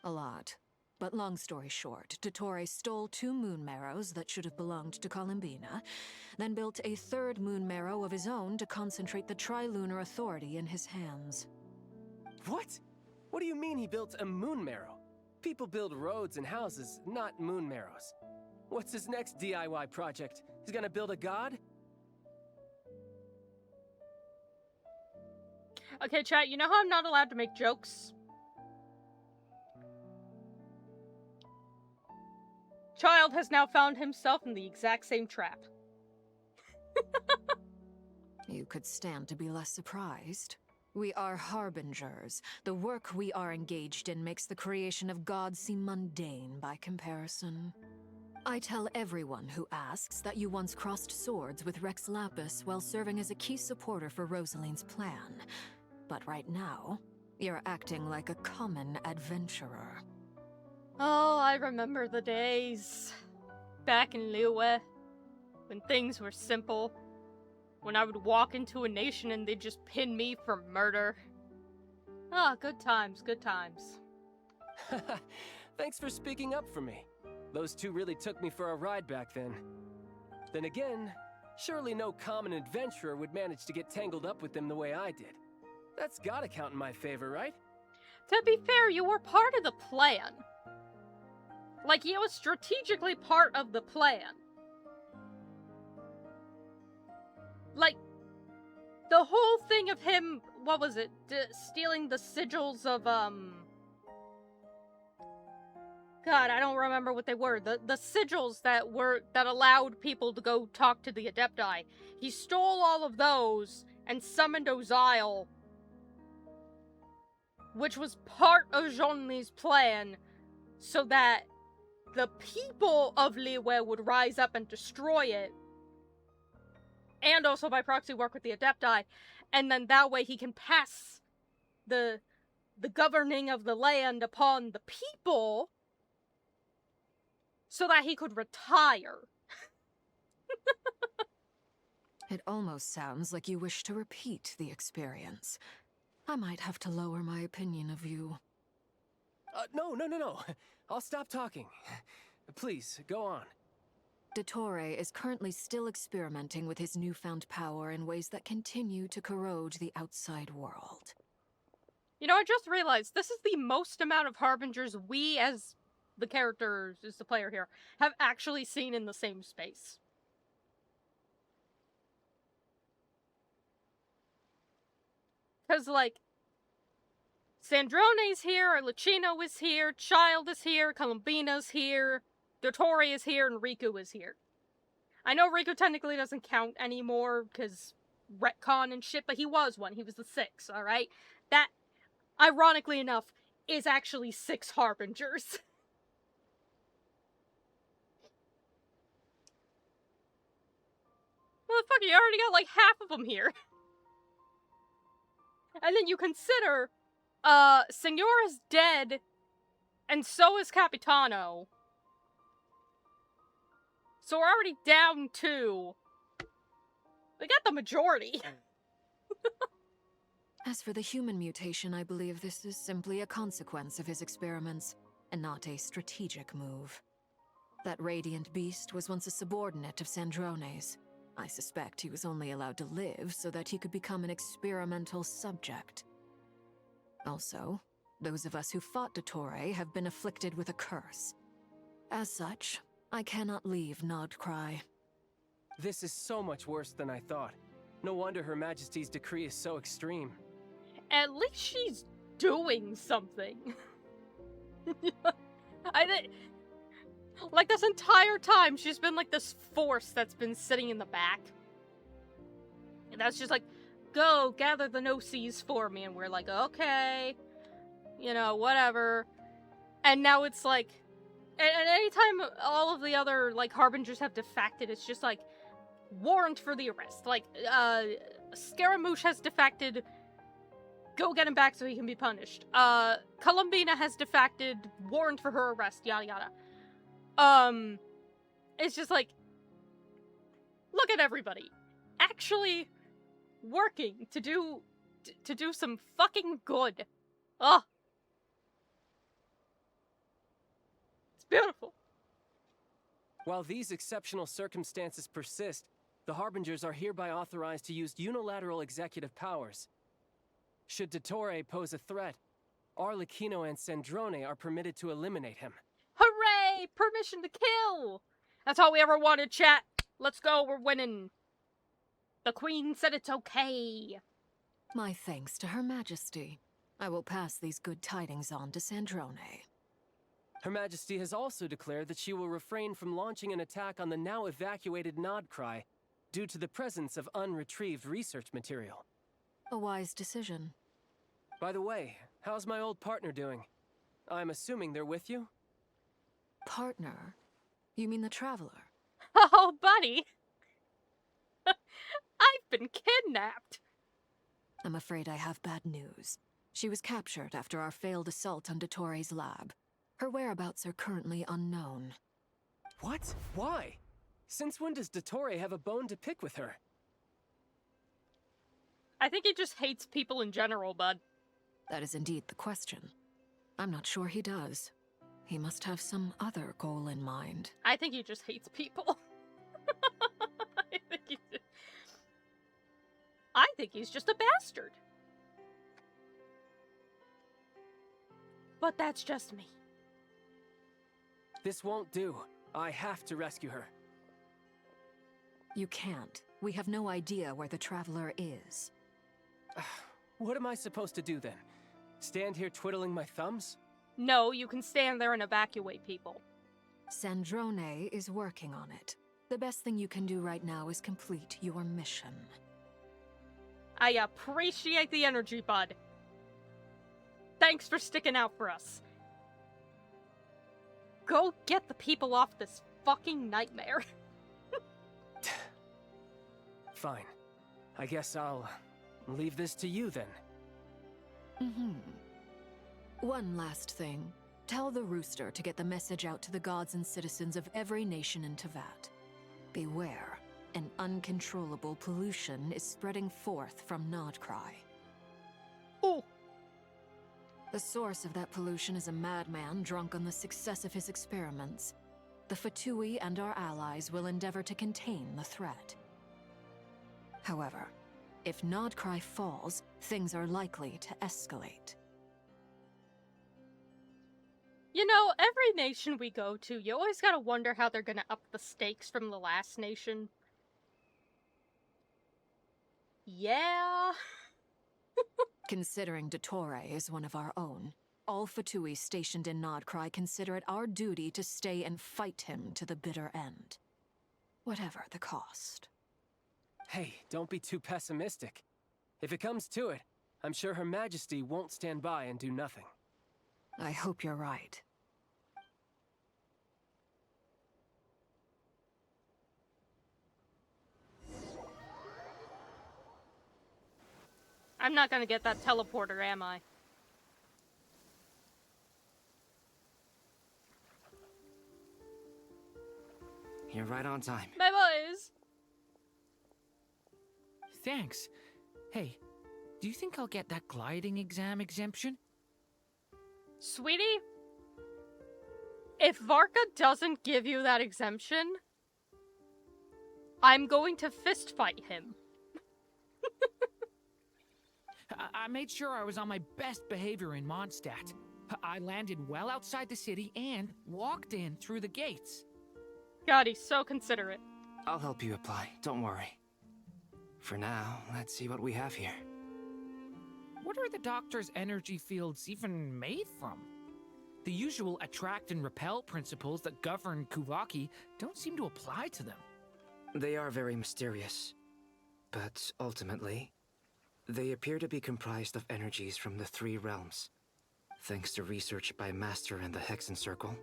A lot. but long story short, Dottore stole 2 moon marrows that should have belonged to Columbina, then built a 3rd moon marrow of his own to concentrate the Trilunar authority in his hands. What? What do you mean he built a moon marrow? People build roads and houses, not moon marrows. What's his next DIY project? He's gonna build a god? Okay, chat, you know how I'm not allowed to make jokes? Child has now found himself in the exact same trap. You could stand to be less surprised. We are harbingers. The work we are engaged in makes the creation of gods seem mundane by comparison. I tell everyone who asks that you once crossed swords with Rex Lapis while serving as a key supporter for Rosaline's plan. But right now, you're acting like a common adventurer. Oh, I remember the days back in Liyue when things were simple. When I would walk into a nation and they'd just pin me for murder. Ah, good times, good times. Thanks for speaking up for me. Those 2 really took me for a ride back then. Then again, surely no common adventurer would manage to get tangled up with them the way I did. That's gotta count in my favor, right? To be fair, you were part of the plan. Like, he was strategically part of the plan. Like, the whole thing of him, what was it? Stealing the sigils of, God, I don't remember what they were. The sigils that allowed people to go talk to the Adepti. He stole all of those and summoned Ozile, which was part of Zhongli's plan, so that the people of Liyue would rise up and destroy it, and also by proxy work with the Adepti, and then that way he can pass the governing of the land upon the people, so that he could retire. It almost sounds like you wish to repeat the experience. I might have to lower my opinion of you. No. I'll stop talking. Please, go on. Dottore is currently still experimenting with his newfound power in ways that continue to corrode the outside world. You know, I just realized this is the most amount of Harbingers we, as the characters, as the player here, have actually seen in the same space. Because, like, Sandrone's here, Lucino is here, Child is here, Columbina's here, Dottore is here, and Riku is here. I know Riku technically doesn't count anymore, because retcon and shit, but he was one. He was the 6, alright? That, ironically enough, is actually 6 Harbingers. Motherfucker, you already got like half of them here. And then you consider, Signora's dead, and so is Capitano. So we're already down 2. We got the majority. As for the human mutation, I believe this is simply a consequence of his experiments, and not a strategic move. That radiant beast was once a subordinate of Sandrone's. I suspect he was only allowed to live so that he could become an experimental subject. Also, those of us who fought Dottore have been afflicted with a curse. As such, I cannot leave Nod-Krai. This is so much worse than I thought. No wonder Her Majesty's decree is so extreme. At least she's doing something. Like, this entire time, she's been like this force that's been sitting in the back. And that's just like, go, gather the no-seas for me. And we're like, okay. You know, whatever. And now it's like, and anytime all of the other, like, Harbingers have defected, it's just like, warrant for the arrest. Like, Scaramouche has defected, go get him back so he can be punished. Columbina has defected, warrant for her arrest, yada yada. It's just like, look at everybody actually working to do some fucking good. Ugh. Beautiful. While these exceptional circumstances persist, the Harbingers are hereby authorized to use unilateral executive powers. Should Dottore pose a threat, Arlecchino and Sandrone are permitted to eliminate him. Hooray! Permission to kill! That's all we ever wanted, chat. Let's go, we're winning. The Queen said it's okay. My thanks to Her Majesty. I will pass these good tidings on to Sandrone. Her Majesty has also declared that she will refrain from launching an attack on the now evacuated Nod-Krai due to the presence of unretrieved research material. A wise decision. By the way, how's my old partner doing? I'm assuming they're with you? Partner? You mean the Traveler? Oh, buddy. I've been kidnapped. I'm afraid I have bad news. She was captured after our failed assault on Dottore's lab. Her whereabouts are currently unknown. What? Why? Since when does Dottore have a bone to pick with her? I think he just hates people in general, bud. That is indeed the question. I'm not sure he does. He must have some other goal in mind. I think he just hates people. I think he's just a bastard. But that's just me. This won't do. I have to rescue her. You can't. We have no idea where the Traveler is. What am I supposed to do then? Stand here twiddling my thumbs? No, you can stand there and evacuate people. Sandrone is working on it. The best thing you can do right now is complete your mission. I appreciate the energy, bud. Thanks for sticking out for us. Go get the people off this fucking nightmare. Fine. I guess I'll leave this to you then. One last thing. Tell the Rooster to get the message out to the gods and citizens of every nation in Teyvat. Beware. An uncontrollable pollution is spreading forth from Nod-Krai. Oh! The source of that pollution is a madman drunk on the success of his experiments. The Fatui and our allies will endeavor to contain the threat. However, if Nod-Krai falls, things are likely to escalate. You know, every nation we go to, you always gotta wonder how they're gonna up the stakes from the last nation. Yeah. Considering Dottore is one of our own, all Fatui stationed in Nod-Krai consider it our duty to stay and fight him to the bitter end. Whatever the cost. Hey, don't be too pessimistic. If it comes to it, I'm sure Her Majesty won't stand by and do nothing. I hope you're right. I'm not gonna get that teleporter, am I? You're right on time. My boys! Thanks. Hey, do you think I'll get that gliding exam exemption? Sweetie? If Varka doesn't give you that exemption, I'm going to fist fight him. I made sure I was on my best behavior in Mondstadt. I landed well outside the city and walked in through the gates. God, he's so considerate. I'll help you apply, don't worry. For now, let's see what we have here. What are the doctor's energy fields even made from? The usual attract and repel principles that govern Kuvaki don't seem to apply to them. They are very mysterious, but ultimately, they appear to be comprised of energies from the three realms. Thanks to research by Master in the Hexen Circle,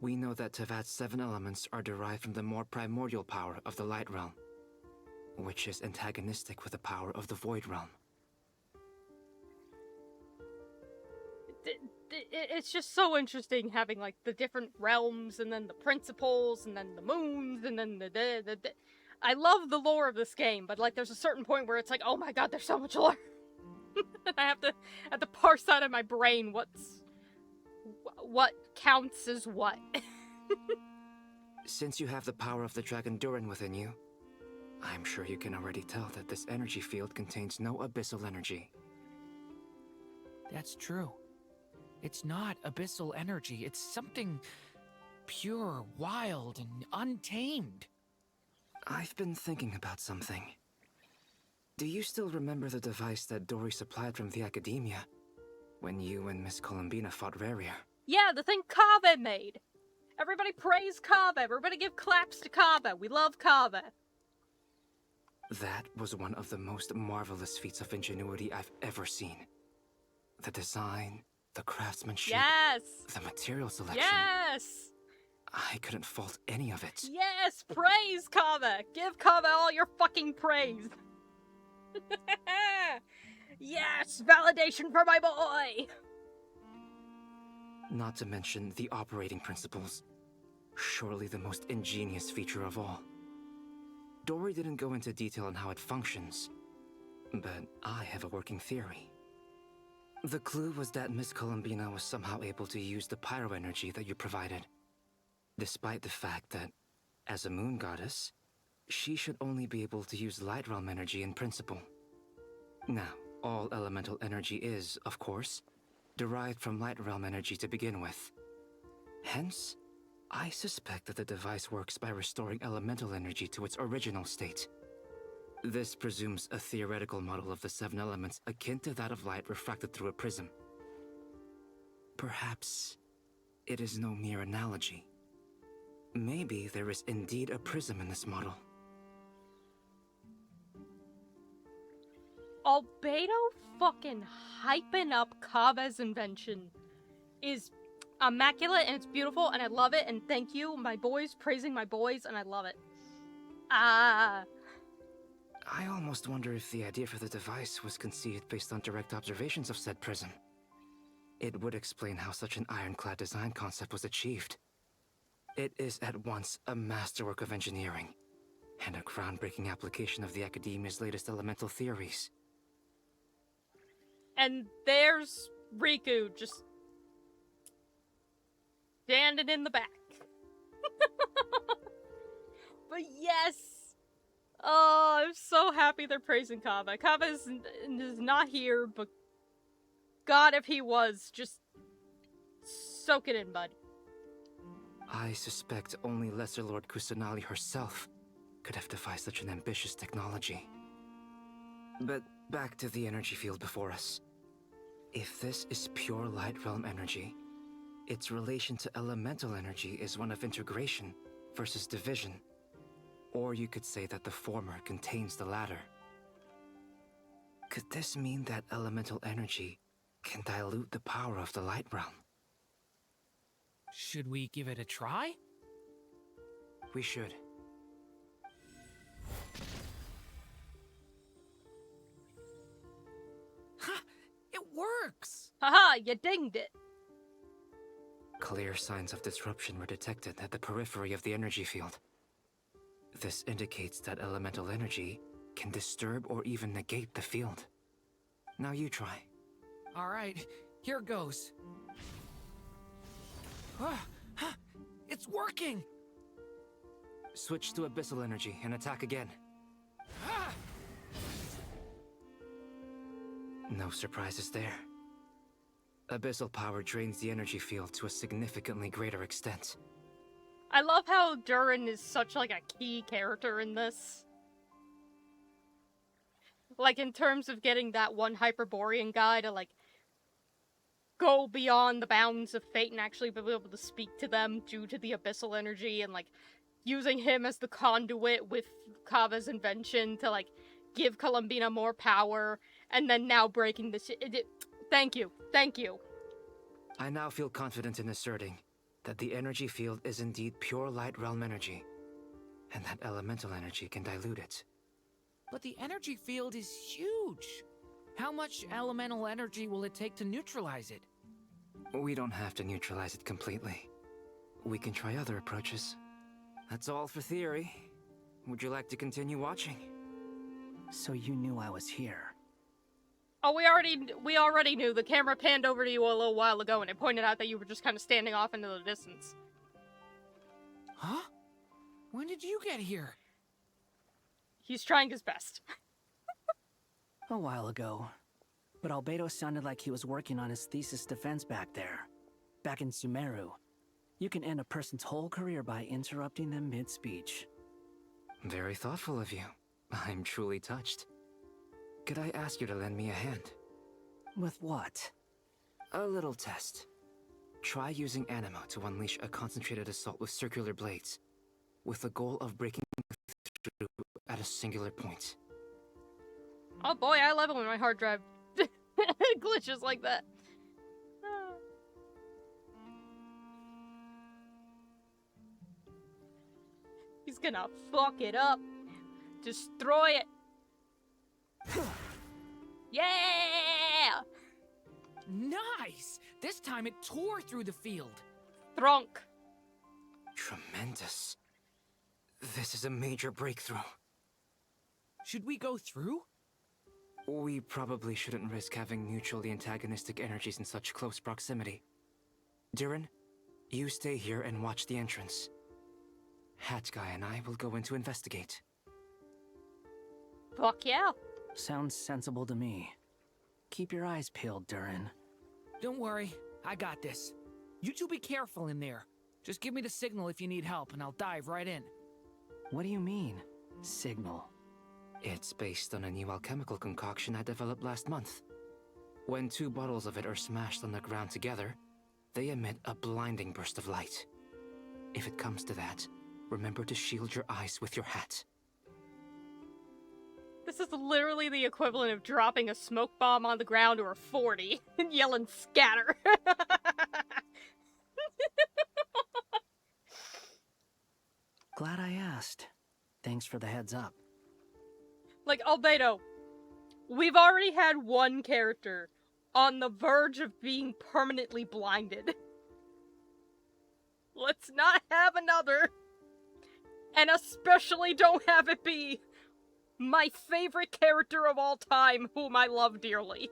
we know that Teyvat's 7 elements are derived from the more primordial power of the Light Realm, which is antagonistic with the power of the Void Realm. It's just so interesting having, like, the different realms, and then the principles, and then the moons, and then the I love the lore of this game, but, like, there's a certain point where it's like, oh my god, there's so much lore! I have to parse out of my brain what counts as what. Since you have the power of the Dragon Durin within you, I'm sure you can already tell that this energy field contains no abyssal energy. That's true. It's not abyssal energy. It's something pure, wild, and untamed. I've been thinking about something. Do you still remember the device that Dory supplied from the Academia when you and Miss Columbina fought Rarier? Yeah, the thing Kaveh made. Everybody praise Kaveh. Everybody give claps to Kaveh. We love Kaveh. That was one of the most marvelous feats of ingenuity I've ever seen. The design, the craftsmanship, Yes! the material selection. Yes! I couldn't fault any of it. Yes! Praise Kaveh! Give Kaveh all your fucking praise! Yes! Validation for my boy! Not to mention the operating principles. Surely the most ingenious feature of all. Dory didn't go into detail on how it functions, but I have a working theory. The clue was that Miss Columbina was somehow able to use the pyro energy that you provided, despite the fact that, as a moon goddess, she should only be able to use light realm energy in principle. Now, all elemental energy is, of course, derived from light realm energy to begin with. Hence, I suspect that the device works by restoring elemental energy to its original state. This presumes a theoretical model of the 7 elements akin to that of light refracted through a prism. Perhaps it is no mere analogy. Maybe there is indeed a prism in this model. Albedo fucking hyping up Kaveh's invention is immaculate, and it's beautiful, and I love it, and thank you, my boys, praising my boys, and I love it. I almost wonder if the idea for the device was conceived based on direct observations of said prism. It would explain how such an ironclad design concept was achieved. It is at once a masterwork of engineering and a groundbreaking application of the Academia's latest elemental theories. And there's Riku just standing in the back. But yes! Oh, I'm so happy they're praising Kaveh. Kaveh is not here, but God, if he was, just soak it in, bud. I suspect only Lesser Lord Kusanali herself could have devised such an ambitious technology. But back to the energy field before us. If this is pure light realm energy, its relation to elemental energy is one of integration versus division. Or you could say that the former contains the latter. Could this mean that elemental energy can dilute the power of the light realm? Should we give it a try? We should. Ha! It works! Haha, you dinged it. Clear signs of disruption were detected at the periphery of the energy field. This indicates that elemental energy can disturb or even negate the field. Now you try. Alright, here goes. It's working! Switch to abyssal energy and attack again. No surprises there. Abyssal power drains the energy field to a significantly greater extent. I love how Durin is such, like, a key character in this. Like, in terms of getting that one Hyperborean guy to, like, go beyond the bounds of fate and actually be able to speak to them due to the abyssal energy, and, like, using him as the conduit with Kaveh's invention to, like, give Columbina more power, and then now breaking the thank you. Thank you. I now feel confident in asserting that the energy field is indeed pure light realm energy, and that elemental energy can dilute it. But the energy field is huge! How much elemental energy will it take to neutralize it? We don't have to neutralize it completely. We can try other approaches. That's all for theory. Would you like to continue watching? So you knew I was here. Oh, we already knew. The camera panned over to you a little while ago, and it pointed out that you were just kind of standing off into the distance. Huh? When did you get here? He's trying his best. A while ago. But Albedo sounded like he was working on his thesis defense back there. Back in Sumeru. You can end a person's whole career by interrupting them mid-speech. Very thoughtful of you. I'm truly touched. Could I ask you to lend me a hand? With what? A little test. Try using Animo to unleash a concentrated assault with circular blades, with the goal of breaking through at a singular point. Oh boy, I love it when my hard drive glitches like that. He's gonna fuck it up. Destroy it. Yeah! Nice! This time it tore through the field. Thrunk. Tremendous. This is a major breakthrough. Should we go through? We probably shouldn't risk having mutually antagonistic energies in such close proximity. Durin, you stay here and watch the entrance. Hat Guy and I will go in to investigate. Fuck yeah. Sounds sensible to me. Keep your eyes peeled, Durin. Don't worry, I got this. You two be careful in there. Just give me the signal if you need help, and I'll dive right in. What do you mean, signal? It's based on a new alchemical concoction I developed last month. When 2 bottles of it are smashed on the ground together, they emit a blinding burst of light. If it comes to that, remember to shield your eyes with your hat. This is literally the equivalent of dropping a smoke bomb on the ground or a 40 and yelling scatter. Glad I asked. Thanks for the heads up. Like, Albedo, we've already had one character on the verge of being permanently blinded. Let's not have another. And especially don't have it be my favorite character of all time, whom I love dearly.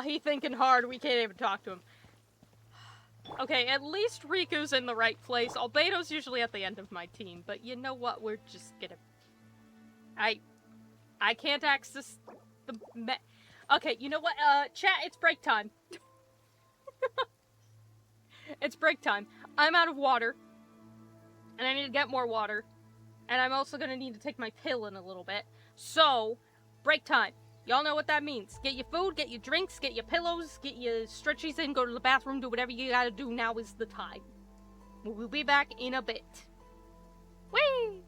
He thinking hard, we can't even talk to him. Okay, at least Riku's in the right place. Albedo's usually at the end of my team, but you know what? We're just gonna... I can't access the okay, you know what? Chat, it's break time. It's break time. I'm out of water. And I need to get more water. And I'm also gonna need to take my pill in a little bit. So, break time. Y'all know what that means. Get your food, get your drinks, get your pillows, get your stretchies in, go to the bathroom, do whatever you gotta do. Now is the time. We'll be back in a bit. Whee!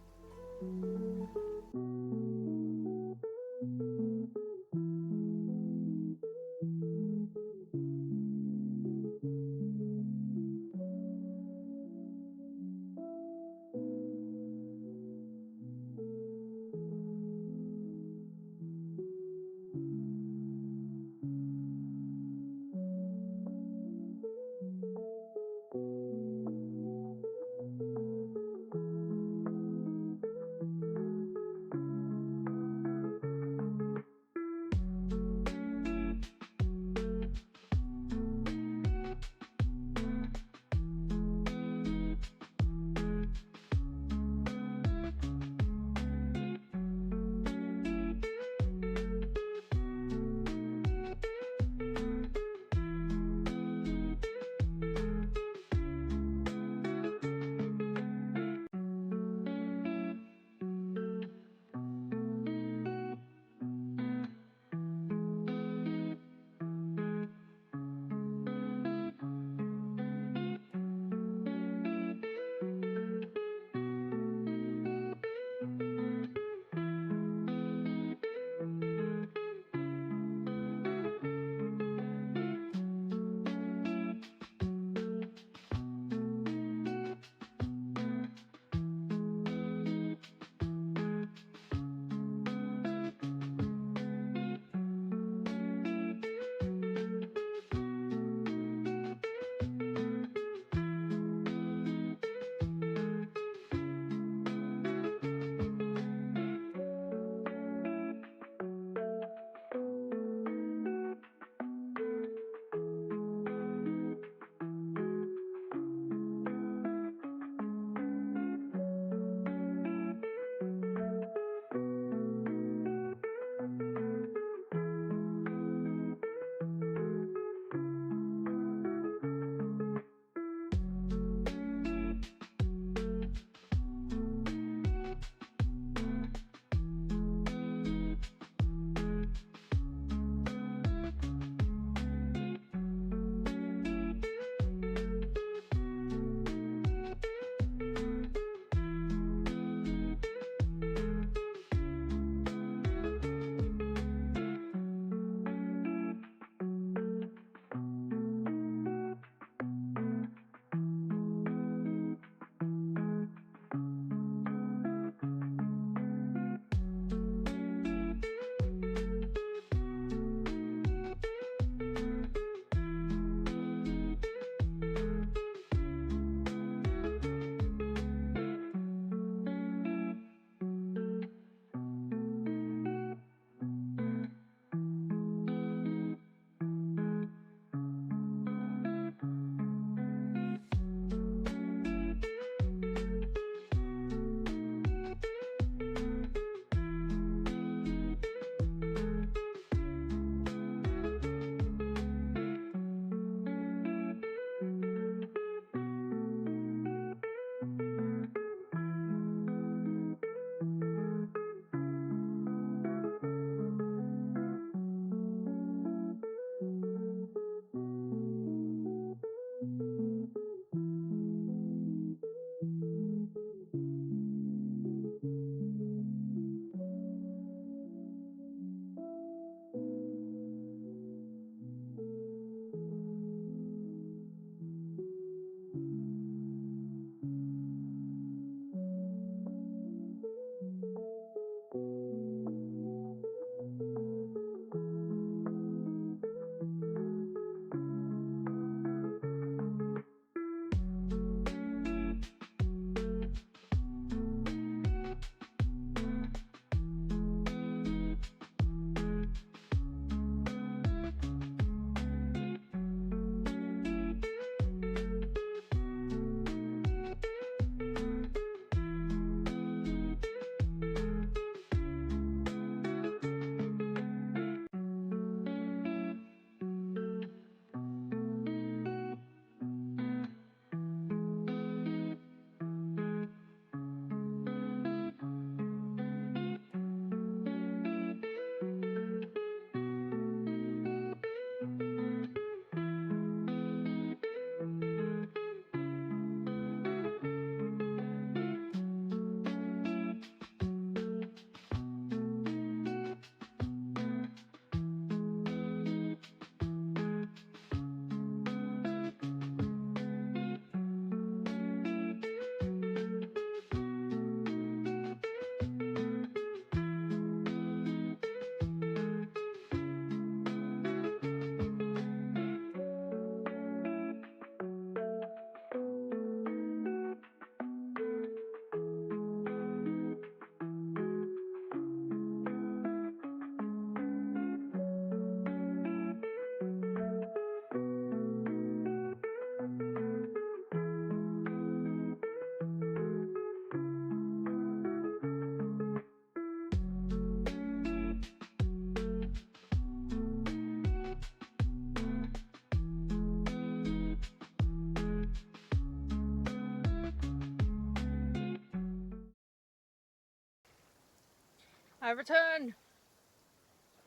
I return.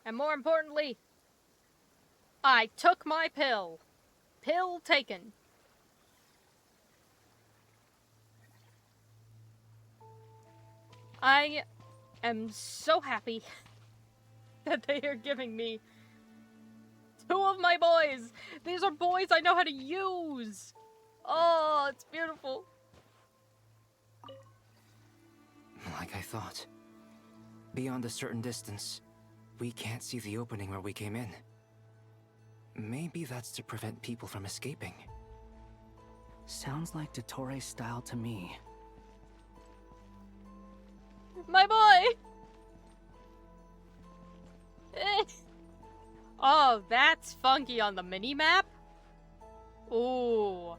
And more importantly, I took my pill. Pill taken. I am so happy that they are giving me 2 of my boys. These are boys I know how to use. Oh, it's beautiful. Like I thought. Beyond a certain distance, we can't see the opening where we came in. Maybe that's to prevent people from escaping. Sounds like Dottore style to me. My boy! Oh, that's funky on the mini-map? Ooh.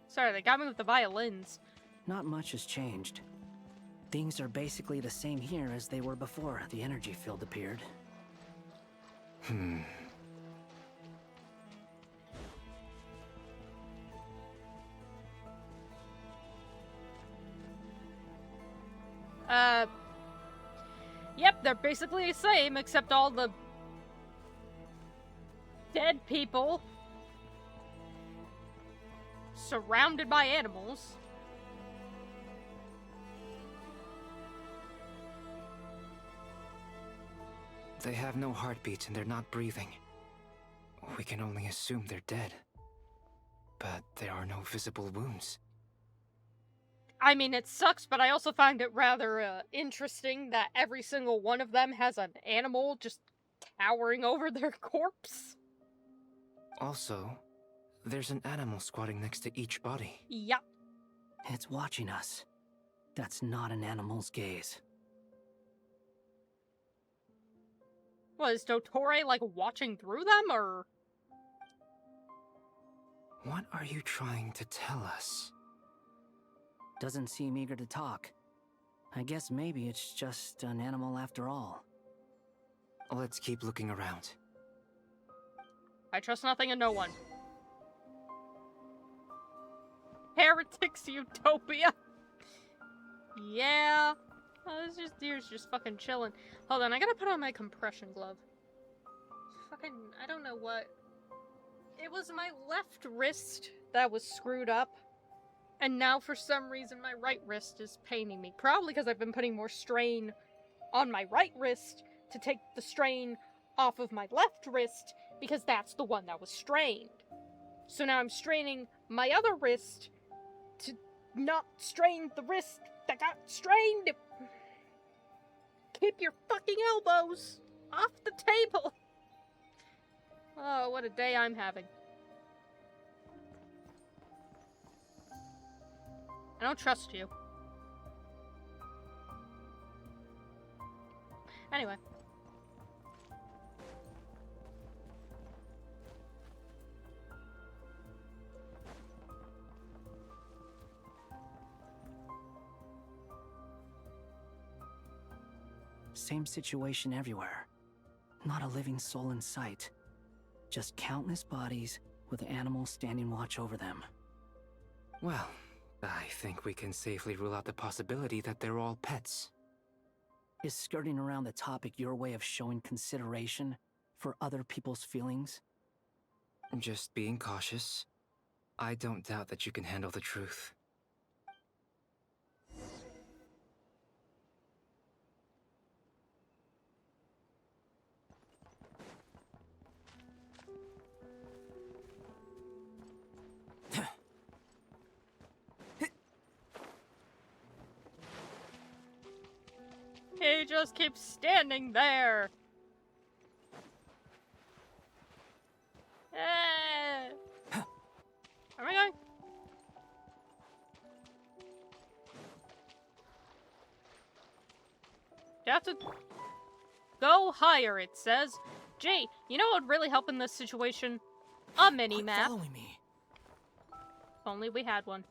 Sorry, they got me with the violins. Not much has changed. Things are basically the same here as they were before the energy field appeared. Yep, they're basically the same, except all the dead people surrounded by animals. They have no heartbeats and they're not breathing. We can only assume they're dead. But there are no visible wounds. I mean, it sucks, but I also find it rather interesting that every single one of them has an animal just towering over their corpse. Also, there's an animal squatting next to each body. Yep. It's watching us. That's not an animal's gaze. What, is Dottore, like, watching through them, or...? What are you trying to tell us? Doesn't seem eager to talk. I guess maybe it's just an animal after all. Let's keep looking around. I trust nothing and no one. Heretics Utopia. Yeah. Oh, this just deer's just fucking chilling. Hold on, I gotta put on my compression glove. Fucking, I don't know what. It was my left wrist that was screwed up. And now for some reason my right wrist is paining me. Probably because I've been putting more strain on my right wrist to take the strain off of my left wrist, because that's the one that was strained. So now I'm straining my other wrist to not strain the wrist that got strained. Keep your fucking elbows off the table. Oh, what a day I'm having. I don't trust you. Anyway. Same situation everywhere. Not a living soul in sight. Just countless bodies with animals standing watch over them. Well, I think we can safely rule out the possibility that they're all pets. Is skirting around the topic your way of showing consideration for other people's feelings? Just being cautious. I don't doubt that you can handle the truth. He just keeps standing there. Where am I going? You have to go higher, it says. Gee, you know what would really help in this situation? A mini-map. Following me. If only we had one.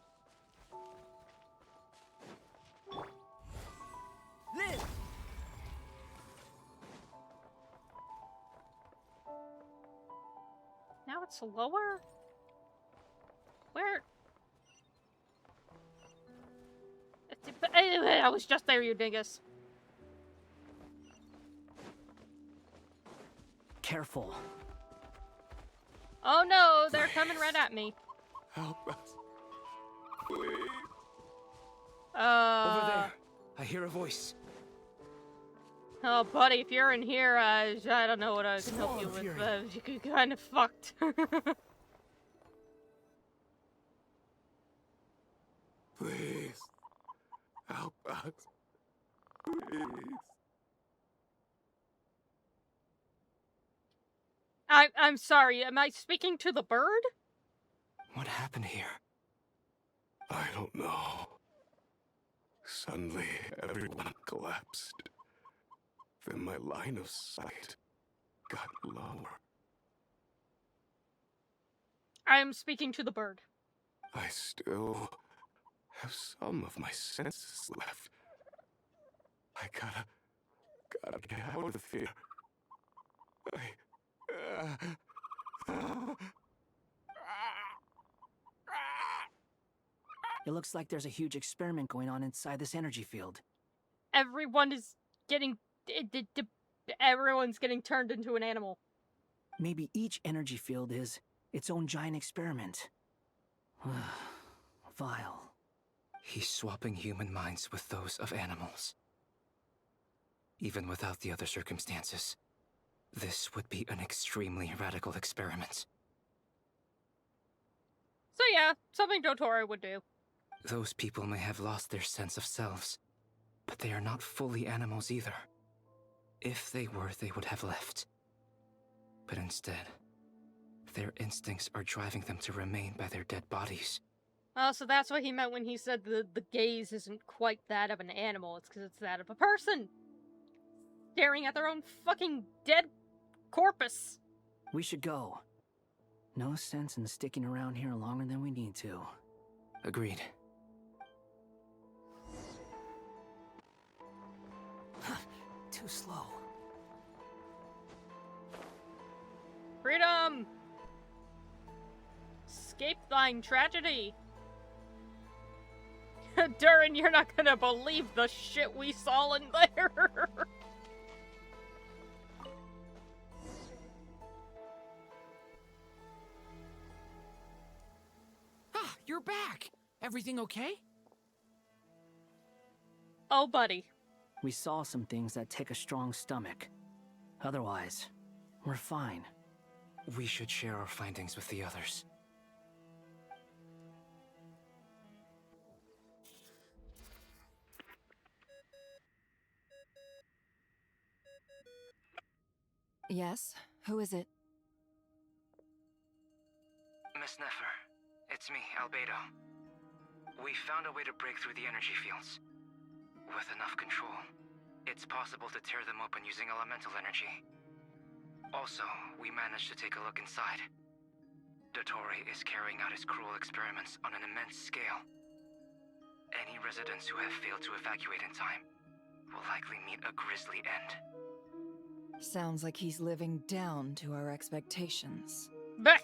Now it's lower? Where? I was just there, you dingus. Careful. Oh no, they're coming right at me. Help us. Please. Over there. I hear a voice. Oh, buddy, if you're in here, I don't know what I can help you with. You're kind of fucked. Please. Help us. Please. I'm sorry, am I speaking to the bird? What happened here? I don't know. Suddenly, everyone collapsed. Then my line of sight got lower. I'm speaking to the bird. I still have some of my senses left. I gotta get out of here. It looks like there's a huge experiment going on inside this energy field. Everyone is getting... Everyone's getting turned into an animal. Maybe each energy field is its own giant experiment. Vile. He's swapping human minds with those of animals. Even without the other circumstances, this would be an extremely radical experiment. So yeah, something Dottore would do. Those people may have lost their sense of selves, but they are not fully animals either. If they were, they would have left. But instead, their instincts are driving them to remain by their dead bodies. Oh, so that's what he meant when he said the gaze isn't quite that of an animal. It's because it's that of a person. Staring at their own fucking dead corpus. We should go. No sense in sticking around here longer than we need to. Agreed. Too slow. Freedom! Escape thine tragedy! Durin, you're not gonna believe the shit we saw in there! Ah, you're back! Everything okay? Oh, buddy. We saw some things that take a strong stomach. Otherwise, we're fine. We should share our findings with the others. Yes? Who is it? Miss Nefer, it's me, Albedo. We found a way to break through the energy fields. With enough control, it's possible to tear them open using elemental energy. Also, we managed to take a look inside. Dottore is carrying out his cruel experiments on an immense scale. Any residents who have failed to evacuate in time will likely meet a grisly end. Sounds like he's living down to our expectations. Bah!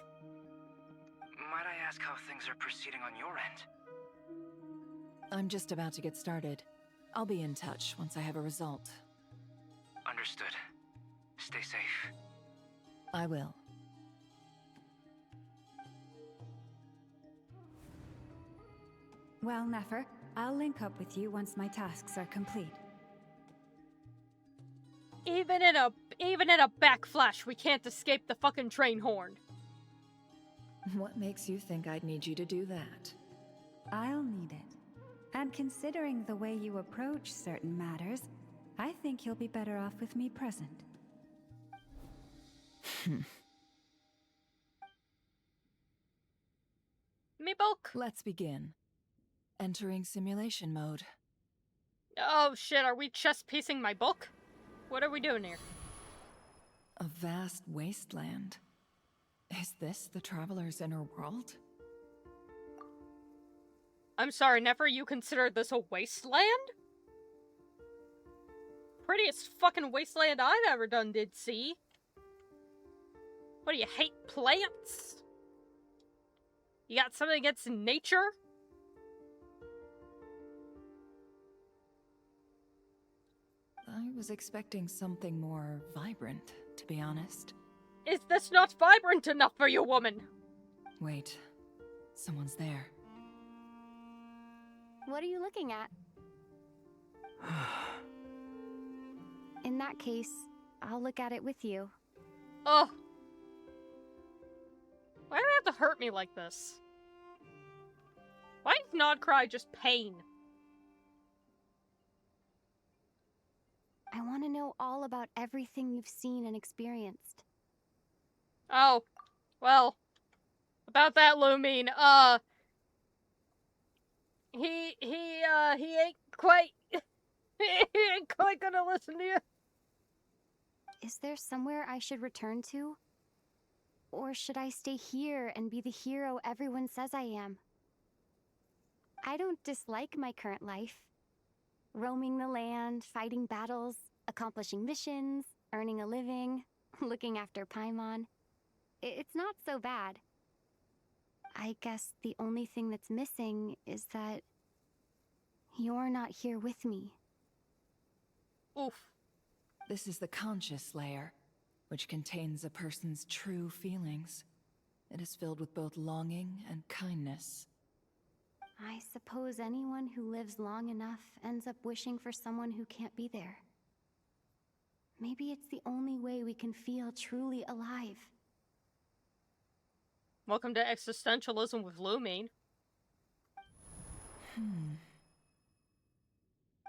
Might I ask how things are proceeding on your end? I'm just about to get started. I'll be in touch once I have a result. Understood. Stay safe. I will. Well, Nefer, I'll link up with you once my tasks are complete. Even in a backflash, we can't escape the fucking train horn. What makes you think I'd need you to do that? I'll need it. And considering the way you approach certain matters, I think you'll be better off with me present. Me bulk. Let's begin. Entering simulation mode. Oh shit, are we chest piecing my book? What are we doing here? A vast wasteland. Is this the Traveler's inner world? I'm sorry, Nefer, you consider this a wasteland? Prettiest fucking wasteland I've ever did see. What do you hate, plants? You got something against nature? I was expecting something more vibrant, to be honest. Is this not vibrant enough for you, woman? Wait, someone's there. What are you looking at? In that case, I'll look at it with you. Oh. Why do you have to hurt me like this? Why is Nod-Krai just pain? I want to know all about everything you've seen and experienced. Oh. Well. About that, Lumine, he ain't quite... he ain't quite gonna listen to you. Is there somewhere I should return to? Or should I stay here and be the hero everyone says I am? I don't dislike my current life. Roaming the land, fighting battles, accomplishing missions, earning a living, looking after Paimon. It's not so bad. I guess the only thing that's missing is that you're not here with me. Oof. This is the conscious layer, which contains a person's true feelings. It is filled with both longing and kindness. I suppose anyone who lives long enough ends up wishing for someone who can't be there. Maybe it's the only way we can feel truly alive. Welcome to existentialism with Lumine.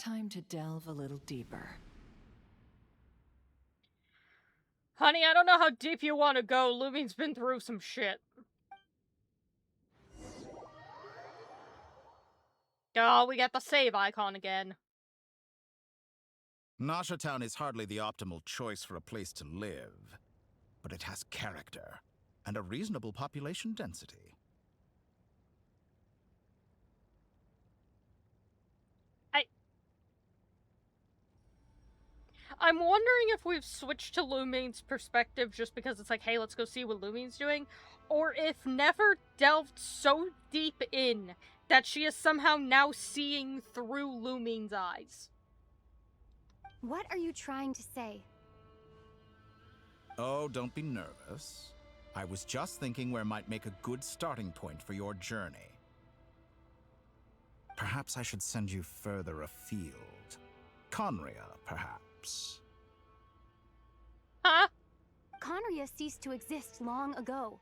Time to delve a little deeper. Honey, I don't know how deep you want to go. Lumine's been through some shit. Oh, we got the save icon again. Nasha Town is hardly the optimal choice for a place to live, but it has character and a reasonable population density. I'm wondering if we've switched to Lumine's perspective just because it's like, hey, let's go see what Lumine's doing, or if Never delved so deep in that she is somehow now seeing through Lumine's eyes. What are you trying to say? Oh, don't be nervous. I was just thinking where might make a good starting point for your journey. Perhaps I should send you further afield. Conria, perhaps. Huh? Conria ceased to exist long ago.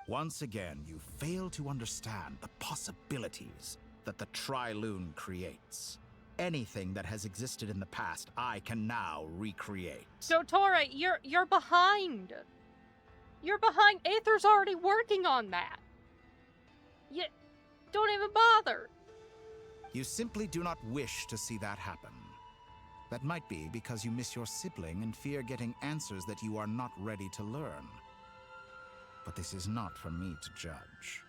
Once again, you fail to understand the possibilities that the Tri-Lune creates. Anything that has existed in the past, I can now recreate. Dottore, you're behind. You're behind. Aether's already working on that. You don't even bother. You simply do not wish to see that happen. That might be because you miss your sibling and fear getting answers that you are not ready to learn. But this is not for me to judge.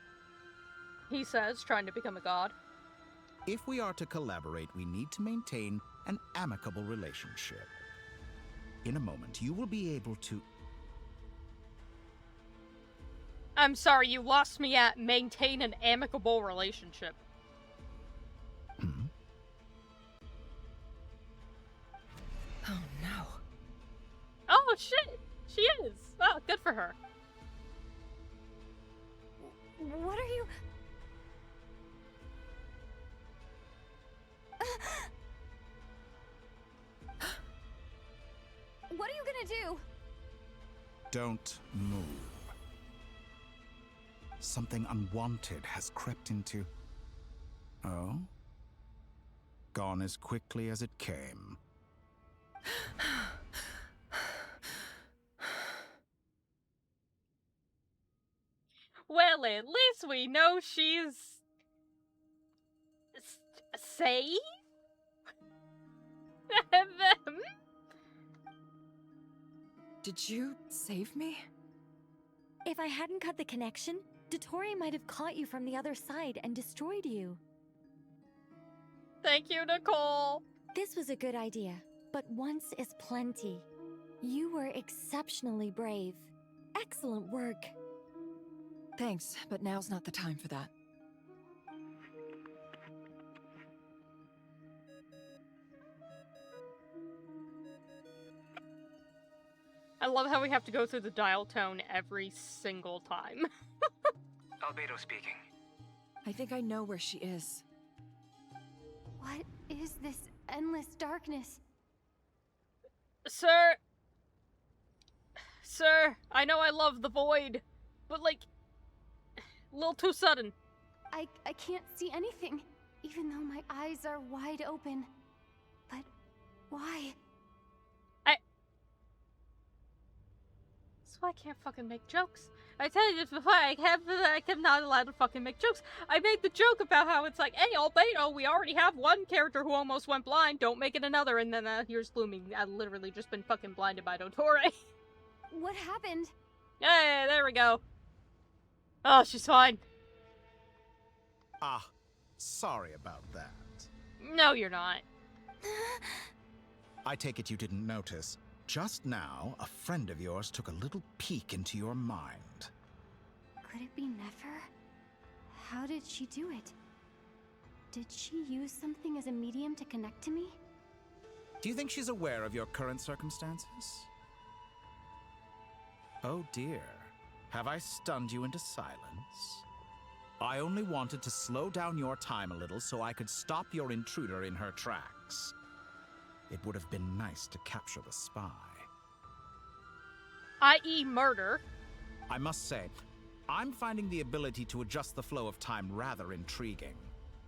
He says, trying to become a god. If we are to collaborate, we need to maintain an amicable relationship. In a moment, you will be able to... I'm sorry, you lost me at maintain an amicable relationship. Oh no. Oh shit! She is! Oh, good for her. What are you... What are you gonna do? Don't move. Something unwanted has crept into... Oh? Gone as quickly as it came. Well, at least we know she's... safe? Did you save me? If I hadn't cut the connection, Dottore might have caught you from the other side and destroyed you. Thank you, Nicole. This was a good idea, but once is plenty. You were exceptionally brave. Excellent work. Thanks, but now's not the time for that. I love how we have to go through the dial tone every single time. Albedo speaking. I think I know where she is. What is this endless darkness? Sir, I know I love the void, but like, a little too sudden. I can't see anything, even though my eyes are wide open. But why? That's why I can't fucking make jokes. I tell you this before, I'm not allowed to fucking make jokes. I made the joke about how it's like, hey, Albedo, we already have one character who almost went blind, don't make it another, and then here's Gloomy. I've literally just been fucking blinded by Dottore. What happened? Hey, there we go. Oh, she's fine. Ah, sorry about that. No, you're not. I take it you didn't notice. Just now, a friend of yours took a little peek into your mind. Could it be Nefer? How did she do it? Did she use something as a medium to connect to me? Do you think she's aware of your current circumstances? Oh dear. Have I stunned you into silence? I only wanted to slow down your time a little so I could stop your intruder in her tracks. It would have been nice to capture the spy. I.e. murder. I must say, I'm finding the ability to adjust the flow of time rather intriguing.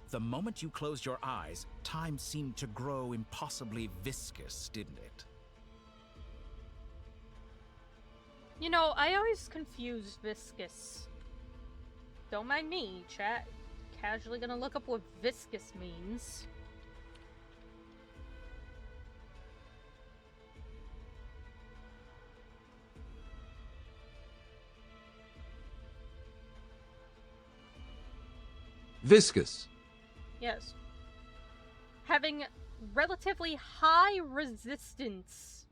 The moment you closed your eyes, time seemed to grow impossibly viscous, didn't it? You know, I always confuse viscous. Don't mind me, chat. Casually gonna look up what viscous means. Viscous. Yes. Having relatively high resistance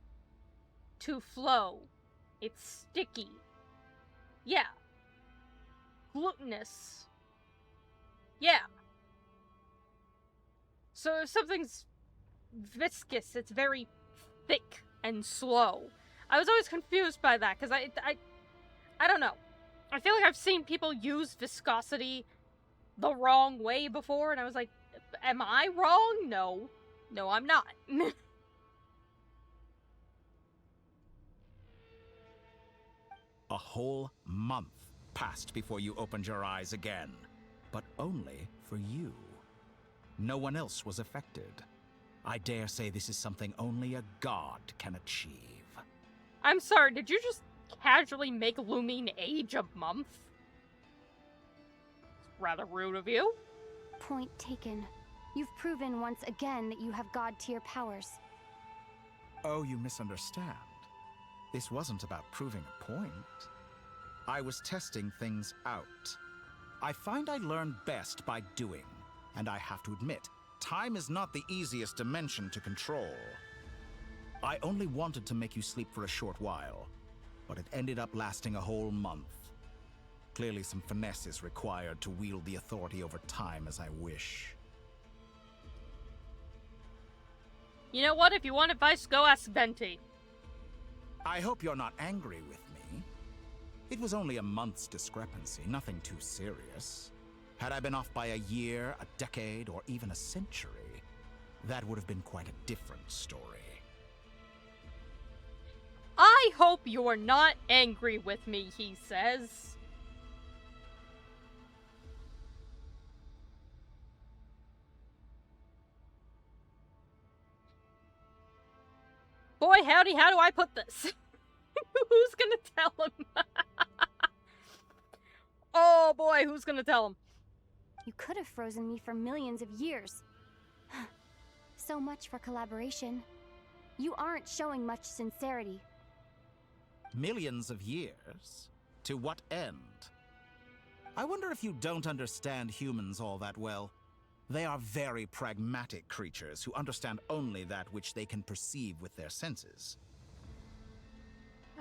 to flow. It's sticky. Yeah. Glutinous. Yeah. So if something's viscous, it's very thick and slow. I was always confused by that, because I don't know. I feel like I've seen people use viscosity the wrong way before, and I was like, am I wrong? No. No, I'm not. A whole month passed before you opened your eyes again. But only for you. No one else was affected. I dare say this is something only a god can achieve. I'm sorry, did you just casually make Lumine age a month? It's rather rude of you. Point taken. You've proven once again that you have god-tier powers. Oh, you misunderstand. This wasn't about proving a point. I was testing things out. I find I learn best by doing, and I have to admit, time is not the easiest dimension to control. I only wanted to make you sleep for a short while, but it ended up lasting a whole month. Clearly some finesse is required to wield the authority over time as I wish. You know what? If you want advice, go ask Venti. I hope you're not angry with me. It was only a month's discrepancy, nothing too serious. Had I been off by a year, a decade, or even a century, that would have been quite a different story. I hope you're not angry with me, he says. Boy, howdy, how do I put this? Who's gonna tell him? Oh boy, who's gonna tell him? You could have frozen me for millions of years. So much for collaboration. You aren't showing much sincerity. Millions of years? To what end? I wonder if you don't understand humans all that well. They are very pragmatic creatures who understand only that which they can perceive with their senses.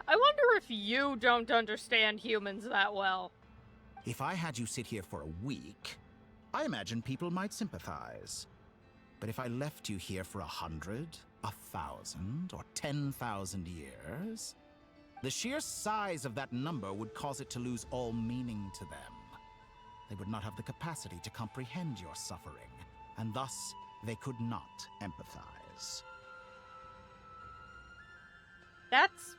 I wonder if you don't understand humans that well. If I had you sit here for a week, I imagine people might sympathize. But if I left you here for 100, 1,000, or 10,000 years, the sheer size of that number would cause it to lose all meaning to them. They would not have the capacity to comprehend your suffering, and thus they could not empathize. That's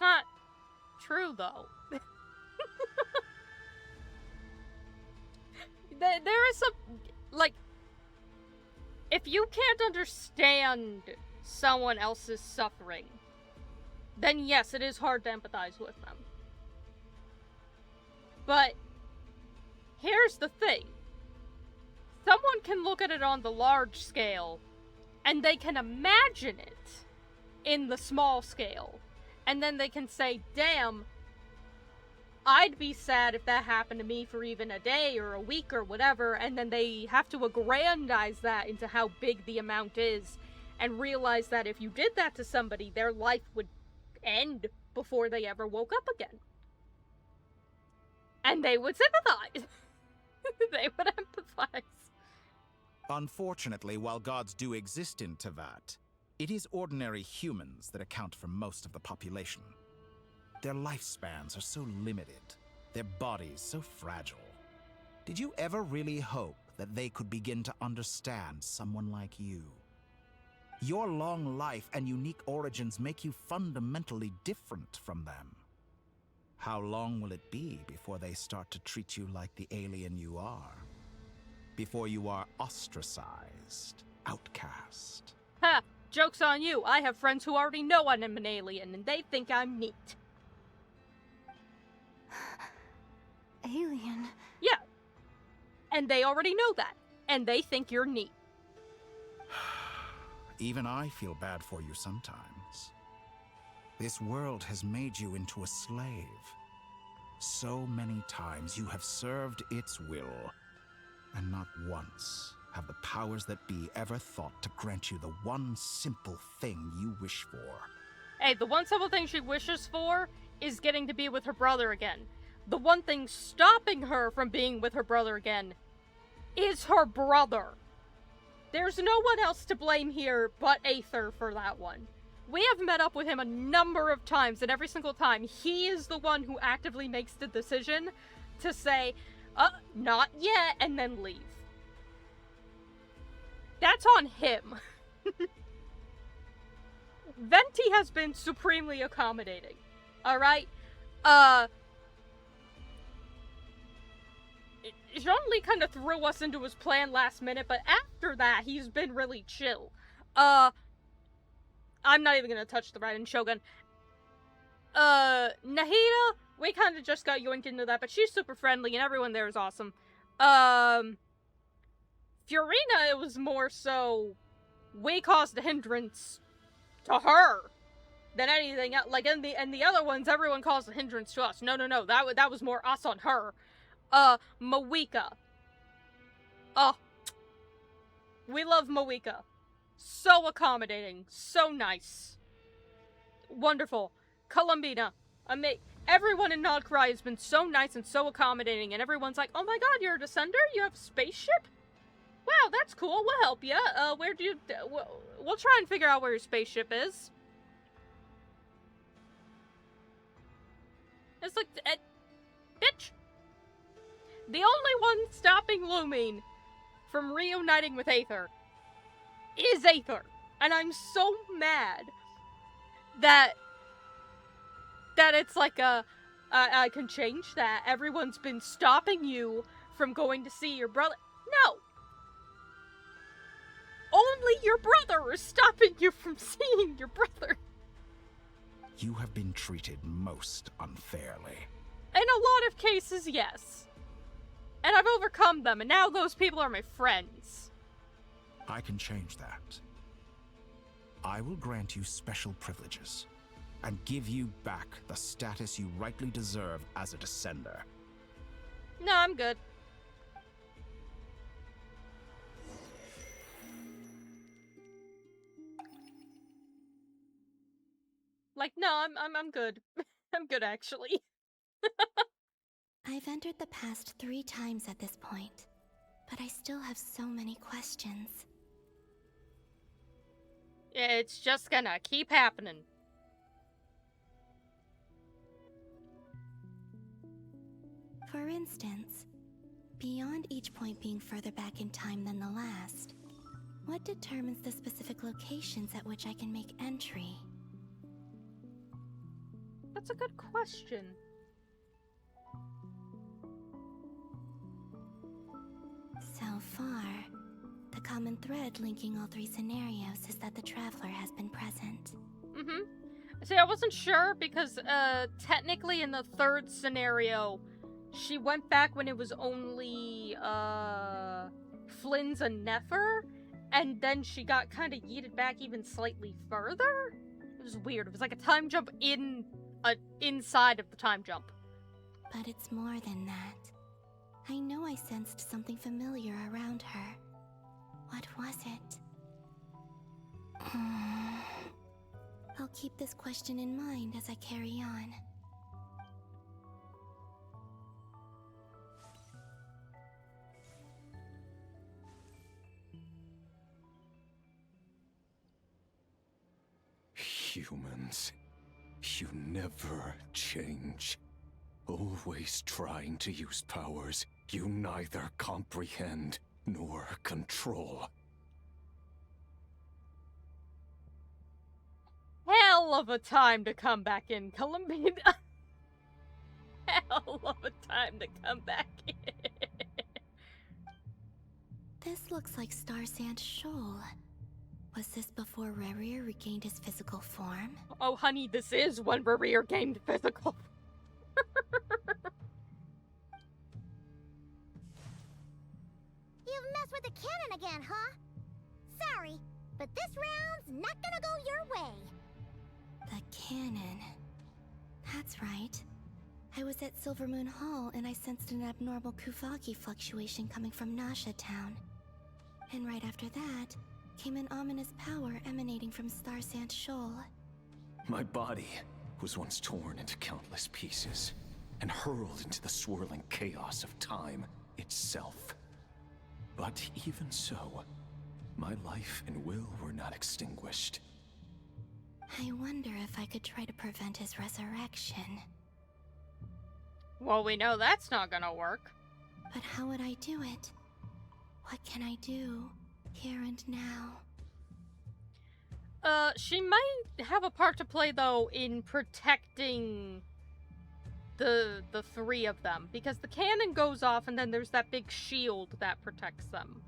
not true, though. There is some, like, if you can't understand someone else's suffering, then yes, it is hard to empathize with them. But here's the thing. Someone can look at it on the large scale, and they can imagine it in the small scale. And then they can say, damn, I'd be sad if that happened to me for even a day or a week or whatever, and then they have to aggrandize that into how big the amount is, and realize that if you did that to somebody, their life would end before they ever woke up again. And they would sympathize. They would empathize. Unfortunately, while gods do exist in Teyvat, it is ordinary humans that account for most of the population. Their lifespans are so limited, their bodies so fragile. Did you ever really hope that they could begin to understand someone like you? Your long life and unique origins make you fundamentally different from them. How long will it be before they start to treat you like the alien you are? Before you are ostracized, outcast? Ha! Joke's on you. I have friends who already know I'm an alien, and they think I'm neat. Alien? Yeah. And they already know that. And they think you're neat. Even I feel bad for you sometimes. This world has made you into a slave. So many times you have served its will, and not once have the powers that be ever thought to grant you the one simple thing you wish for. Hey, the one simple thing she wishes for is getting to be with her brother again. The one thing stopping her from being with her brother again is her brother. There's no one else to blame here but Aether for that one. We have met up with him a number of times, and every single time, he is the one who actively makes the decision to say, not yet, and then leave. That's on him. Venti has been supremely accommodating. Alright? Jean-Lee kind of threw us into his plan last minute, but after that, he's been really chill. I'm not even gonna touch the Raiden Shogun. Nahida, we kind of just got yoinked into that, but she's super friendly, and everyone there is awesome. Fiorina, it was more so, we caused a hindrance to her than anything else. Like, in the other ones, everyone caused a hindrance to us. No, that was more us on her. Mawika. Oh, we love Mawika. So accommodating. So nice. Wonderful. Columbina. Everyone in Nod-Krai has been so nice and so accommodating, and everyone's like, oh my god, you're a descender? You have a spaceship? Wow, that's cool. We'll help you. Where do you... We'll try and figure out where your spaceship is. It's like... bitch. The only one stopping Lumine from reuniting with Aether is Aether. And I'm so mad that it's like I can change that. Everyone's been stopping you from going to see your brother. No! Only your brother is stopping you from seeing your brother. You have been treated most unfairly. In a lot of cases, yes. And I've overcome them, and now those people are my friends. I can change that. I will grant you special privileges, and give you back the status you rightly deserve as a descender. No, I'm good. Like, no, I'm good. I'm good, actually. I've entered the past 3 times at this point, but I still have so many questions. It's just gonna keep happening. For instance, beyond each point being further back in time than the last, what determines the specific locations at which I can make entry? That's a good question. So far, the common thread linking all 3 scenarios is that the Traveler has been present. Mm-hmm. See, I wasn't sure because, technically in the 3rd scenario, she went back when it was only, Flynn's and Nefer, and then she got kind of yeeted back even slightly further? It was weird. It was like a time jump inside of the time jump. But it's more than that. I know I sensed something familiar around her. What was it? I'll keep this question in mind as I carry on. Humans, you never change. Always trying to use powers you neither comprehend nor control. Hell of a time to come back in, Columbina. Hell of a time to come back in. This looks like Star Sand Shoal. Was this before Rerir regained his physical form? Oh, honey, this is when Rerir gained physical. You've messed with the cannon again, huh? Sorry, but this round's not gonna go your way. The cannon. That's right. I was at Silvermoon Hall and I sensed an abnormal Kuvaki fluctuation coming from Nasha Town. And right after that, came an ominous power emanating from Star Sand Shoal. My body was once torn into countless pieces and hurled into the swirling chaos of time itself. But even so, my life and will were not extinguished. I wonder if I could try to prevent his resurrection. Well, we know that's not gonna work. But how would I do it? What can I do, here and now? She might have a part to play, though, in protecting the 3 of them. Because the cannon goes off, and then there's that big shield that protects them.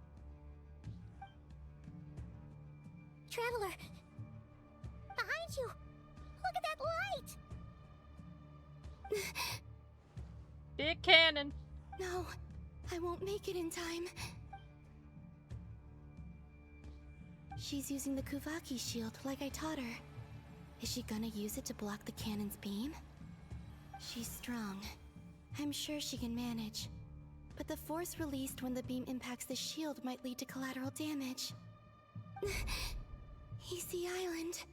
Traveler! Behind you! Look at that light! Big cannon. No, I won't make it in time. She's using the Kuvaki shield like I taught her. Is she gonna use it to block the cannon's beam? She's strong. I'm sure she can manage. But the force released when the beam impacts the shield might lead to collateral damage. Easy Island.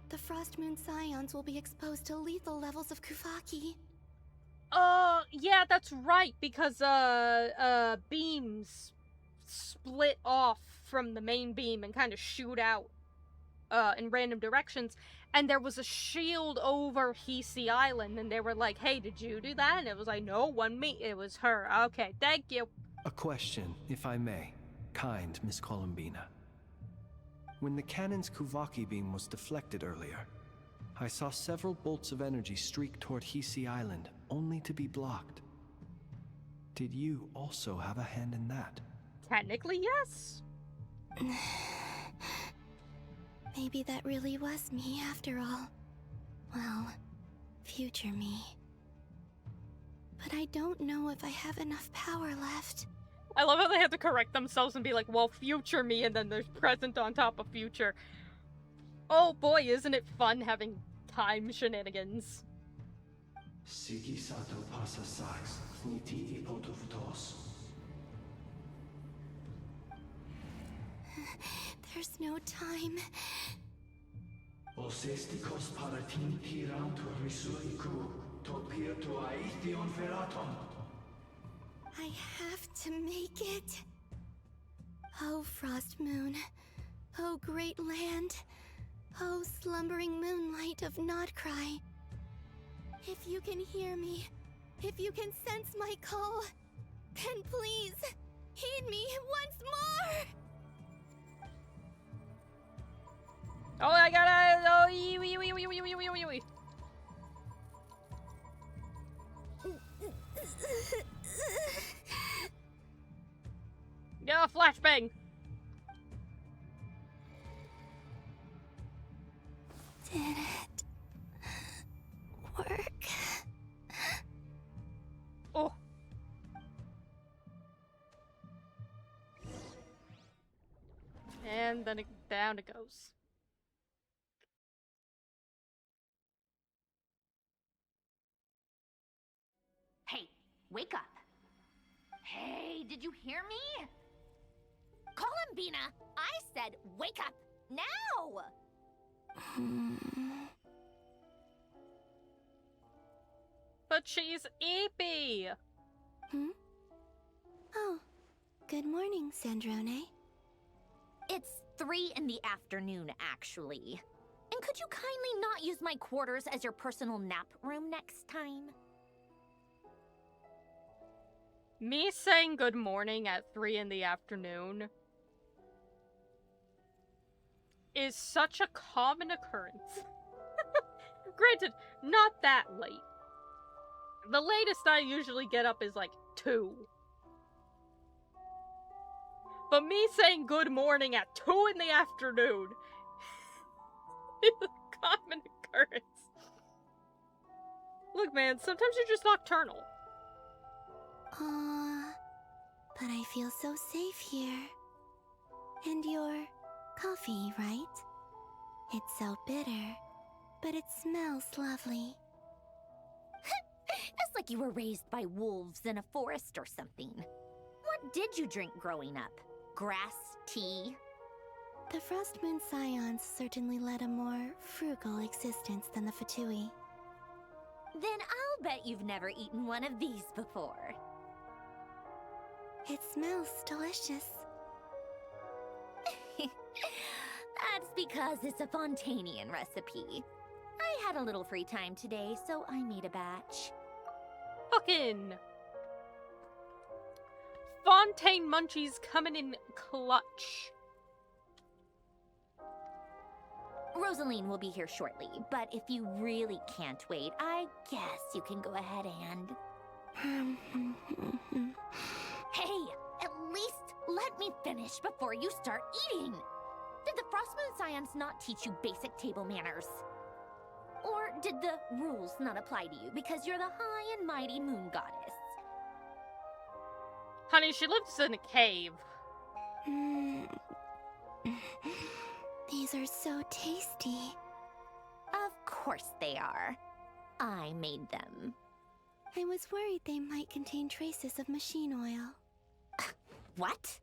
The Frost Moon Scions will be exposed to lethal levels of Kuvaki. Yeah, that's right, because, beams split off from the main beam and kind of shoot out, in random directions, and there was a shield over Hisi Island, and they were like, hey, did you do that? And it was like, no, wasn't me, it was her. Okay, thank you. A question, if I may. Kind Miss Columbina. When the cannon's Kuvaki beam was deflected earlier, I saw several bolts of energy streak toward Hisi Island, only to be blocked. Did you also have a hand in that? Technically, yes. Maybe that really was me after all. Well, future me. But I don't know if I have enough power left. I love how they have to correct themselves and be like, well, future me, and then there's present on top of future. Oh boy, isn't it fun having time shenanigans. Siki sato pasa sax, niti ipotuftos. There's no time. Osestikos paratin tirantur risuiku, topir to aithion feraton. I have to make it. Oh, Frost Moon. Oh, great land. Oh, slumbering moonlight of Nod-Krai. If you can hear me, if you can sense my call, then please, heed me once more! Oh, I gotta. Oh, wee. Yeah, flashbang. Did it work? Oh. And then down it goes. Hey, wake up. Hey, did you hear me? Columbina, I said wake up now! But she's eepy. Oh, good morning, Sandrone. It's 3 in the afternoon, actually. And could you kindly not use my quarters as your personal nap room next time? Me saying good morning at 3 in the afternoon is such a common occurrence. Granted, not that late. The latest I usually get up is like 2. But me saying good morning at 2 in the afternoon is a common occurrence. Look, man, sometimes you're just nocturnal. But I feel so safe here. And your coffee, right? It's so bitter, but it smells lovely. It's like you were raised by wolves in a forest or something. What did you drink growing up? Grass tea? The Frost Moon Scions certainly led a more frugal existence than the Fatui. Then I'll bet you've never eaten one of these before. It smells delicious. That's because it's a Fontanian recipe. I had a little free time today, so I made a batch. Fucking Fontaine munchies coming in clutch. Rosaline will be here shortly, but if you really can't wait, I guess you can go ahead and... Hey, at least let me finish before you start eating! Did the Frost Moon Scions not teach you basic table manners? Or did the rules not apply to you because you're the high and mighty moon goddess? Honey, she lives in a cave. These are so tasty. Of course they are. I made them. I was worried they might contain traces of machine oil. What?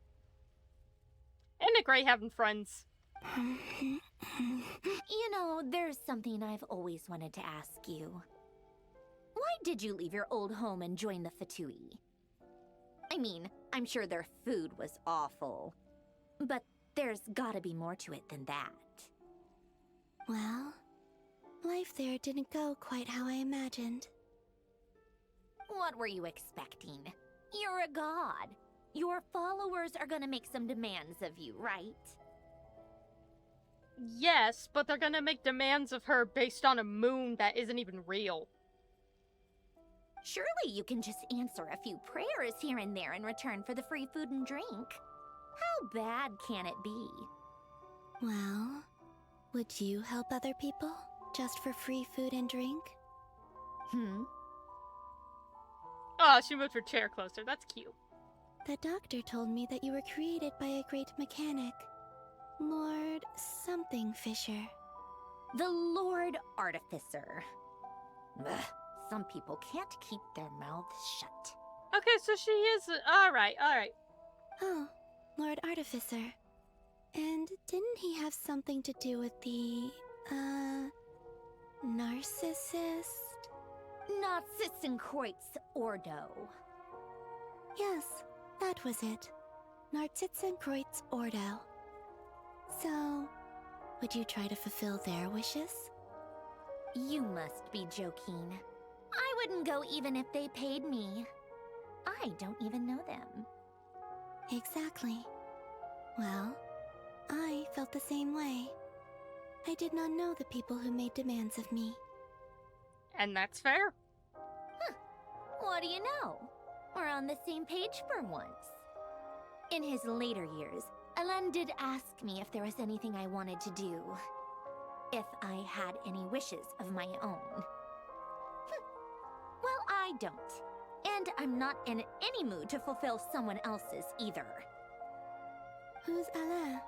Isn't it great having friends? You know, there's something I've always wanted to ask you. Why did you leave your old home and join the Fatui? I mean, I'm sure their food was awful. But there's gotta be more to it than that. Well, life there didn't go quite how I imagined. What were you expecting? You're a god. Your followers are gonna make some demands of you, right? Yes, but they're gonna make demands of her based on a moon that isn't even real. Surely you can just answer a few prayers here and there in return for the free food and drink. How bad can it be? Well, would you help other people just for free food and drink? Oh, she moved her chair closer. That's cute. The doctor told me that you were created by a great mechanic. Lord something Fisher. The Lord Artificer. Ugh, some people can't keep their mouths shut. Okay, so she is... Alright, alright. Oh, Lord Artificer. And didn't he have something to do with the, narcissist? Narcissenkreuz Ordo. Yes, that was it. Narcissenkreuz Ordo. So, would you try to fulfill their wishes? You must be joking. I wouldn't go even if they paid me. I don't even know them. Exactly. Well, I felt the same way. I did not know the people who made demands of me. And that's fair. Huh. What do you know? We're on the same page for once. In his later years, Elen did ask me if there was anything I wanted to do. If I had any wishes of my own. Well, I don't. And I'm not in any mood to fulfill someone else's either. Who's Alain?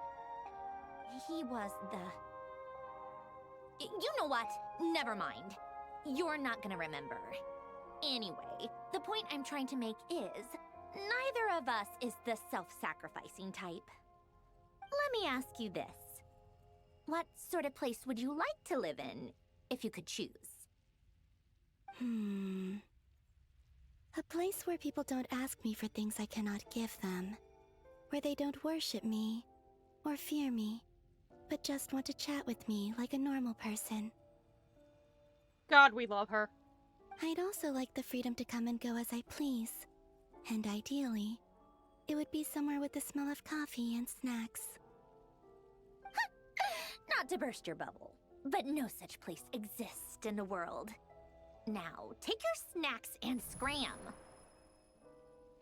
He was the... You know what? Never mind. You're not gonna remember. Anyway, the point I'm trying to make is, neither of us is the self-sacrificing type. Let me ask you this. What sort of place would you like to live in, if you could choose? A place where people don't ask me for things I cannot give them. Where they don't worship me, or fear me, but just want to chat with me like a normal person. God, we love her. I'd also like the freedom to come and go as I please. And ideally, it would be somewhere with the smell of coffee and snacks. Not to burst your bubble, but no such place exists in the world. Now, take your snacks and scram.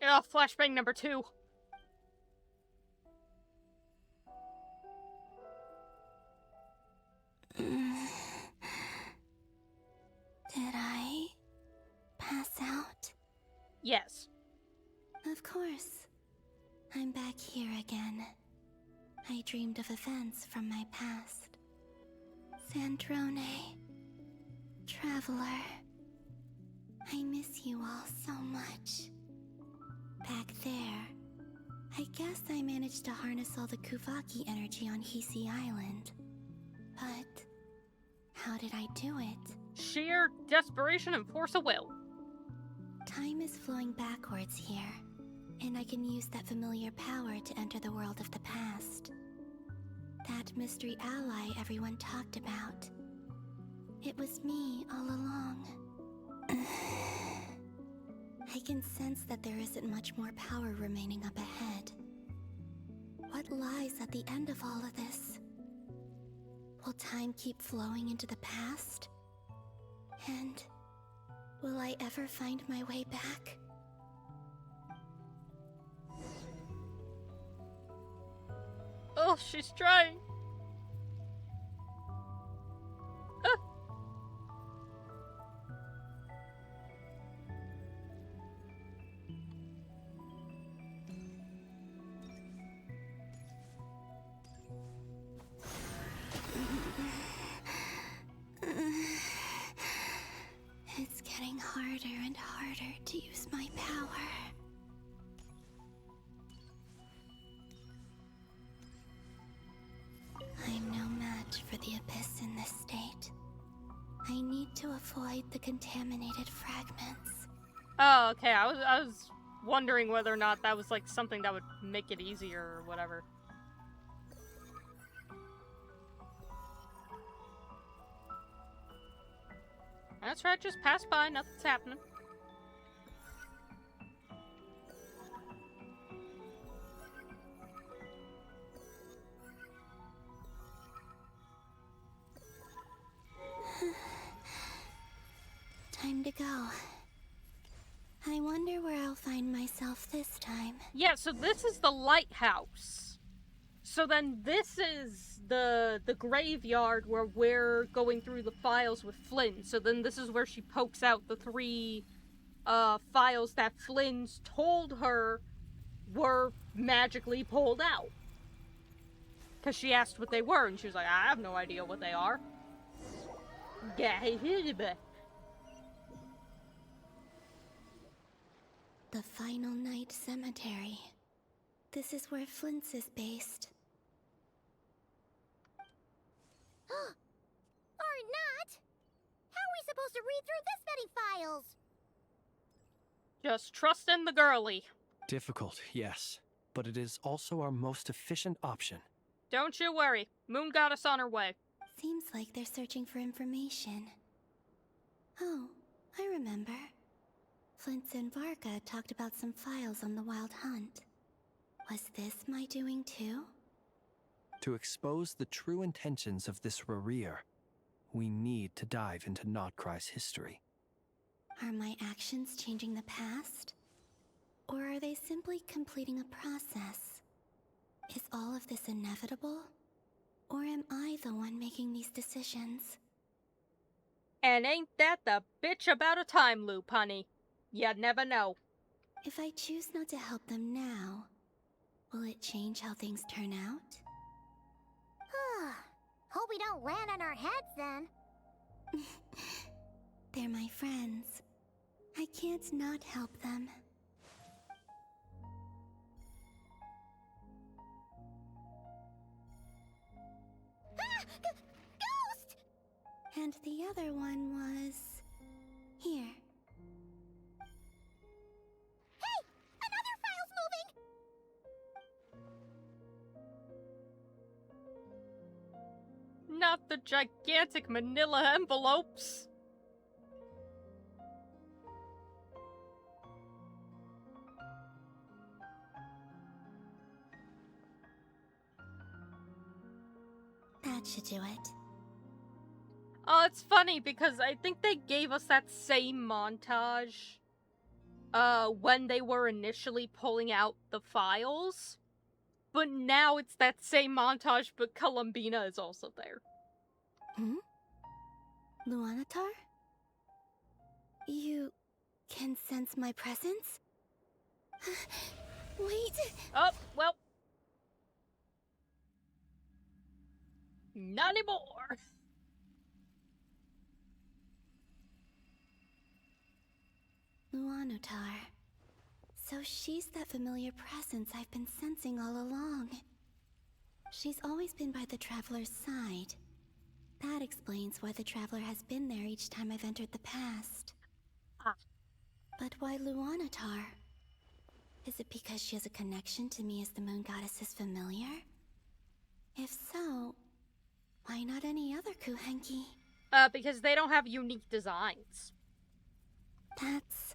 Oh, flashbang number 2. Did I pass out? Yes. Of course. I'm back here again. I dreamed of events from my past. Sandrone. Traveler. I miss you all so much. Back there, I guess I managed to harness all the Kuvaki energy on Hisi Island. But how did I do it? Sheer desperation and force of will. Time is flowing backwards here, and I can use that familiar power to enter the world of the past. That mystery ally everyone talked about. It was me all along. I can sense that there isn't much more power remaining up ahead. What lies at the end of all of this? Will time keep flowing into the past? And will I ever find my way back? Oh, she's trying. It's getting harder and harder to use my power. I'm no match for the Abyss in this state. I need to avoid the contaminated fragments. Oh, okay. I was wondering whether or not that was like something that would make it easier or whatever. That's right, just pass by, nothing's happening. Time to go. I wonder where I'll find myself this time. Yeah, so this is the lighthouse. So then this is the graveyard where we're going through the files with Flynn. So then this is where she pokes out the 3 files that Flynn's told her were magically pulled out. Because she asked what they were, and she was like, I have no idea what they are. The Final Night Cemetery. This is where Flint's is based. Or not! How are we supposed to read through this many files? Just trust in the girly. Difficult, yes, but it is also our most efficient option. Don't you worry. Moon got us on her way. Seems like they're searching for information. Oh, I remember. Flint's and Varga talked about some files on the Wild Hunt. Was this my doing too? To expose the true intentions of this Rarir, we need to dive into Nod-Krai's history. Are my actions changing the past? Or are they simply completing a process? Is all of this inevitable? Or am I the one making these decisions? And ain't that the bitch about a time loop, honey? You'd never know. If I choose not to help them now, will it change how things turn out? Hope we don't land on our heads then. They're my friends. I can't not help them. Ghost! And the other one was... here. Hey! Another file's moving! Not the gigantic manila envelopes. That should do it. Oh, it's funny because I think they gave us that same montage when they were initially pulling out the files. But now it's that same montage, but Columbina is also there. Hmm? Luanatar? You can sense my presence? Wait! Oh, well. Not anymore. Luanatar. So she's that familiar presence I've been sensing all along. She's always been by the Traveler's side. That explains why the Traveler has been there each time I've entered the past. Ah. But why Luanatar? Is it because she has a connection to me as the Moon Goddess's familiar? If so, why not any other Kuhenki? Because they don't have unique designs. That's...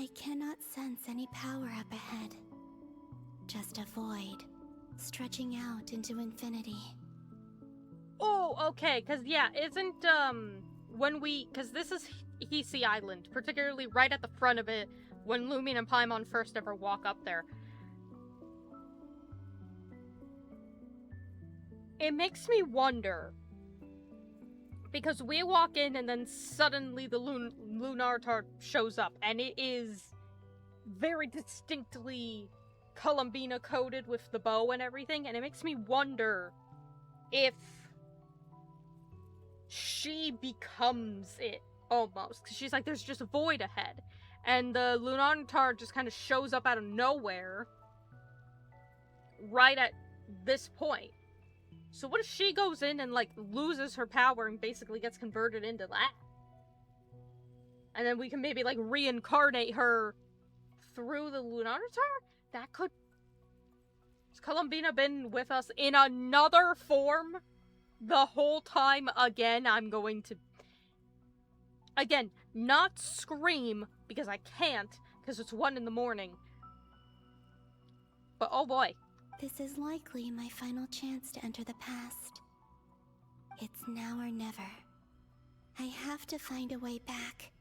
I cannot sense any power up ahead. Just a void, stretching out into infinity. Oh, okay, because, yeah, isn't, when we... Because this is Hisi Island, particularly right at the front of it, when Lumion and Paimon first ever walk up there. It makes me wonder, because we walk in and then suddenly the Lunartar shows up, and it is very distinctly Columbina coded with the bow and everything, and it makes me wonder if she becomes it, almost. Because she's like, there's just a void ahead. And the Lunartar just kind of shows up out of nowhere right at this point. So what if she goes in and, like, loses her power and basically gets converted into that? And then we can maybe, like, reincarnate her through the Lunartar? That could... Has Columbina been with us in another form the whole time again? I'm going to... Again, not scream, because I can't, because it's 1 in the morning. But oh boy. This is likely my final chance to enter the past. It's now or never. I have to find a way back.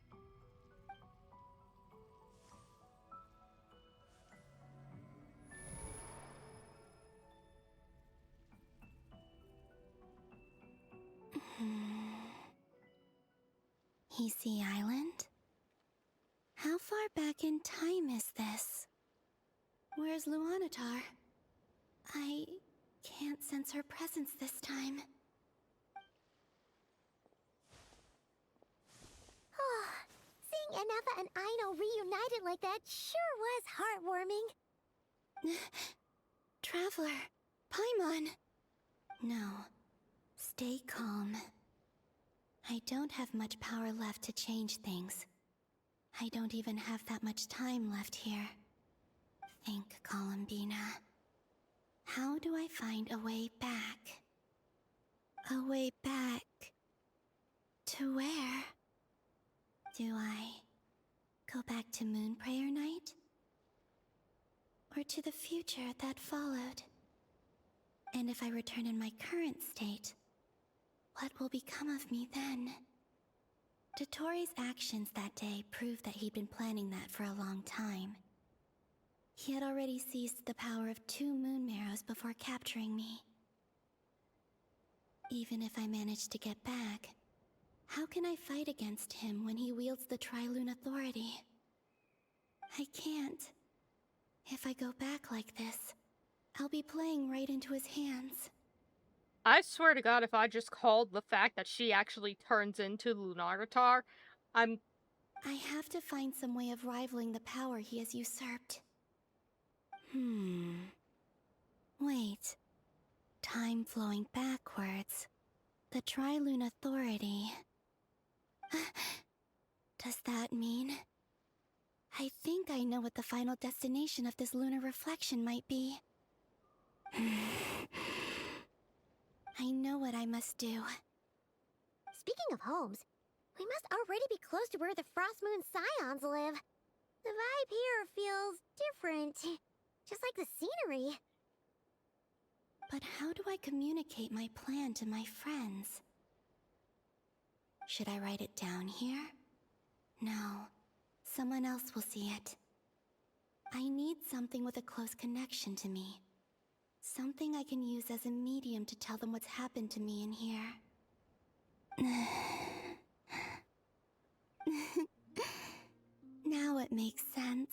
Hisi Island? How far back in time is this? Where's Luanatar? I can't sense her presence this time. Seeing Anafa and Aino reunited like that sure was heartwarming. Traveler, Paimon. No, stay calm. I don't have much power left to change things. I don't even have that much time left here. Think, Columbina. How do I find a way back? A way back... to where? Do I go back to Moonprayer Night? Or to the future that followed? And if I return in my current state, what will become of me then? Dotori's actions that day proved that he'd been planning that for a long time. He had already seized the power of 2 moon marrows before capturing me. Even if I manage to get back, how can I fight against him when he wields the Tri-Lune Authority? I can't. If I go back like this, I'll be playing right into his hands. I swear to God, if I just called the fact that she actually turns into Lunaratar, I have to find some way of rivaling the power he has usurped. Wait. Time flowing backwards. The Tri-Lune Authority. Does that mean... I think I know what the final destination of this lunar reflection might be. I know what I must do. Speaking of homes, we must already be close to where the Frost Moon Scions live. The vibe here feels different, just like the scenery. But how do I communicate my plan to my friends? Should I write it down here? No, someone else will see it. I need something with a close connection to me. Something I can use as a medium to tell them what's happened to me in here. Now it makes sense.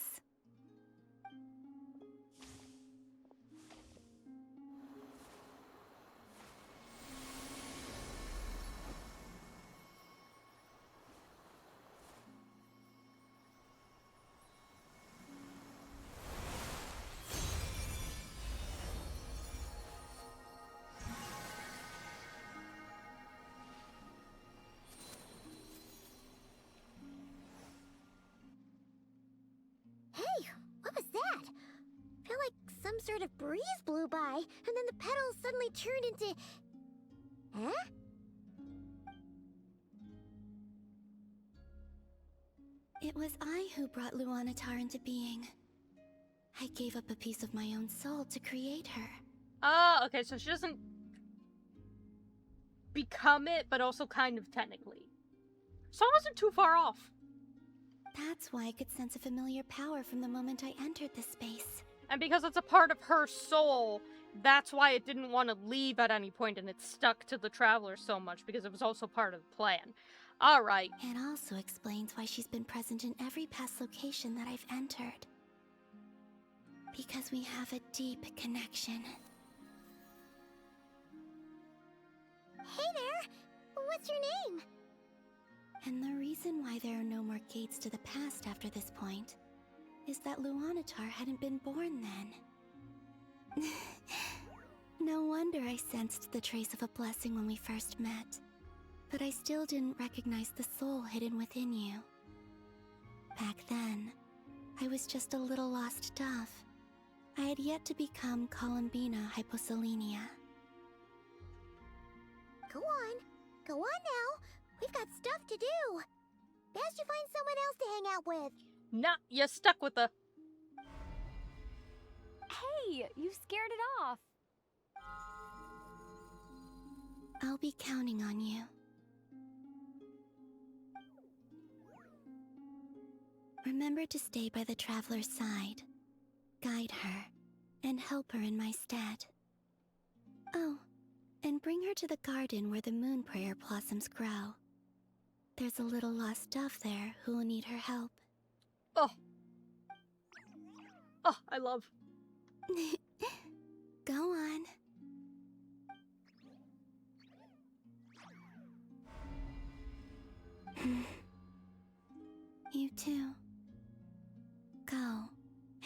Hey, what was that? I feel like some sort of breeze blew by, and then the petals suddenly turned into... Huh? It was I who brought Luanatar into being. I gave up a piece of my own soul to create her. Oh, okay, so she doesn't become it, but also kind of technically. So I wasn't too far off. That's why I could sense a familiar power from the moment I entered this space. And because it's a part of her soul, that's why it didn't want to leave at any point, and it stuck to the Traveler so much, because it was also part of the plan. Alright. It also explains why she's been present in every past location that I've entered. Because we have a deep connection. Hey there! What's your name? And the reason why there are no more gates to the past after this point is that Luanatar hadn't been born then. No wonder I sensed the trace of a blessing when we first met. But I still didn't recognize the soul hidden within you. Back then, I was just a little lost dove. I had yet to become Columbina Hyposelenia. Go on. Go on now. We've got stuff to do. Best you find someone else to hang out with. Nah, you're stuck with the... Hey, you scared it off. I'll be counting on you. Remember to stay by the Traveler's side, guide her, and help her in my stead. Oh, and bring her to the garden where the Moonprayer blossoms grow. There's a little lost dove there who will need her help. Oh. Oh, I love. Go on. You too. Go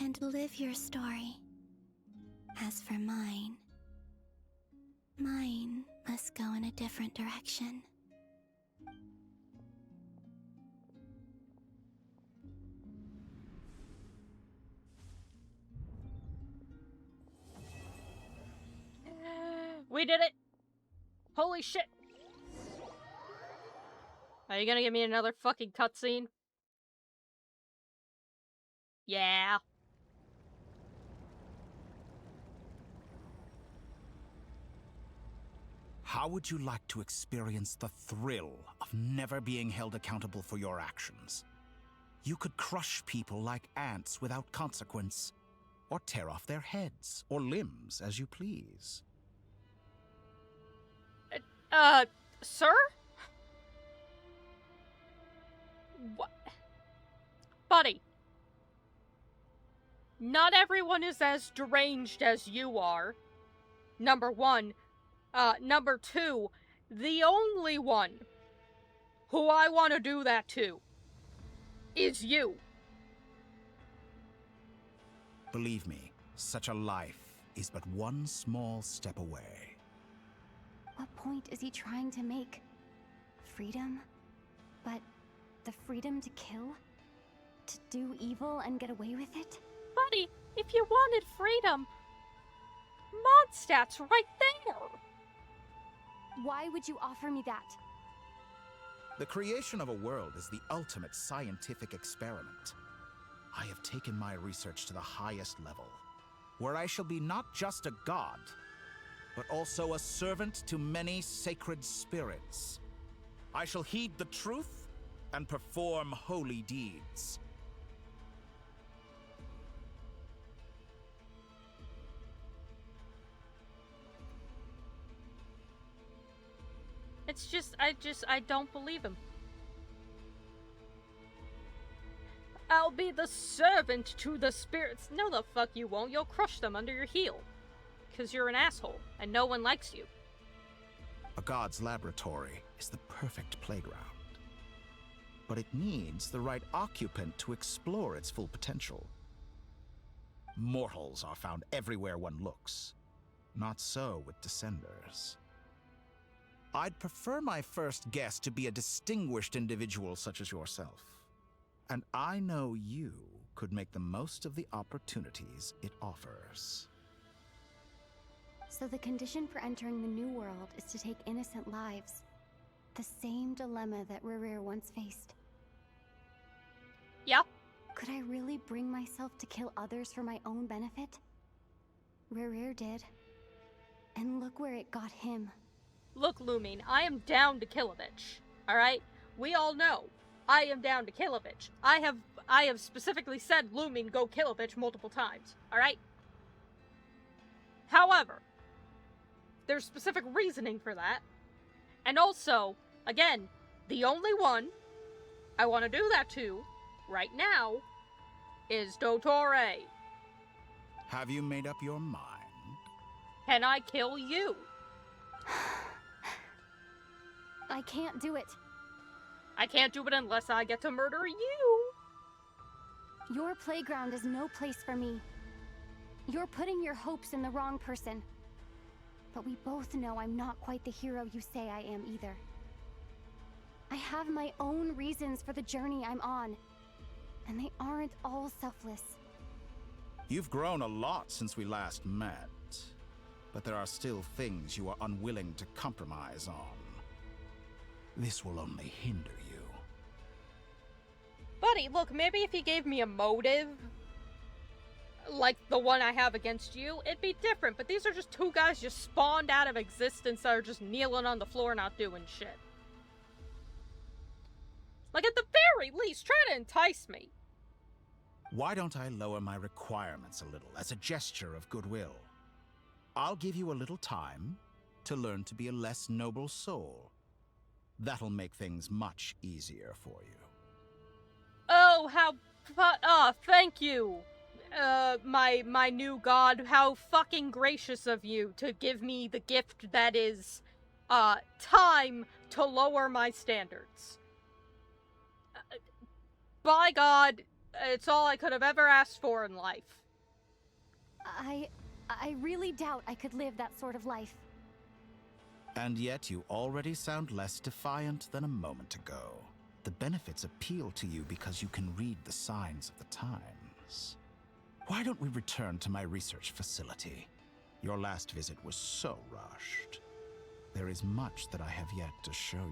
and live your story. As for mine must go in a different direction. We did it! Holy shit! Are you gonna give me another fucking cutscene? Yeah. How would you like to experience the thrill of never being held accountable for your actions? You could crush people like ants without consequence, or tear off their heads or limbs as you please. Sir? What? Buddy. Not everyone is as deranged as you are. Number one. Number two, the only one who I want to do that to is you. Believe me, such a life is but one small step away. What point is he trying to make? Freedom? But the freedom to kill? To do evil and get away with it? Buddy, if you wanted freedom, Mondstadt's right there. Why would you offer me that? The creation of a world is the ultimate scientific experiment. I have taken my research to the highest level, where I shall be not just a god, but also a servant to many sacred spirits. I shall heed the truth and perform holy deeds. It's just, I don't believe him. I'll be the servant to the spirits. No, the fuck you won't. You'll crush them under your heel. Because you're an asshole, and no one likes you. A god's laboratory is the perfect playground. But it needs the right occupant to explore its full potential. Mortals are found everywhere one looks. Not so with Descenders. I'd prefer my first guest to be a distinguished individual such as yourself. And I know you could make the most of the opportunities it offers. So the condition for entering the New World is to take innocent lives. The same dilemma that Rerir once faced. Yeah. Could I really bring myself to kill others for my own benefit? Rerir did. And look where it got him. Look, Lumine, I am down to kill a bitch. Alright? We all know. I am down to kill a bitch. I have specifically said, Lumine, go kill a bitch multiple times. Alright? However, there's specific reasoning for that. And also, again, the only one I want to do that to, right now, is Dottore. Have you made up your mind? Can I kill you? I can't do it. I can't do it unless I get to murder you. Your playground is no place for me. You're putting your hopes in the wrong person. But we both know I'm not quite the hero you say I am either. I have my own reasons for the journey I'm on. And they aren't all selfless. You've grown a lot since we last met. But there are still things you are unwilling to compromise on. This will only hinder you. Buddy, look, maybe if you gave me a motive, like the one I have against you, it'd be different. But these are just two guys just spawned out of existence that are just kneeling on the floor not doing shit. Like, at the very least, try to entice me. Why don't I lower my requirements a little as a gesture of goodwill? I'll give you a little time to learn to be a less noble soul. That'll make things much easier for you. Oh, thank you, my new god. How fucking gracious of you to give me the gift that is, time to lower my standards. By God, it's all I could have ever asked for in life. I really doubt I could live that sort of life. And yet you already sound less defiant than a moment ago. The benefits appeal to you because you can read the signs of the times. Why don't we return to my research facility? Your last visit was so rushed. There is much that I have yet to show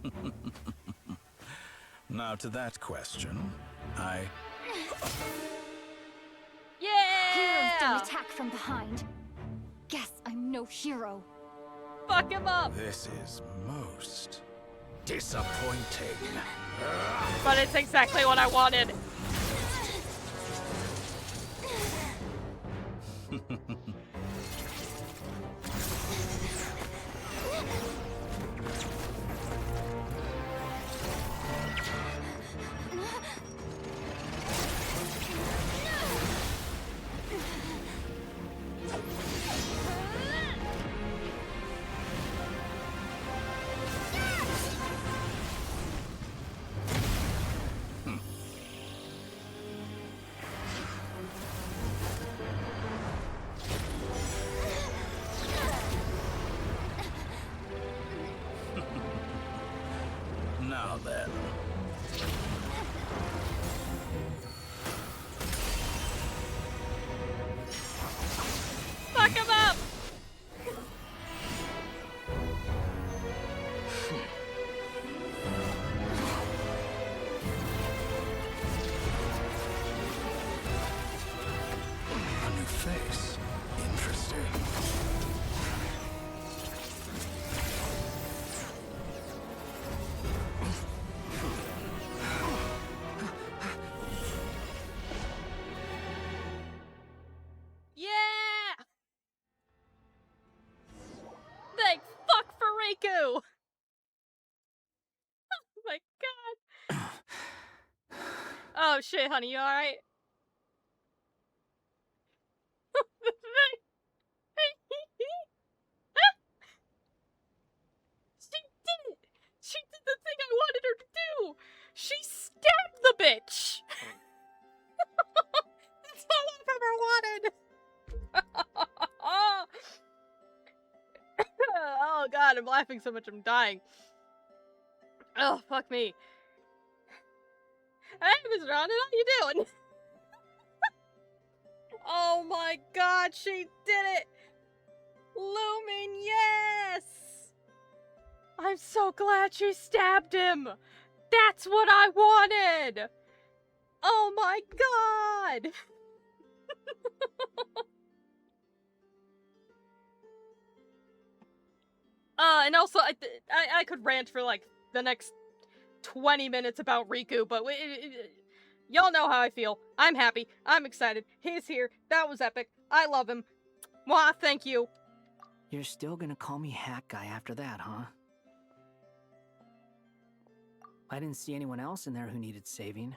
you. Now to that question, Yeah! Heroes don't attack from behind. Guess I'm no hero. Fuck him up! This is most disappointing. But it's exactly what I wanted. Now then. Fuck him up! A new face. Interesting. Yeah! Thank fuck for Riku! Oh my god. Oh shit, honey, you alright? She did it! She did the thing I wanted her to do! She stabbed the bitch! That's all I've ever wanted! Oh god, I'm laughing so much I'm dying. Oh, fuck me. Hey, Mr. Rondon, how you doing? Oh my god, she did it! Lumen, yes! I'm so glad she stabbed him! That's what I wanted! Oh my god! And also, I could rant for like the next 20 minutes about Riku, but y'all know how I feel. I'm happy. I'm excited. He's here. That was epic. I love him. Mwah, thank you. You're still gonna call me Hack Guy after that, huh? I didn't see anyone else in there who needed saving.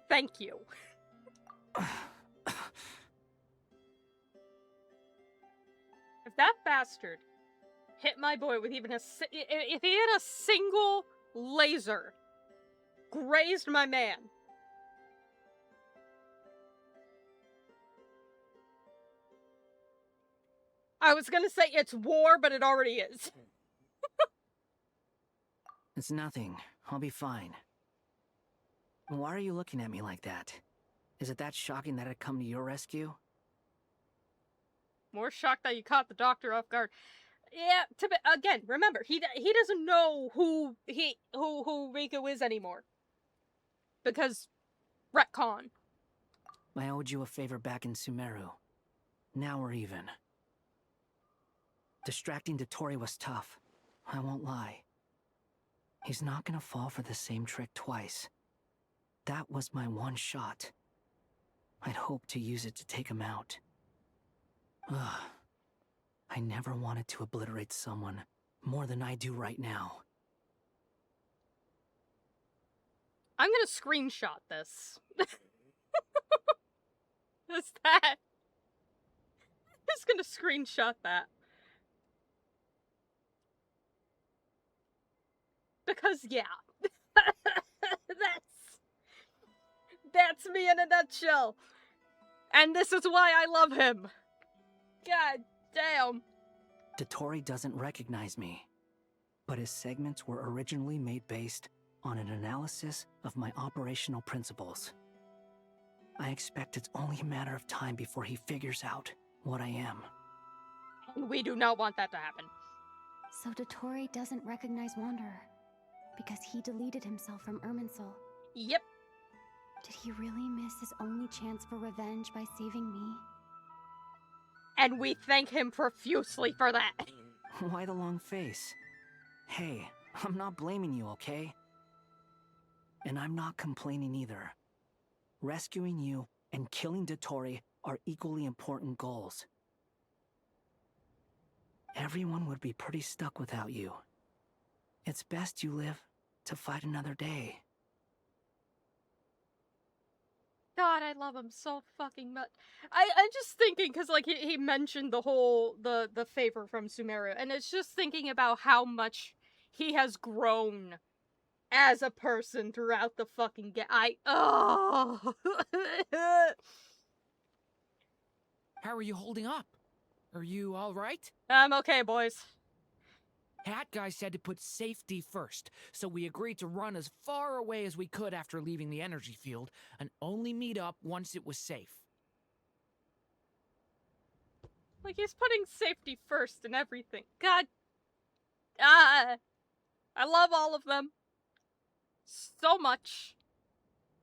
Thank you. If that bastard hit my boy with even if he had a single laser, grazed my man. I was gonna say it's war, but it already is. It's nothing. I'll be fine. Why are you looking at me like that? Is it that shocking that I'd come to your rescue? More shocked that you caught the doctor off guard. Yeah, again, remember, he doesn't know who Riku is anymore. Because retcon. I owed you a favor back in Sumeru. Now we're even. Distracting Dotori was tough. I won't lie. He's not gonna fall for the same trick twice. That was my one shot. I'd hoped to use it to take him out. Ugh. I never wanted to obliterate someone more than I do right now. I'm gonna screenshot this. Is that? I'm just gonna screenshot that. Because, yeah. That's me in a nutshell. And this is why I love him. God damn. Dottore doesn't recognize me, but his segments were originally made based on an analysis of my operational principles. I expect it's only a matter of time before he figures out what I am. We do not want that to happen. So Dottore doesn't recognize Wanderer, because he deleted himself from Irminsul. Yep. Did he really miss his only chance for revenge by saving me? And we thank him profusely for that. Why the long face? Hey, I'm not blaming you, okay? And I'm not complaining either. Rescuing you and killing Dottore are equally important goals. Everyone would be pretty stuck without you. It's best you live to fight another day. God, I love him so fucking much. I'm just thinking, because, like, he mentioned the whole, the favor from Sumeru, and it's just thinking about how much he has grown as a person throughout the fucking game. Oh. How are you holding up? Are you alright? I'm okay, boys. Hat Guy said to put safety first, so we agreed to run as far away as we could after leaving the energy field, and only meet up once it was safe. Like, he's putting safety first and everything. God. I love all of them. So much.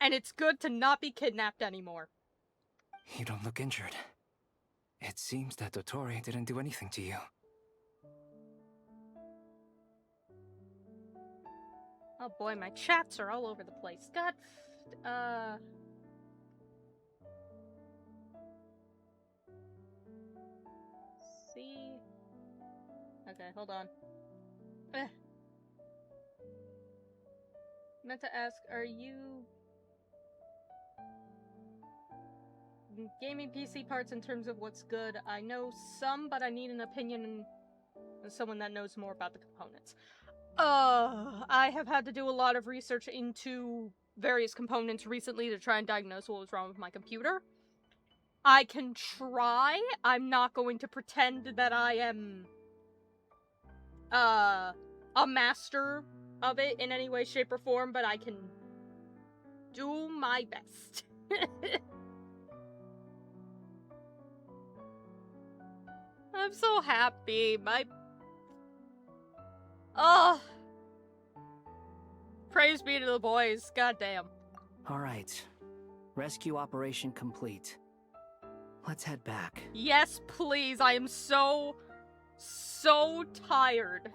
And it's good to not be kidnapped anymore. You don't look injured. It seems that Dottore didn't do anything to you. Oh boy, my chats are all over the place. God, see? Okay, hold on. Meant to ask, are you... gaming PC parts in terms of what's good? I know some, but I need an opinion of someone that knows more about the components. I have had to do a lot of research into various components recently to try and diagnose what was wrong with my computer. I can try. I'm not going to pretend that I am a master of it in any way, shape, or form, but I can do my best. I'm so happy. Oh. Praise be to the boys. Goddamn. Alright. Rescue operation complete. Let's head back. Yes, please. I am so tired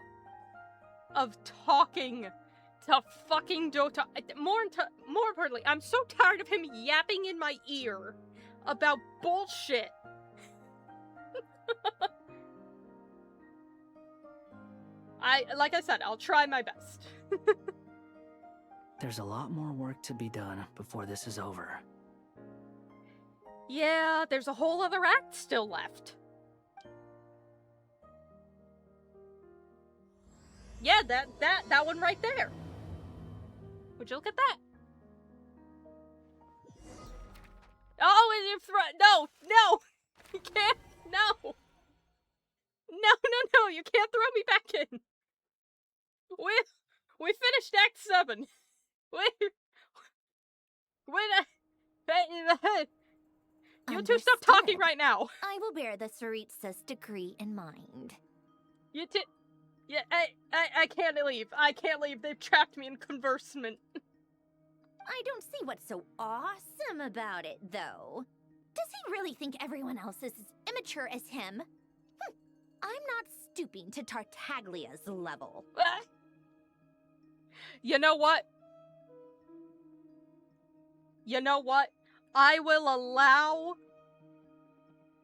of talking to fucking Dota. More importantly, I'm so tired of him yapping in my ear about bullshit. Like I said, I'll try my best. There's a lot more work to be done before this is over. Yeah, there's a whole other act still left. Yeah, that one right there. Would you look at that? Oh, and no, you can't, no, you can't throw me back in. We finished Act 7. You two stop talking right now. I will bear the Tsaritsa's decree in mind. Yeah, I can't leave. I can't leave. They've trapped me in conversement. I don't see what's so awesome about it, though. Does he really think everyone else is as immature as him? I'm not stooping to Tartaglia's level. You know what? You know what? I will allow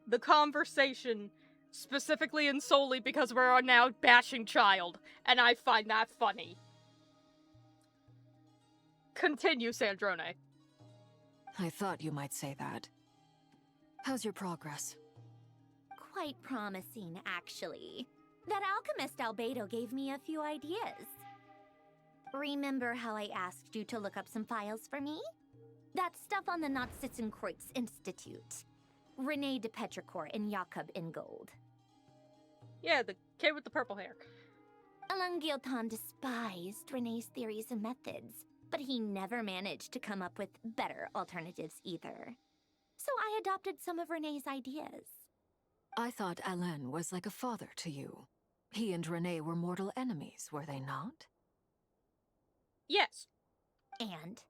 the conversation specifically and solely because we're now bashing child, and I find that funny. Continue, Sandrone. I thought you might say that. How's your progress? Quite promising, actually. That alchemist Albedo gave me a few ideas. Remember how I asked you to look up some files for me? That stuff on the Nod-Krai Institute. Renee de Petrichor and Jakob Ingold. Yeah, the kid with the purple hair. Alain Guillotin despised Renee's theories and methods, but he never managed to come up with better alternatives either. So I adopted some of Renee's ideas. I thought Alain was like a father to you. He and Renee were mortal enemies, were they not? Yes. And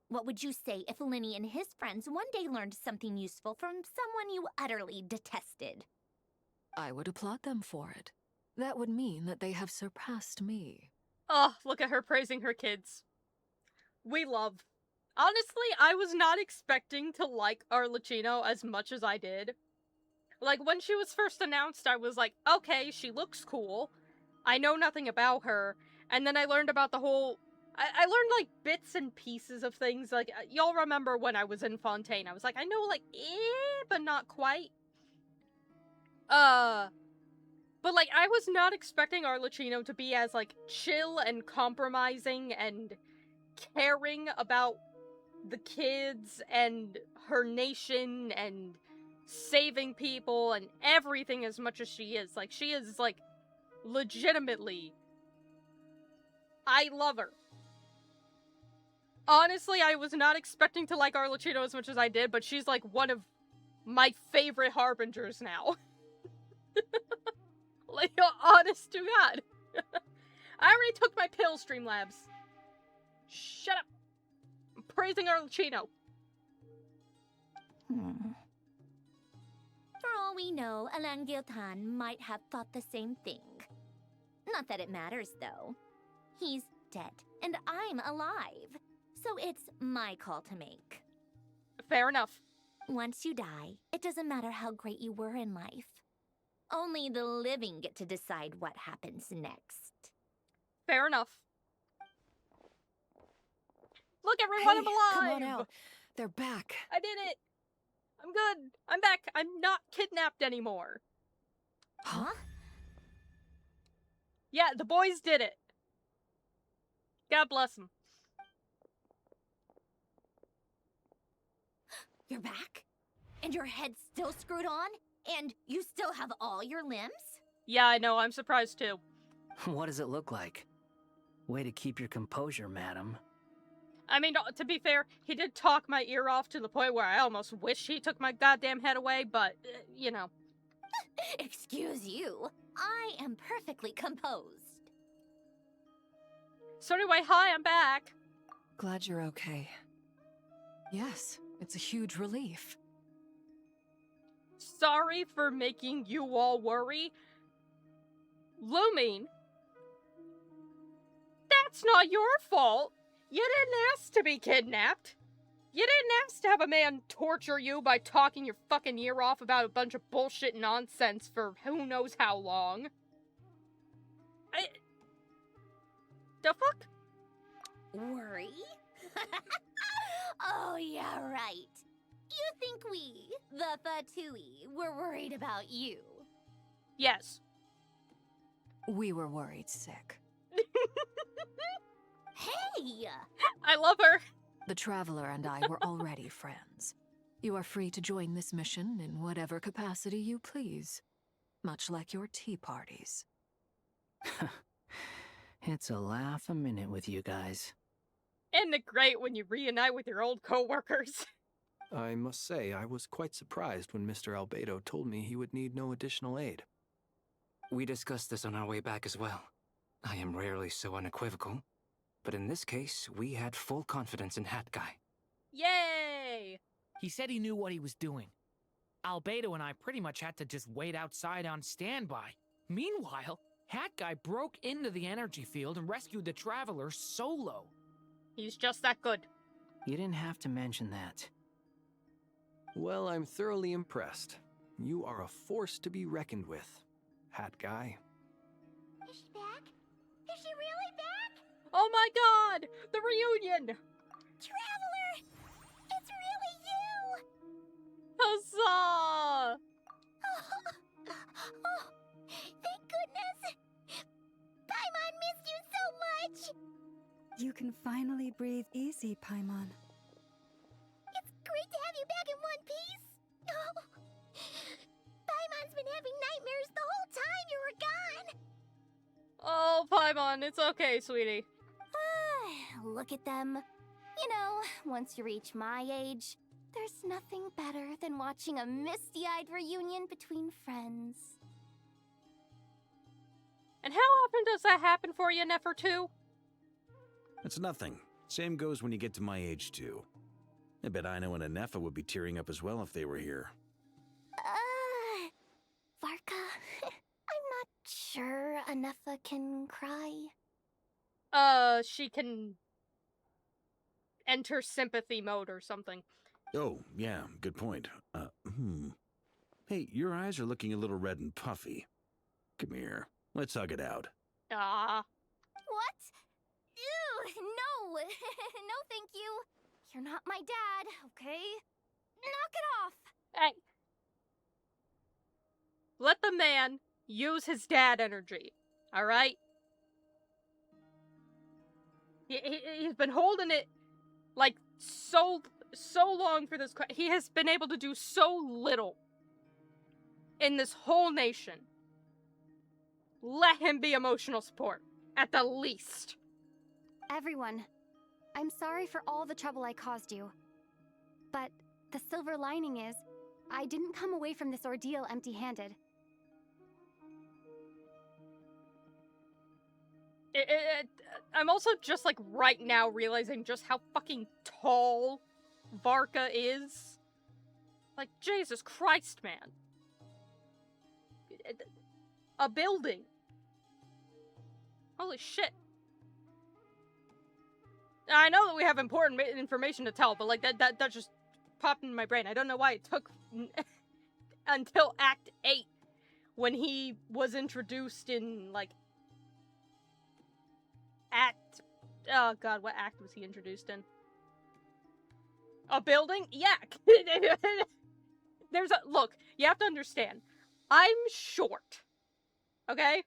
what would you say if Lenny and his friends one day learned something useful from someone you utterly detested? I would applaud them for it. That would mean that they have surpassed me. Oh, look at her praising her kids. We love. Honestly, I was not expecting to like Arlecchino as much as I did. Like, when she was first announced, I was like, okay, she looks cool. I know nothing about her. And then I learned about the whole... I learned, like, bits and pieces of things. Like, y'all remember when I was in Fontaine. I was like, I know, like, but not quite. But, like, I was not expecting Arlecchino to be as, like, chill and compromising and caring about the kids and her nation and saving people and everything as much as she is. Like, she is, like, legitimately... I love her. Honestly, I was not expecting to like Arlecchino as much as I did, but she's, like, one of my favorite harbingers now. Like, honest to God. I already took my pill, Streamlabs. Shut up. I'm praising Arlecchino. For all we know, Alain Guillotin might have thought the same thing. Not that it matters, though. He's dead, and I'm alive. So it's my call to make. Fair enough. Once you die, it doesn't matter how great you were in life. Only the living get to decide what happens next. Fair enough. Look, everyone, I'm alive! Come on out. They're back. I did it! I'm good. I'm back. I'm not kidnapped anymore. Huh? Yeah, the boys did it. God bless them. You're back? And your head's still screwed on? And you still have all your limbs? Yeah, I know. I'm surprised, too. What does it look like? Way to keep your composure, madam. I mean, to be fair, he did talk my ear off to the point where I almost wish he took my goddamn head away, but, you know. Excuse you. I am perfectly composed. So anyway, hi, I'm back. Glad you're okay. Yes, it's a huge relief. Sorry for making you all worry. Lumine, that's not your fault. You didn't ask to be kidnapped. You didn't ask to have a man torture you by talking your fucking ear off about a bunch of bullshit nonsense for who knows how long. The fuck? Worry? Oh, yeah, right. You think we, the Fatui, were worried about you? Yes. We were worried sick. Hey! I love her. The Traveler and I were already friends. You are free to join this mission in whatever capacity you please. Much like your tea parties. It's a laugh a minute with you guys. Isn't it great when you reunite with your old co-workers? I must say, I was quite surprised when Mr. Albedo told me he would need no additional aid. We discussed this on our way back as well. I am rarely so unequivocal, but in this case, we had full confidence in Hat Guy. Yay! He said he knew what he was doing. Albedo and I pretty much had to just wait outside on standby. Meanwhile, Hat Guy broke into the energy field and rescued the Traveler solo. He's just that good. You didn't have to mention that. Well, I'm thoroughly impressed. You are a force to be reckoned with, Hat Guy. Is she back? Is she really back? Oh my god! The reunion! Traveler! It's really you! Huzzah! Oh, thank goodness! Paimon missed you so much! You can finally breathe easy, Paimon. It's great to have you back in one piece! Oh, Paimon's been having nightmares the whole time you were gone! Oh, Paimon, it's okay, sweetie. Look at them. You know, once you reach my age, there's nothing better than watching a misty-eyed reunion between friends. And how often does that happen for you, Nefertu? It's nothing. Same goes when you get to my age, too. I bet Ino and Anefa would be tearing up as well if they were here. Varka, I'm not sure Anefa can cry. She can enter sympathy mode or something. Oh, yeah, good point. Hey, your eyes are looking a little red and puffy. Come here, let's hug it out. Ah. What? Ew, no! No, thank you. You're not my dad, okay? Knock it off! Hey. Let the man use his dad energy, alright? He's been holding it, like, so long for this. He has been able to do so little in this whole nation. Let him be emotional support, at the least. Everyone, I'm sorry for all the trouble I caused you. But the silver lining is, I didn't come away from this ordeal empty-handed. I'm also just, like, right now realizing just how fucking tall Varka is. Like, Jesus Christ, man. A building. Holy shit. I know that we have important information to tell, but, like, that just popped in my brain. I don't know why it took until Act 8 when he was introduced in, like, oh god, what act was he introduced in? A building? Yeah. Look, you have to understand. I'm short. Okay?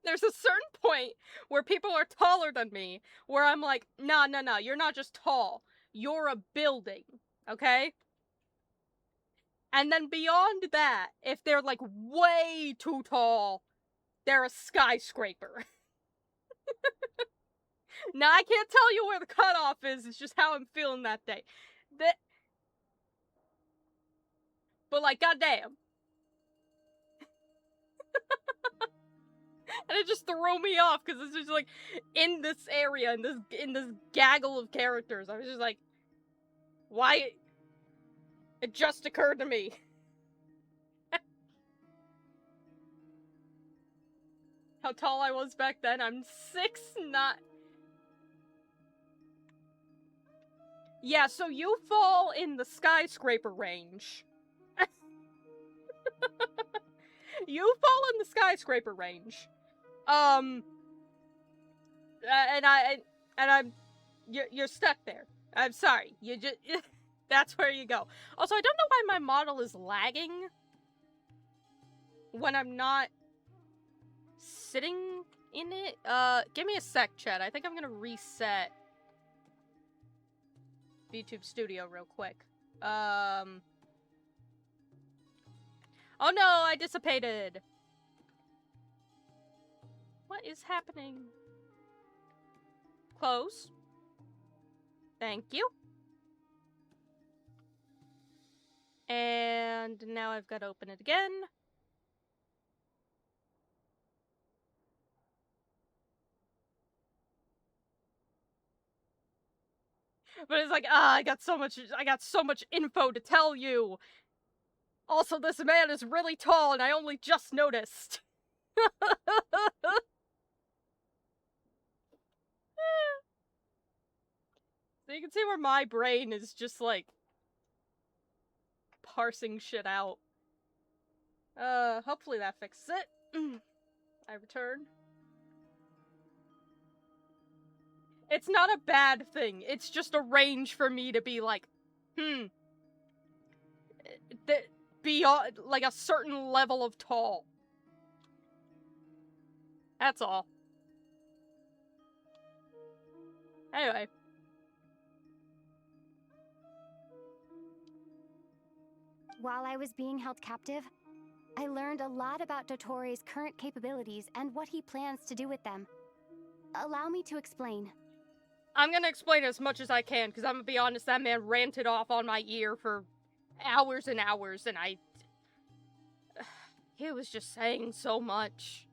There's a certain point where people are taller than me, where I'm like, nah, you're not just tall. You're a building. Okay? And then beyond that, if they're, like, way too tall, they're a skyscraper. Now, I can't tell you where the cutoff is, it's just how I'm feeling that day. But, like, goddamn. And it just threw me off, because it's just, like, in this area, in this gaggle of characters, I was just like, why? It just occurred to me. How tall I was back then? I'm 6'9". Yeah, so you fall in the skyscraper range. You fall in the skyscraper range. You're stuck there. I'm sorry. You just, that's where you go. Also, I don't know why my model is lagging when I'm not sitting in it. Give me a sec, chat. I think I'm gonna reset VTube Studio real quick. Oh no, I dissipated. What is happening? Close. Thank you. And now I've got to open it again. But it's like, I got so much info to tell you. Also, this man is really tall and I only just noticed. So you can see where my brain is just like parsing shit out. Hopefully that fixes it. I return. It's not a bad thing. It's just a range for me to be like, beyond, like, a certain level of tall. That's all. Anyway. While I was being held captive, I learned a lot about Dottoro's current capabilities and what he plans to do with them. Allow me to explain. I'm gonna explain as much as I can, because I'm gonna be honest, that man ranted off on my ear for hours and hours, and he was just saying so much.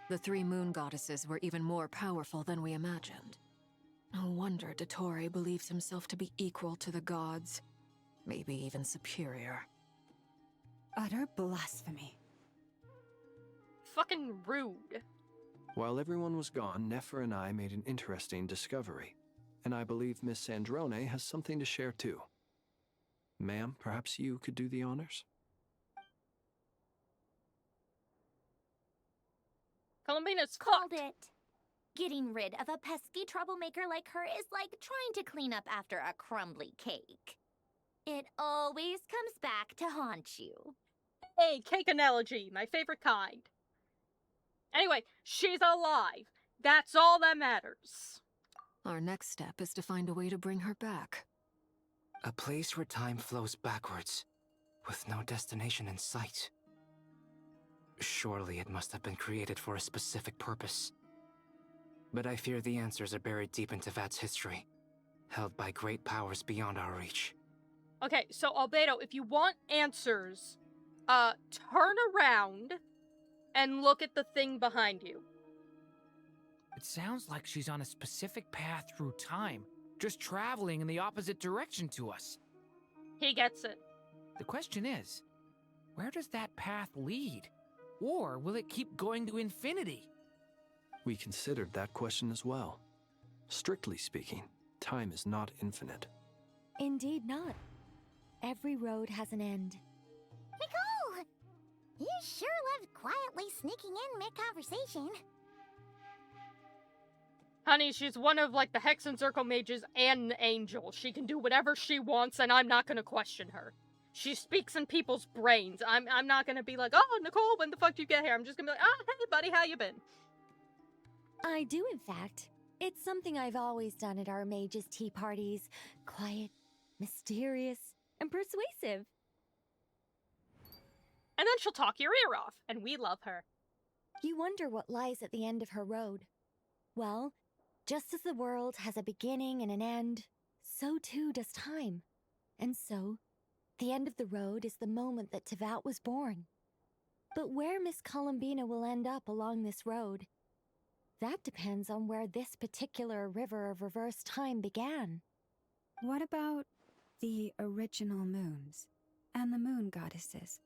The three moon goddesses were even more powerful than we imagined. No wonder Dottore believes himself to be equal to the gods. Maybe even superior. Utter blasphemy. Fucking rude. While everyone was gone, Nefer and I made an interesting discovery. And I believe Miss Sandrone has something to share too. Ma'am, perhaps you could do the honors? Columbina's called it. Getting rid of a pesky troublemaker like her is like trying to clean up after a crumbly cake. It always comes back to haunt you. Hey, cake analogy, my favorite kind. Anyway, she's alive. That's all that matters. Our next step is to find a way to bring her back. A place where time flows backwards, with no destination in sight. Surely it must have been created for a specific purpose. But I fear the answers are buried deep in Tevat's history, held by great powers beyond our reach. Okay, so Albedo, if you want answers, turn around and look at the thing behind you. It sounds like she's on a specific path through time, just traveling in the opposite direction to us. He gets it. The question is, where does that path lead? Or will it keep going to infinity? We considered that question as well. Strictly speaking, time is not infinite. Indeed not. Every road has an end. Nicole! You sure loved quietly sneaking in mid-conversation. Honey, she's one of, like, the Hex and Circle mages and an angel. She can do whatever she wants, and I'm not gonna question her. She speaks in people's brains. I'm not gonna be like, oh, Nicole, when the fuck did you get here? I'm just gonna be like, oh, hey, buddy, how you been? I do, in fact. It's something I've always done at our mages' tea parties. Quiet, mysterious, and persuasive. And then she'll talk your ear off, and we love her. You wonder what lies at the end of her road. Well, just as the world has a beginning and an end, so too does time. And so, the end of the road is the moment that Tevat was born. But where Miss Columbina will end up along this road, that depends on where this particular river of reverse time began. What about the original moons and the moon goddesses?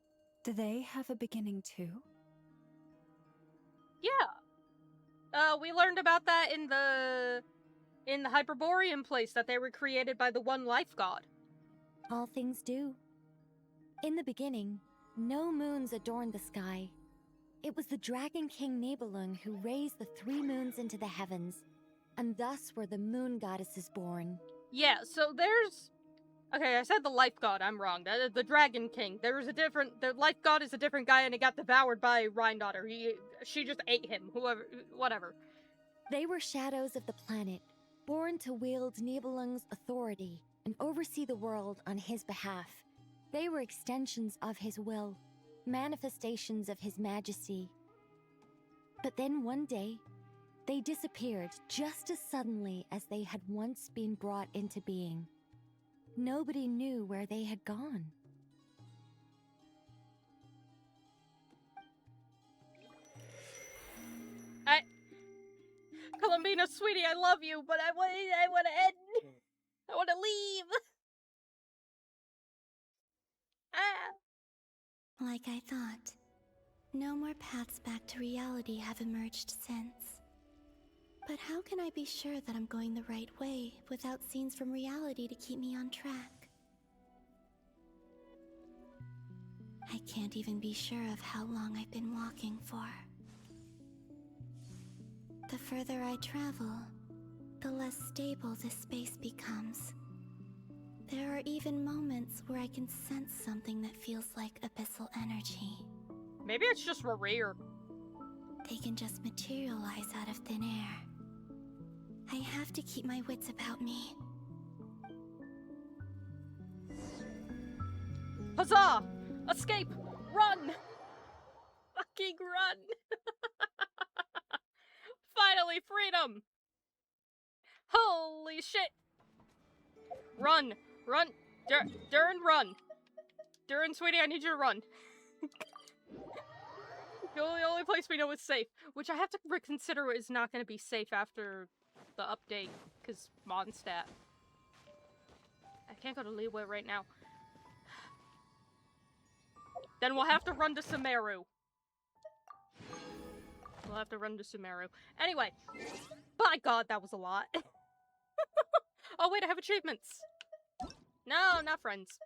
Do they have a beginning too? Yeah. We learned about that in the Hyperborean place, that they were created by the one life god. All things do. In the beginning, no moons adorned the sky. It was the Dragon King Nibelung who raised the 3 moons into the heavens, and thus were the moon goddesses born. Yeah, so there's... Okay, I said the life god, I'm wrong. The Dragon King. The life god is a different guy, and he got devoured by Rhindaughter. She just ate him, whatever. They were shadows of the planet, born to wield Nibelung's authority and oversee the world on his behalf. They were extensions of his will, manifestations of his majesty. But then one day, they disappeared just as suddenly as they had once been brought into being. Nobody knew where they had gone. Columbina, sweetie, I love you, but I want to end. I want to leave. Like I thought. No more paths back to reality have emerged since. But how can I be sure that I'm going the right way without scenes from reality to keep me on track? I can't even be sure of how long I've been walking for. The further I travel, the less stable this space becomes. There are even moments where I can sense something that feels like abyssal energy. Maybe it's just rare. They can just materialize out of thin air. I have to keep my wits about me. Huzzah! Escape! Run! Fucking run! Finally, freedom! Holy shit! Run! Run! Durin, run! Durin, sweetie, I need you to run. The only place we know is safe. Which I have to reconsider is not going to be safe after the update, because Mondstadt. I can't go to Liyue right now. Then we'll have to run to Sumeru. We'll have to run to Sumeru. Anyway, by God, that was a lot. Oh wait, I have achievements. No, not friends.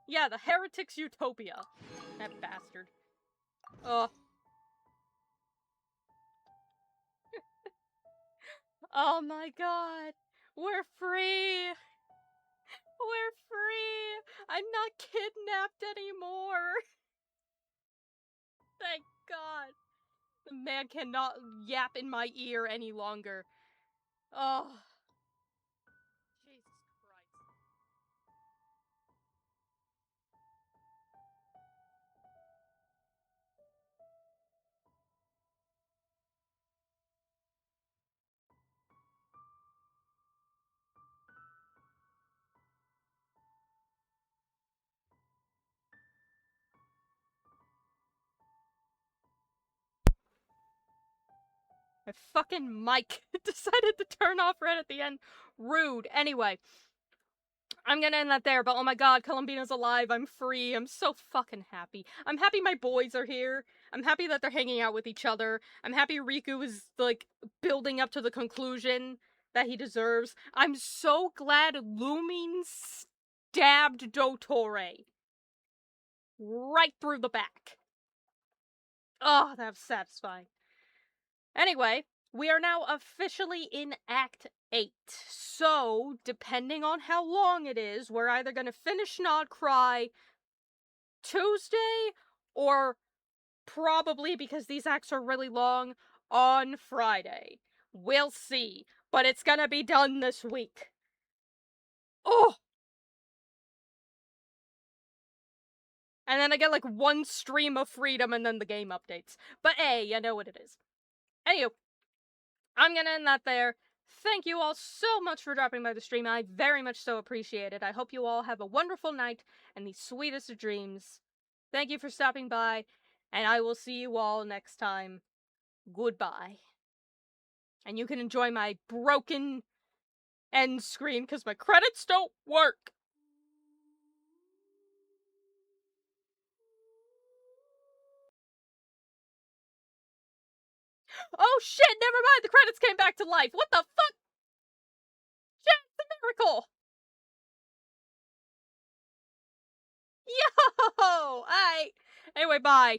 Yeah, the Heretics Utopia. That bastard. Ugh. Oh my God. We're free. We're free. I'm not kidnapped anymore. Thank God. The man cannot yap in my ear any longer. Oh. Jesus Christ. My fucking mic decided to turn off right at the end. Rude. Anyway. I'm gonna end that there, but oh my God, Columbina's alive, I'm free, I'm so fucking happy. I'm happy my boys are here, I'm happy that they're hanging out with each other, I'm happy Riku is, like, building up to the conclusion that he deserves. I'm so glad Lumin stabbed Dottore. Right through the back. Oh, that was satisfying. Anyway, we are now officially in Act 8. So, depending on how long it is, we're either going to finish Nod-Krai Tuesday, or probably, because these acts are really long, on Friday. We'll see. But it's going to be done this week. Oh! And then I get like one stream of freedom and then the game updates. But hey, you know what it is. Anywho, I'm gonna end that there. Thank you all so much for dropping by the stream. I very much so appreciate it. I hope you all have a wonderful night and the sweetest of dreams. Thank you for stopping by, and I will see you all next time. Goodbye. And you can enjoy my broken end screen because my credits don't work. Oh shit, never mind, the credits came back to life. What the fuck? Shit, it's a miracle. Yo! Alright. Anyway, bye.